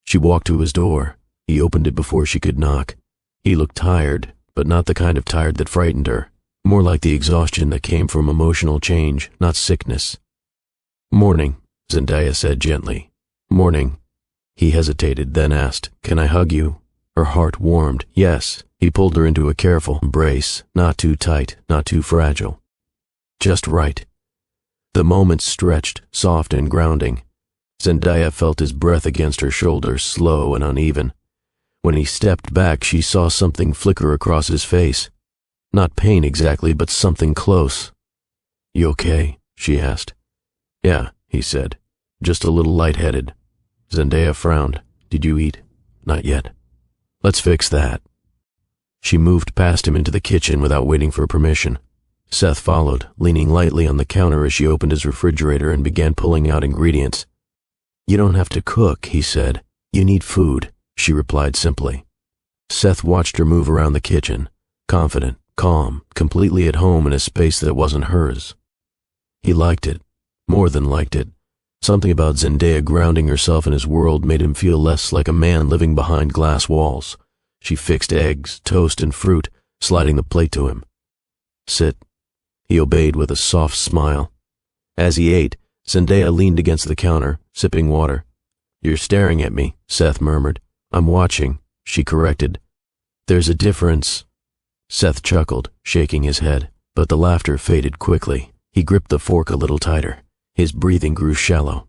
She walked to his door. He opened it before she could knock. He looked tired, but not the kind of tired that frightened her. More like the exhaustion that came from emotional change, not sickness. Morning, Zendaya said gently. Morning. He hesitated, then asked, Can I hug you? Her heart warmed. Yes. He pulled her into a careful embrace, not too tight, not too fragile. Just right. The moment stretched, soft and grounding. Zendaya felt his breath against her shoulder, slow and uneven. When he stepped back, she saw something flicker across his face. Not pain exactly, but something close. You okay? She asked. Yeah, he said. Just a little lightheaded. Zendaya frowned. Did you eat? Not yet. Let's fix that. She moved past him into the kitchen without waiting for permission. Seth followed, leaning lightly on the counter as she opened his refrigerator and began pulling out ingredients. You don't have to cook, he said. You need food, she replied simply. Seth watched her move around the kitchen, confident, calm, completely at home in a space that wasn't hers. He liked it, more than liked it. Something about Zendaya grounding herself in his world made him feel less like a man living behind glass walls. She fixed eggs, toast, and fruit, sliding the plate to him. Sit. He obeyed with a soft smile. As he ate, Zendaya leaned against the counter, sipping water. You're staring at me, Seth murmured. I'm watching, she corrected. There's a difference. Seth chuckled, shaking his head, but the laughter faded quickly. He gripped the fork a little tighter. His breathing grew shallow.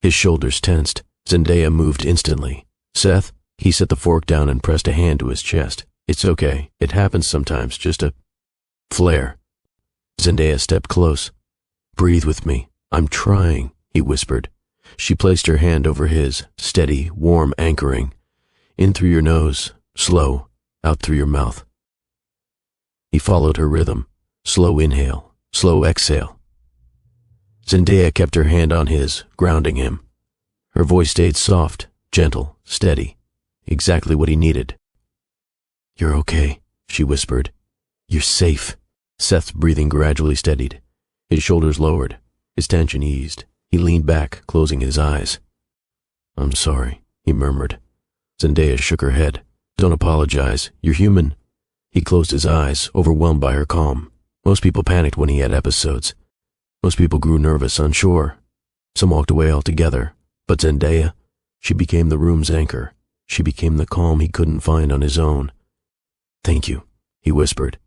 His shoulders tensed. Zendaya moved instantly. Seth? He set the fork down and pressed a hand to his chest. It's okay. It happens sometimes. Just a flare. Zendaya stepped close. Breathe with me. I'm trying, he whispered. She placed her hand over his, steady, warm anchoring. In through your nose, slow, out through your mouth. He followed her rhythm. Slow inhale, slow exhale. Zendaya kept her hand on his, grounding him. Her voice stayed soft, gentle, steady. Exactly what he needed. "You're okay," she whispered. "You're safe." Seth's breathing gradually steadied. His shoulders lowered. His tension eased. He leaned back, closing his eyes. "I'm sorry," he murmured. Zendaya shook her head. "Don't apologize. You're human." He closed his eyes, overwhelmed by her calm. Most people panicked when he had episodes. Most people grew nervous, unsure. Some walked away altogether. But Zendaya, she became the room's anchor. She became the calm he couldn't find on his own. "Thank you," he whispered.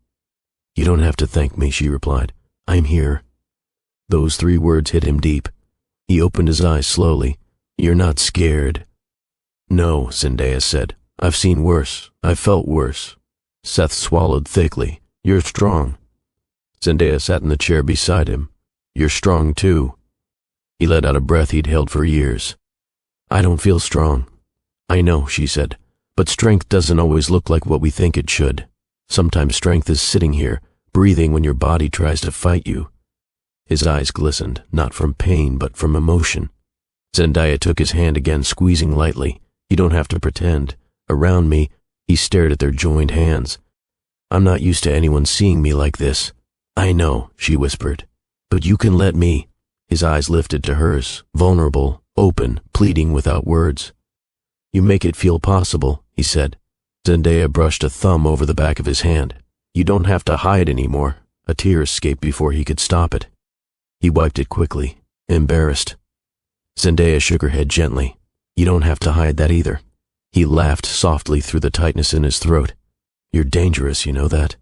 "You don't have to thank me," she replied. "I'm here." Those 3 words hit him deep. He opened his eyes slowly. "You're not scared?" "No," Zendaya said. "I've seen worse. I've felt worse." Seth swallowed thickly. "You're strong." Zendaya sat in the chair beside him. "You're strong too." He let out a breath he'd held for years. "I don't feel strong." "I know," she said, "but strength doesn't always look like what we think it should. Sometimes strength is sitting here, breathing when your body tries to fight you." His eyes glistened, not from pain, but from emotion. Zendaya took his hand again, squeezing lightly. "You don't have to pretend. Around me," he stared at their joined hands. "I'm not used to anyone seeing me like this." "I know," she whispered, "but you can let me." His eyes lifted to hers, vulnerable, open, pleading without words. "You make it feel possible," he said. Zendaya brushed a thumb over the back of his hand. "You don't have to hide anymore." A tear escaped before he could stop it. He wiped it quickly, embarrassed. Zendaya shook her head gently. "You don't have to hide that either." He laughed softly through the tightness in his throat. "You're dangerous, you know that?"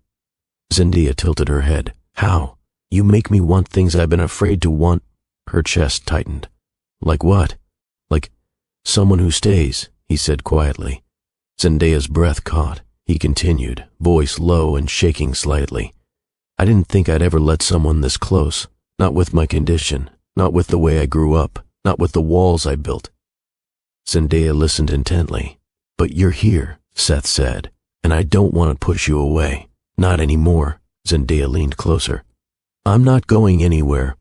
Zendaya tilted her head. "How? You make me want things I've been afraid to want." Her chest tightened. "Like what?" "Like someone who stays," he said quietly. Zendaya's breath caught. He continued, voice low and shaking slightly. "I didn't think I'd ever let someone this close. Not with my condition. Not with the way I grew up. Not with the walls I built." Zendaya listened intently. "But you're here," Seth said, "and I don't want to push you away. Not anymore." Zendaya leaned closer. "I'm not going anywhere."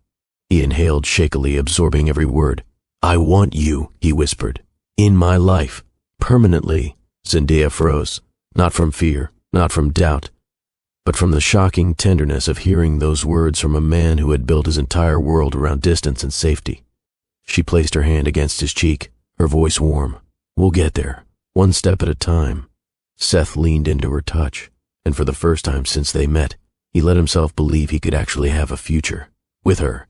He inhaled shakily, absorbing every word. "I want you," he whispered. "In my life. Permanently." Zendaya froze. Not from fear, not from doubt, but from the shocking tenderness of hearing those words from a man who had built his entire world around distance and safety. She placed her hand against his cheek, her voice warm. "We'll get there, one step at a time." Seth leaned into her touch, and for the first time since they met, he let himself believe he could actually have a future. With her.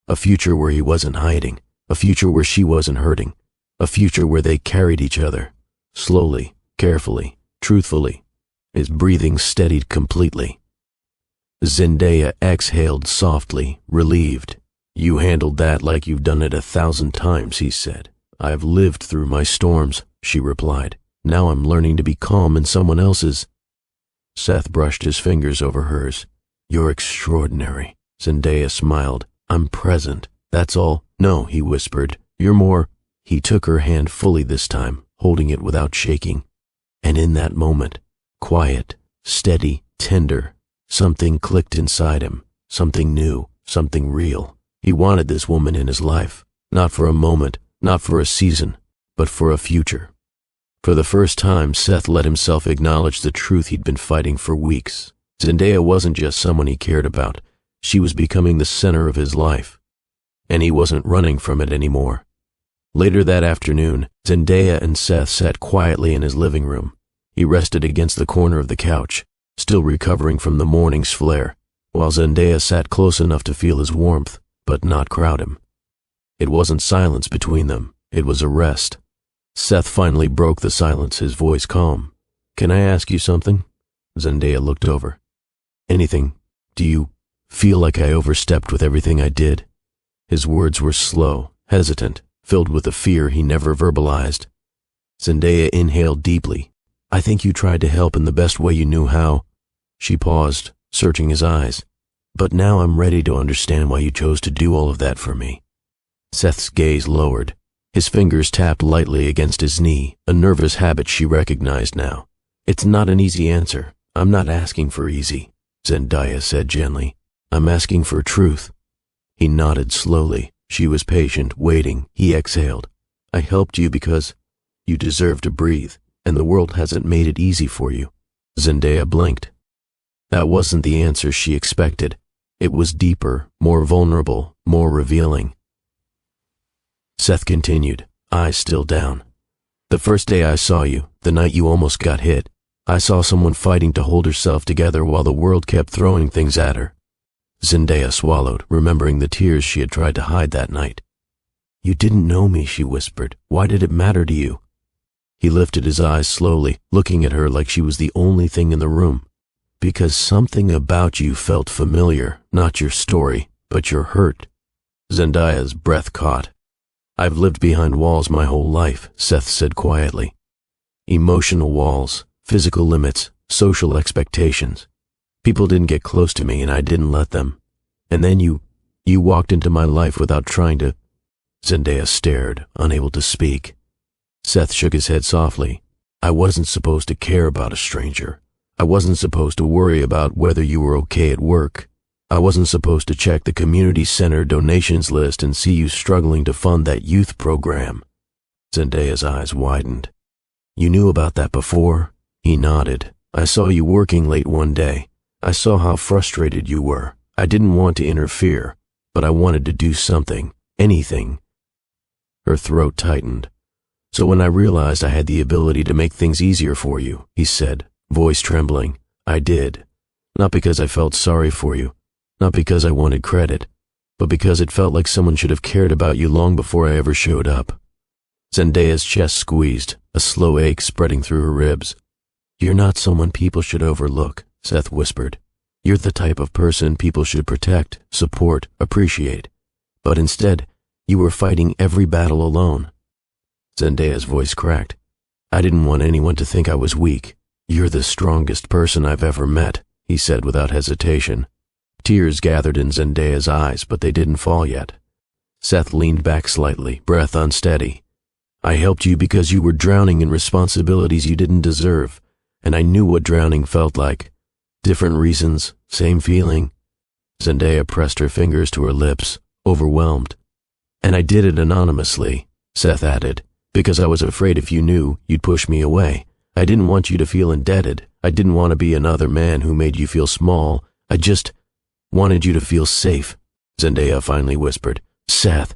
A future where he wasn't hiding. A future where she wasn't hurting. A future where they carried each other. Slowly, carefully, truthfully. His breathing steadied completely. Zendaya exhaled softly, relieved. "You handled that like you've done it 1,000 times," he said. "I've lived through my storms," she replied. "Now I'm learning to be calm in someone else's." Seth brushed his fingers over hers. "You're extraordinary." Zendaya smiled. "I'm present, that's all." "No," he whispered. "You're more." He took her hand fully this time, holding it without shaking. And in that moment, quiet, steady, tender, something clicked inside him. Something new, something real. He wanted this woman in his life. Not for a moment, not for a season, but for a future. For the first time, Seth let himself acknowledge the truth he'd been fighting for weeks. Zendaya wasn't just someone he cared about. She was becoming the center of his life. And he wasn't running from it anymore. Later that afternoon, Zendaya and Seth sat quietly in his living room. He rested against the corner of the couch, still recovering from the morning's flare, while Zendaya sat close enough to feel his warmth, but not crowd him. It wasn't silence between them, it was a rest. Seth finally broke the silence, his voice calm. "Can I ask you something?" Zendaya looked over. "Anything. Do you feel like I overstepped with everything I did?" His words were slow, hesitant, filled with a fear he never verbalized. Zendaya inhaled deeply. "I think you tried to help in the best way you knew how." She paused, searching his eyes. "But now I'm ready to understand why you chose to do all of that for me." Seth's gaze lowered. His fingers tapped lightly against his knee, a nervous habit she recognized now. "It's not an easy answer. I'm not asking for easy," Zendaya said gently. "I'm asking for truth." He nodded slowly. She was patient, waiting. He exhaled. I helped you because you deserve to breathe, and the world hasn't made it easy for you. Zendaya blinked. That wasn't the answer she expected. It was deeper, more vulnerable, more revealing. Seth continued, eyes still down. The first day I saw you, the night you almost got hit, I saw someone fighting to hold herself together while the world kept throwing things at her. Zendaya swallowed, remembering the tears she had tried to hide that night. You didn't know me, she whispered. Why did it matter to you? He lifted his eyes slowly, looking at her like she was the only thing in the room. Because something about you felt familiar, not your story, but your hurt. Zendaya's breath caught. I've lived behind walls my whole life, Seth said quietly. Emotional walls, physical limits, social expectations. People didn't get close to me and I didn't let them. And then you walked into my life without trying to. Zendaya stared, unable to speak. Seth shook his head softly. I wasn't supposed to care about a stranger. I wasn't supposed to worry about whether you were okay at work. I wasn't supposed to check the community center donations list and see you struggling to fund that youth program. Zendaya's eyes widened. You knew about that before? He nodded. I saw you working late one day. I saw how frustrated you were. I didn't want to interfere, but I wanted to do something, anything. Her throat tightened. So when I realized I had the ability to make things easier for you, he said, voice trembling, I did. Not because I felt sorry for you, not because I wanted credit, but because it felt like someone should have cared about you long before I ever showed up. Zendaya's chest squeezed, a slow ache spreading through her ribs. You're not someone people should overlook, Seth whispered. You're the type of person people should protect, support, appreciate. But instead, you were fighting every battle alone. Zendaya's voice cracked. I didn't want anyone to think I was weak. You're the strongest person I've ever met, he said without hesitation. Tears gathered in Zendaya's eyes, but they didn't fall yet. Seth leaned back slightly, breath unsteady. I helped you because you were drowning in responsibilities you didn't deserve, and I knew what drowning felt like. Different reasons, same feeling. Zendaya pressed her fingers to her lips, overwhelmed. And I did it anonymously, Seth added, because I was afraid if you knew, you'd push me away. I didn't want you to feel indebted. I didn't want to be another man who made you feel small. I just wanted you to feel safe, Zendaya finally whispered. Seth.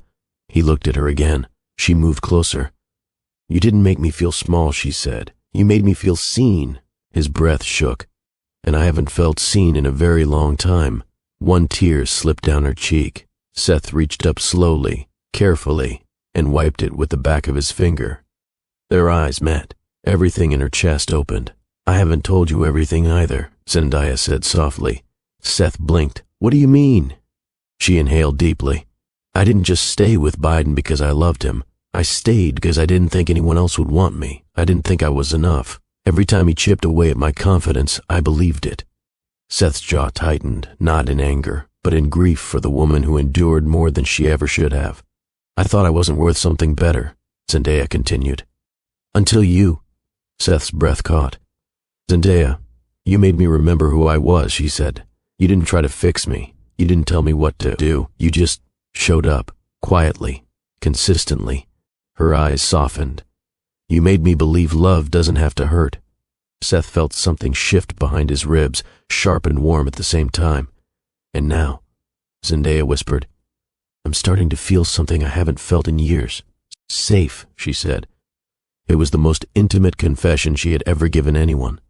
He looked at her again. She moved closer. You didn't make me feel small, she said. You made me feel seen. His breath shook. And I haven't felt seen in a very long time. One tear slipped down her cheek. Seth reached up slowly, carefully, and wiped it with the back of his finger. Their eyes met. Everything in her chest opened. I haven't told you everything either, Zendaya said softly. Seth blinked. What do you mean? She inhaled deeply. I didn't just stay with Biden because I loved him. I stayed because I didn't think anyone else would want me. I didn't think I was enough. Every time he chipped away at my confidence, I believed it. Seth's jaw tightened, not in anger, but in grief for the woman who endured more than she ever should have. I thought I wasn't worth something better, Zendaya continued. Until you. Seth's breath caught. Zendaya, you made me remember who I was, she said. You didn't try to fix me. You didn't tell me what to do. You just showed up, quietly, consistently. Her eyes softened. You made me believe love doesn't have to hurt. Seth felt something shift behind his ribs, sharp and warm at the same time. And now, Zendaya whispered, I'm starting to feel something I haven't felt in years. Safe, she said. It was the most intimate confession she had ever given anyone.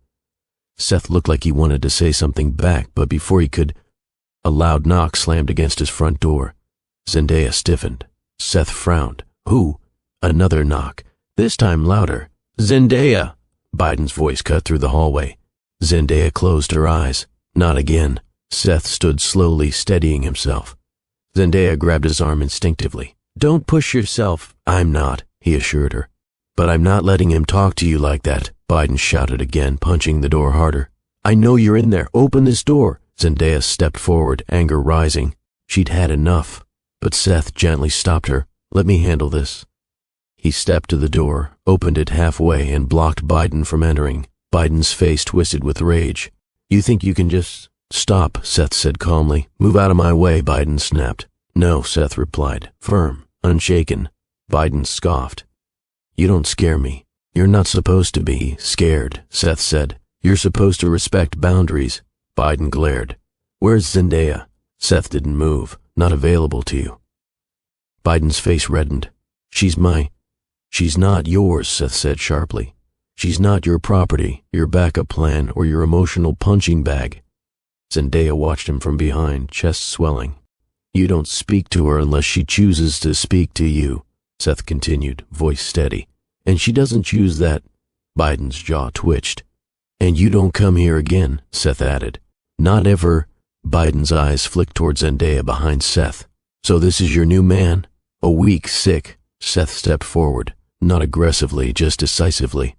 Seth looked like he wanted to say something back, but before he could, a loud knock slammed against his front door. Zendaya stiffened. Seth frowned. Who? Another knock, this time louder. Zendaya! Biden's voice cut through the hallway. Zendaya closed her eyes. Not again. Seth stood slowly, steadying himself. Zendaya grabbed his arm instinctively. Don't push yourself. I'm not, he assured her. But I'm not letting him talk to you like that, Biden shouted again, punching the door harder. I know you're in there. Open this door. Zendaya stepped forward, anger rising. She'd had enough. But Seth gently stopped her. Let me handle this. He stepped to the door, opened it halfway, and blocked Biden from entering. Biden's face twisted with rage. You think you can just... Stop, Seth said calmly. Move out of my way, Biden snapped. No, Seth replied, firm, unshaken. Biden scoffed. You don't scare me. You're not supposed to be scared, Seth said. You're supposed to respect boundaries. Biden glared. Where's Zendaya? Seth didn't move. Not available to you. Biden's face reddened. She's not yours, Seth said sharply. She's not your property, your backup plan, or your emotional punching bag. Zendaya watched him from behind, chest swelling. You don't speak to her unless she chooses to speak to you, Seth continued, voice steady. And she doesn't choose that. Biden's jaw twitched. And you don't come here again, Seth added. Not ever. Biden's eyes flicked toward Zendaya behind Seth. So this is your new man? A weak, sick. Seth stepped forward, not aggressively, just decisively.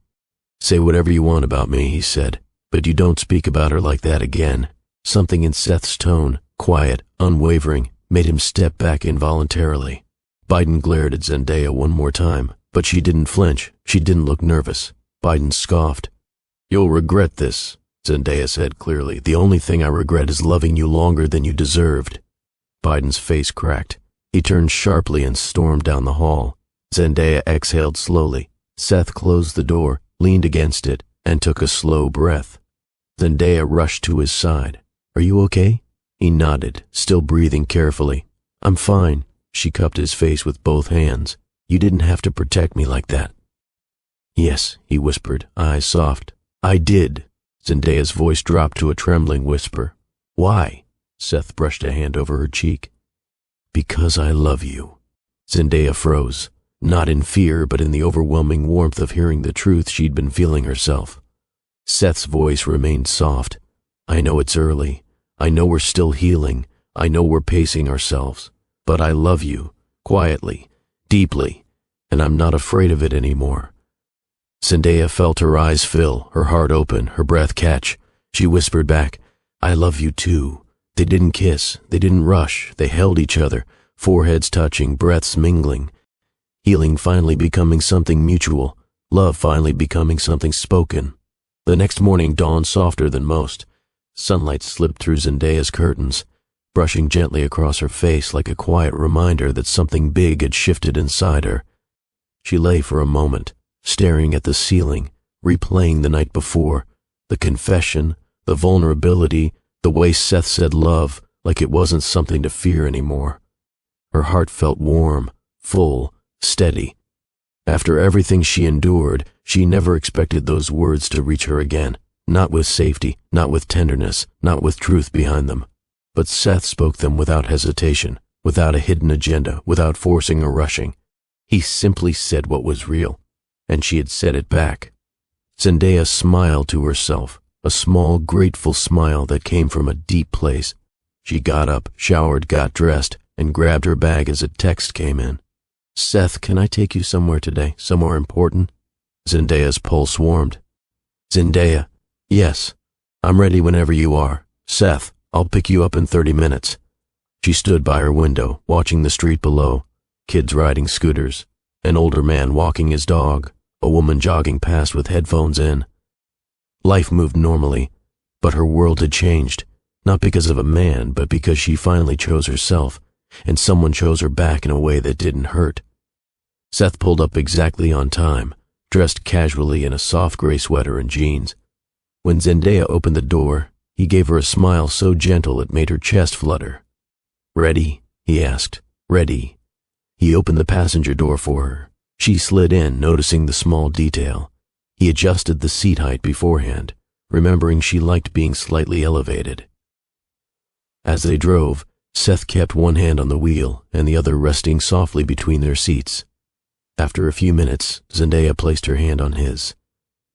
Say whatever you want about me, he said, but you don't speak about her like that again. Something in Seth's tone, quiet, unwavering, made him step back involuntarily. Biden glared at Zendaya one more time, but she didn't flinch. She didn't look nervous. Biden scoffed. You'll regret this, Zendaya said clearly. The only thing I regret is loving you longer than you deserved. Biden's face cracked. He turned sharply and stormed down the hall. Zendaya exhaled slowly. Seth closed the door, leaned against it, and took a slow breath. Zendaya rushed to his side. Are you okay? He nodded, still breathing carefully. I'm fine. She cupped his face with both hands. You didn't have to protect me like that. Yes, he whispered, eyes soft. I did. Zendaya's voice dropped to a trembling whisper. Why? Seth brushed a hand over her cheek. Because I love you. Zendaya froze, not in fear but in the overwhelming warmth of hearing the truth she'd been feeling herself. Seth's voice remained soft. I know it's early. I know we're still healing. I know we're pacing ourselves. But I love you, quietly, deeply, and I'm not afraid of it anymore. Zendaya felt her eyes fill, her heart open, her breath catch. She whispered back, I love you too. They didn't kiss, they didn't rush, they held each other, foreheads touching, breaths mingling. Healing finally becoming something mutual, love finally becoming something spoken. The next morning dawned softer than most. Sunlight slipped through Zendaya's curtains, brushing gently across her face like a quiet reminder that something big had shifted inside her. She lay for a moment, staring at the ceiling, replaying the night before, the confession, the vulnerability, the way Seth said love like it wasn't something to fear anymore. Her heart felt warm, full, steady. After everything she endured, she never expected those words to reach her again, not with safety, not with tenderness, not with truth behind them. But Seth spoke them without hesitation, without a hidden agenda, without forcing or rushing. He simply said what was real, and she had said it back. Zendaya smiled to herself, a small, grateful smile that came from a deep place. She got up, showered, got dressed, and grabbed her bag as a text came in. Seth, can I take you somewhere today, somewhere important? Zendaya's pulse warmed. Zendaya, yes, I'm ready whenever you are. Seth, I'll pick you up in 30 minutes. She stood by her window, watching the street below, kids riding scooters, an older man walking his dog, a woman jogging past with headphones in. Life moved normally, but her world had changed, not because of a man, but because she finally chose herself, and someone chose her back in a way that didn't hurt. Seth pulled up exactly on time, dressed casually in a soft gray sweater and jeans. When Zendaya opened the door, he gave her a smile so gentle it made her chest flutter. Ready? He asked. Ready. He opened the passenger door for her. She slid in, noticing the small detail. He adjusted the seat height beforehand, remembering she liked being slightly elevated. As they drove, Seth kept one hand on the wheel and the other resting softly between their seats. After a few minutes, Zendaya placed her hand on his.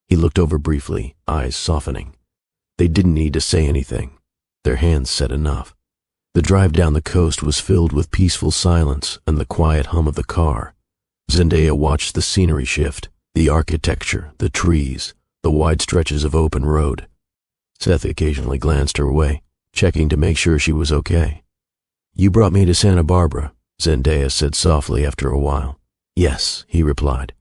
He looked over briefly, eyes softening. They didn't need to say anything. Their hands said enough. The drive down the coast was filled with peaceful silence and the quiet hum of the car. Zendaya watched the scenery shift, the architecture, the trees, the wide stretches of open road. Seth occasionally glanced her way, checking to make sure she was okay. You brought me to Santa Barbara, Zendaya said softly after a while. Yes, he replied.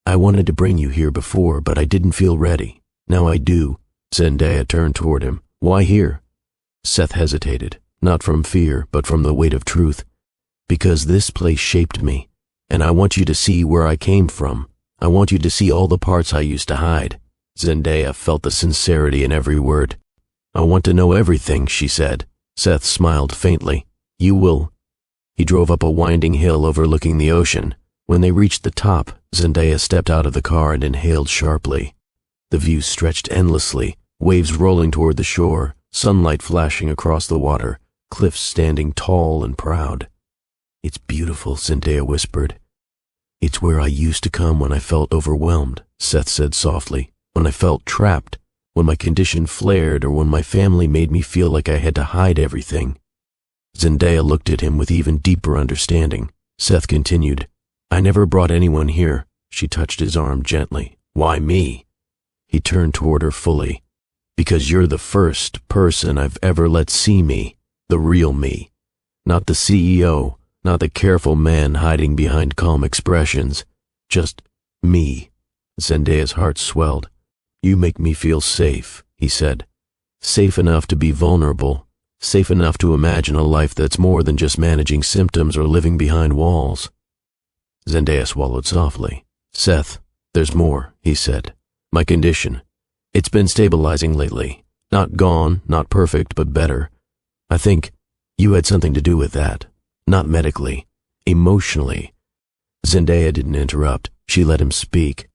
I wanted to bring you here before, but I didn't feel ready. Now I do. Zendaya turned toward him. Why here? Seth hesitated, not from fear, but from the weight of truth. Because this place shaped me, and I want you to see where I came from. I want you to see all the parts I used to hide. Zendaya felt the sincerity in every word. I want to know everything, she said. Seth smiled faintly. You will. He drove up a winding hill overlooking the ocean. When they reached the top, Zendaya stepped out of the car and inhaled sharply. The view stretched endlessly, waves rolling toward the shore, sunlight flashing across the water, cliffs standing tall and proud. It's beautiful, Zendaya whispered. It's where I used to come when I felt overwhelmed, Seth said softly, when I felt trapped, when my condition flared, or when my family made me feel like I had to hide everything. Zendaya looked at him with even deeper understanding. Seth continued, I never brought anyone here. She touched his arm gently. Why me? He turned toward her fully. Because you're the first person I've ever let see me, the real me. Not the CEO, not the careful man hiding behind calm expressions. Just me. Zendaya's heart swelled. You make me feel safe, he said. Safe enough to be vulnerable. Safe enough to imagine a life that's more than just managing symptoms or living behind walls. Zendaya swallowed softly. Seth, there's more, he said. My condition. It's been stabilizing lately. Not gone, not perfect, but better. I think you had something to do with that. Not medically. Emotionally. Zendaya didn't interrupt. She let him speak.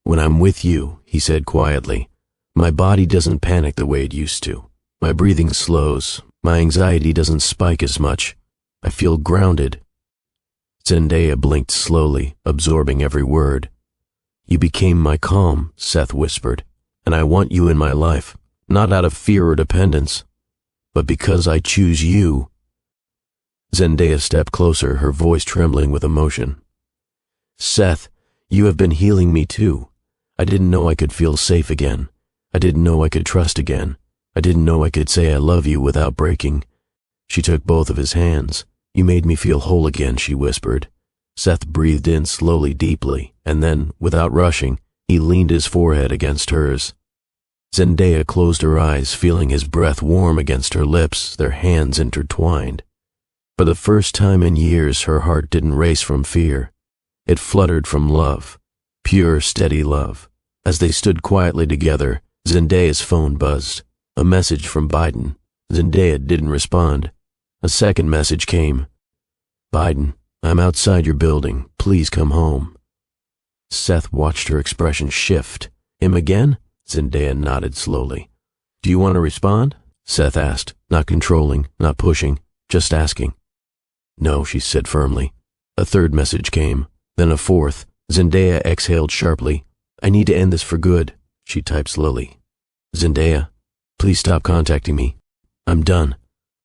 When I'm with you, he said quietly, my body doesn't panic the way it used to. My breathing slows. My anxiety doesn't spike as much. I feel grounded. Zendaya blinked slowly, absorbing every word. You became my calm, Seth whispered, and I want you in my life, not out of fear or dependence, but because I choose you. Zendaya stepped closer, her voice trembling with emotion. Seth, you have been healing me too. I didn't know I could feel safe again. I didn't know I could trust again. I didn't know I could say I love you without breaking. She took both of his hands. You made me feel whole again, she whispered. Seth breathed in slowly, deeply, and then, without rushing, he leaned his forehead against hers. Zendaya closed her eyes, feeling his breath warm against her lips, their hands intertwined. For the first time in years, her heart didn't race from fear. It fluttered from love, pure, steady love. As they stood quietly together, Zendaya's phone buzzed. A message from Biden. Zendaya didn't respond. A second message came. Biden, I'm outside your building. Please come home. Seth watched her expression shift. Him again? Zendaya nodded slowly. Do you want to respond? Seth asked, not controlling, not pushing, just asking. No, she said firmly. A third message came, then a fourth. Zendaya exhaled sharply. I need to end this for good, she typed slowly. Zendaya, please stop contacting me. I'm done.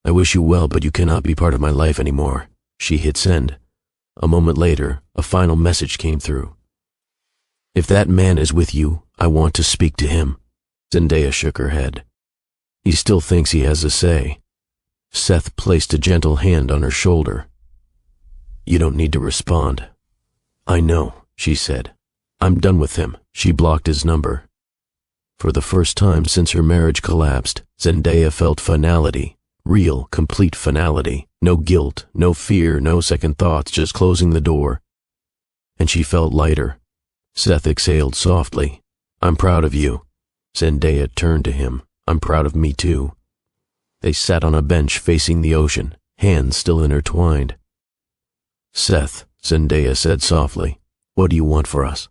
I wish you well, but you cannot be part of my life anymore. She hit send. A moment later, a final message came through. If that man is with you, I want to speak to him. Zendaya shook her head. He still thinks he has a say. Seth placed a gentle hand on her shoulder. You don't need to respond. I know, she said. I'm done with him. She blocked his number. For the first time since her marriage collapsed, Zendaya felt finality. Real, complete finality. No guilt, no fear, no second thoughts, just closing the door. And she felt lighter. Seth exhaled softly. I'm proud of you. Zendaya turned to him. I'm proud of me too. They sat on a bench facing the ocean, hands still intertwined. Seth, Zendaya said softly, what do you want for us?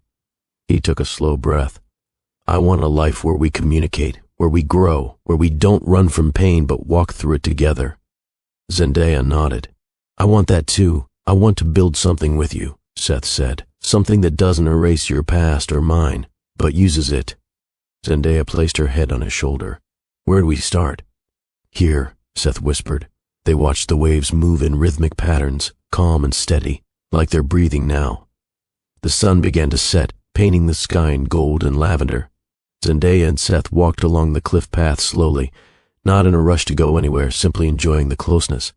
He took a slow breath. I want a life where we communicate, where we grow, where we don't run from pain but walk through it together. Zendaya nodded. I want that too. I want to build something with you, Seth said. Something that doesn't erase your past or mine, but uses it. Zendaya placed her head on his shoulder. Where do we start? Here, Seth whispered. They watched the waves move in rhythmic patterns, calm and steady, like they're breathing now. The sun began to set, painting the sky in gold and lavender. Zendaya and Seth walked along the cliff path slowly, not in a rush to go anywhere, simply enjoying the closeness.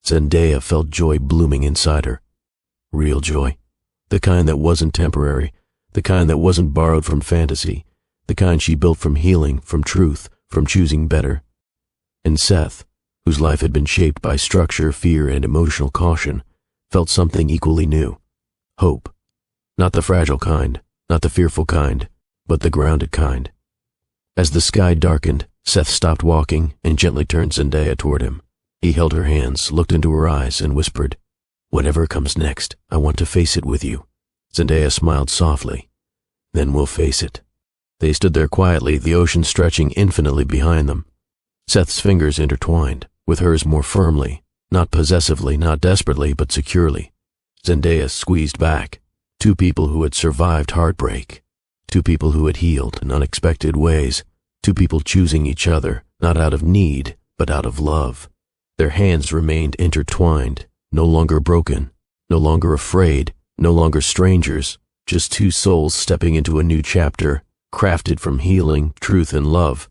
Zendaya felt joy blooming inside her. Real joy. The kind that wasn't temporary, the kind that wasn't borrowed from fantasy, the kind she built from healing, from truth, from choosing better. And Seth, whose life had been shaped by structure, fear, and emotional caution, felt something equally new. Hope. Not the fragile kind, not the fearful kind, but the grounded kind. As the sky darkened, Seth stopped walking and gently turned Zendaya toward him. He held her hands, looked into her eyes, and whispered, "Whatever comes next, I want to face it with you." Zendaya smiled softly. "Then we'll face it." They stood there quietly, the ocean stretching infinitely behind them. Seth's fingers intertwined, with hers more firmly, not possessively, not desperately, but securely. Zendaya squeezed back. Two people who had survived heartbreak. Two people who had healed in unexpected ways. Two people choosing each other, not out of need, but out of love. Their hands remained intertwined, no longer broken, no longer afraid, no longer strangers, just two souls stepping into a new chapter, crafted from healing, truth, and love.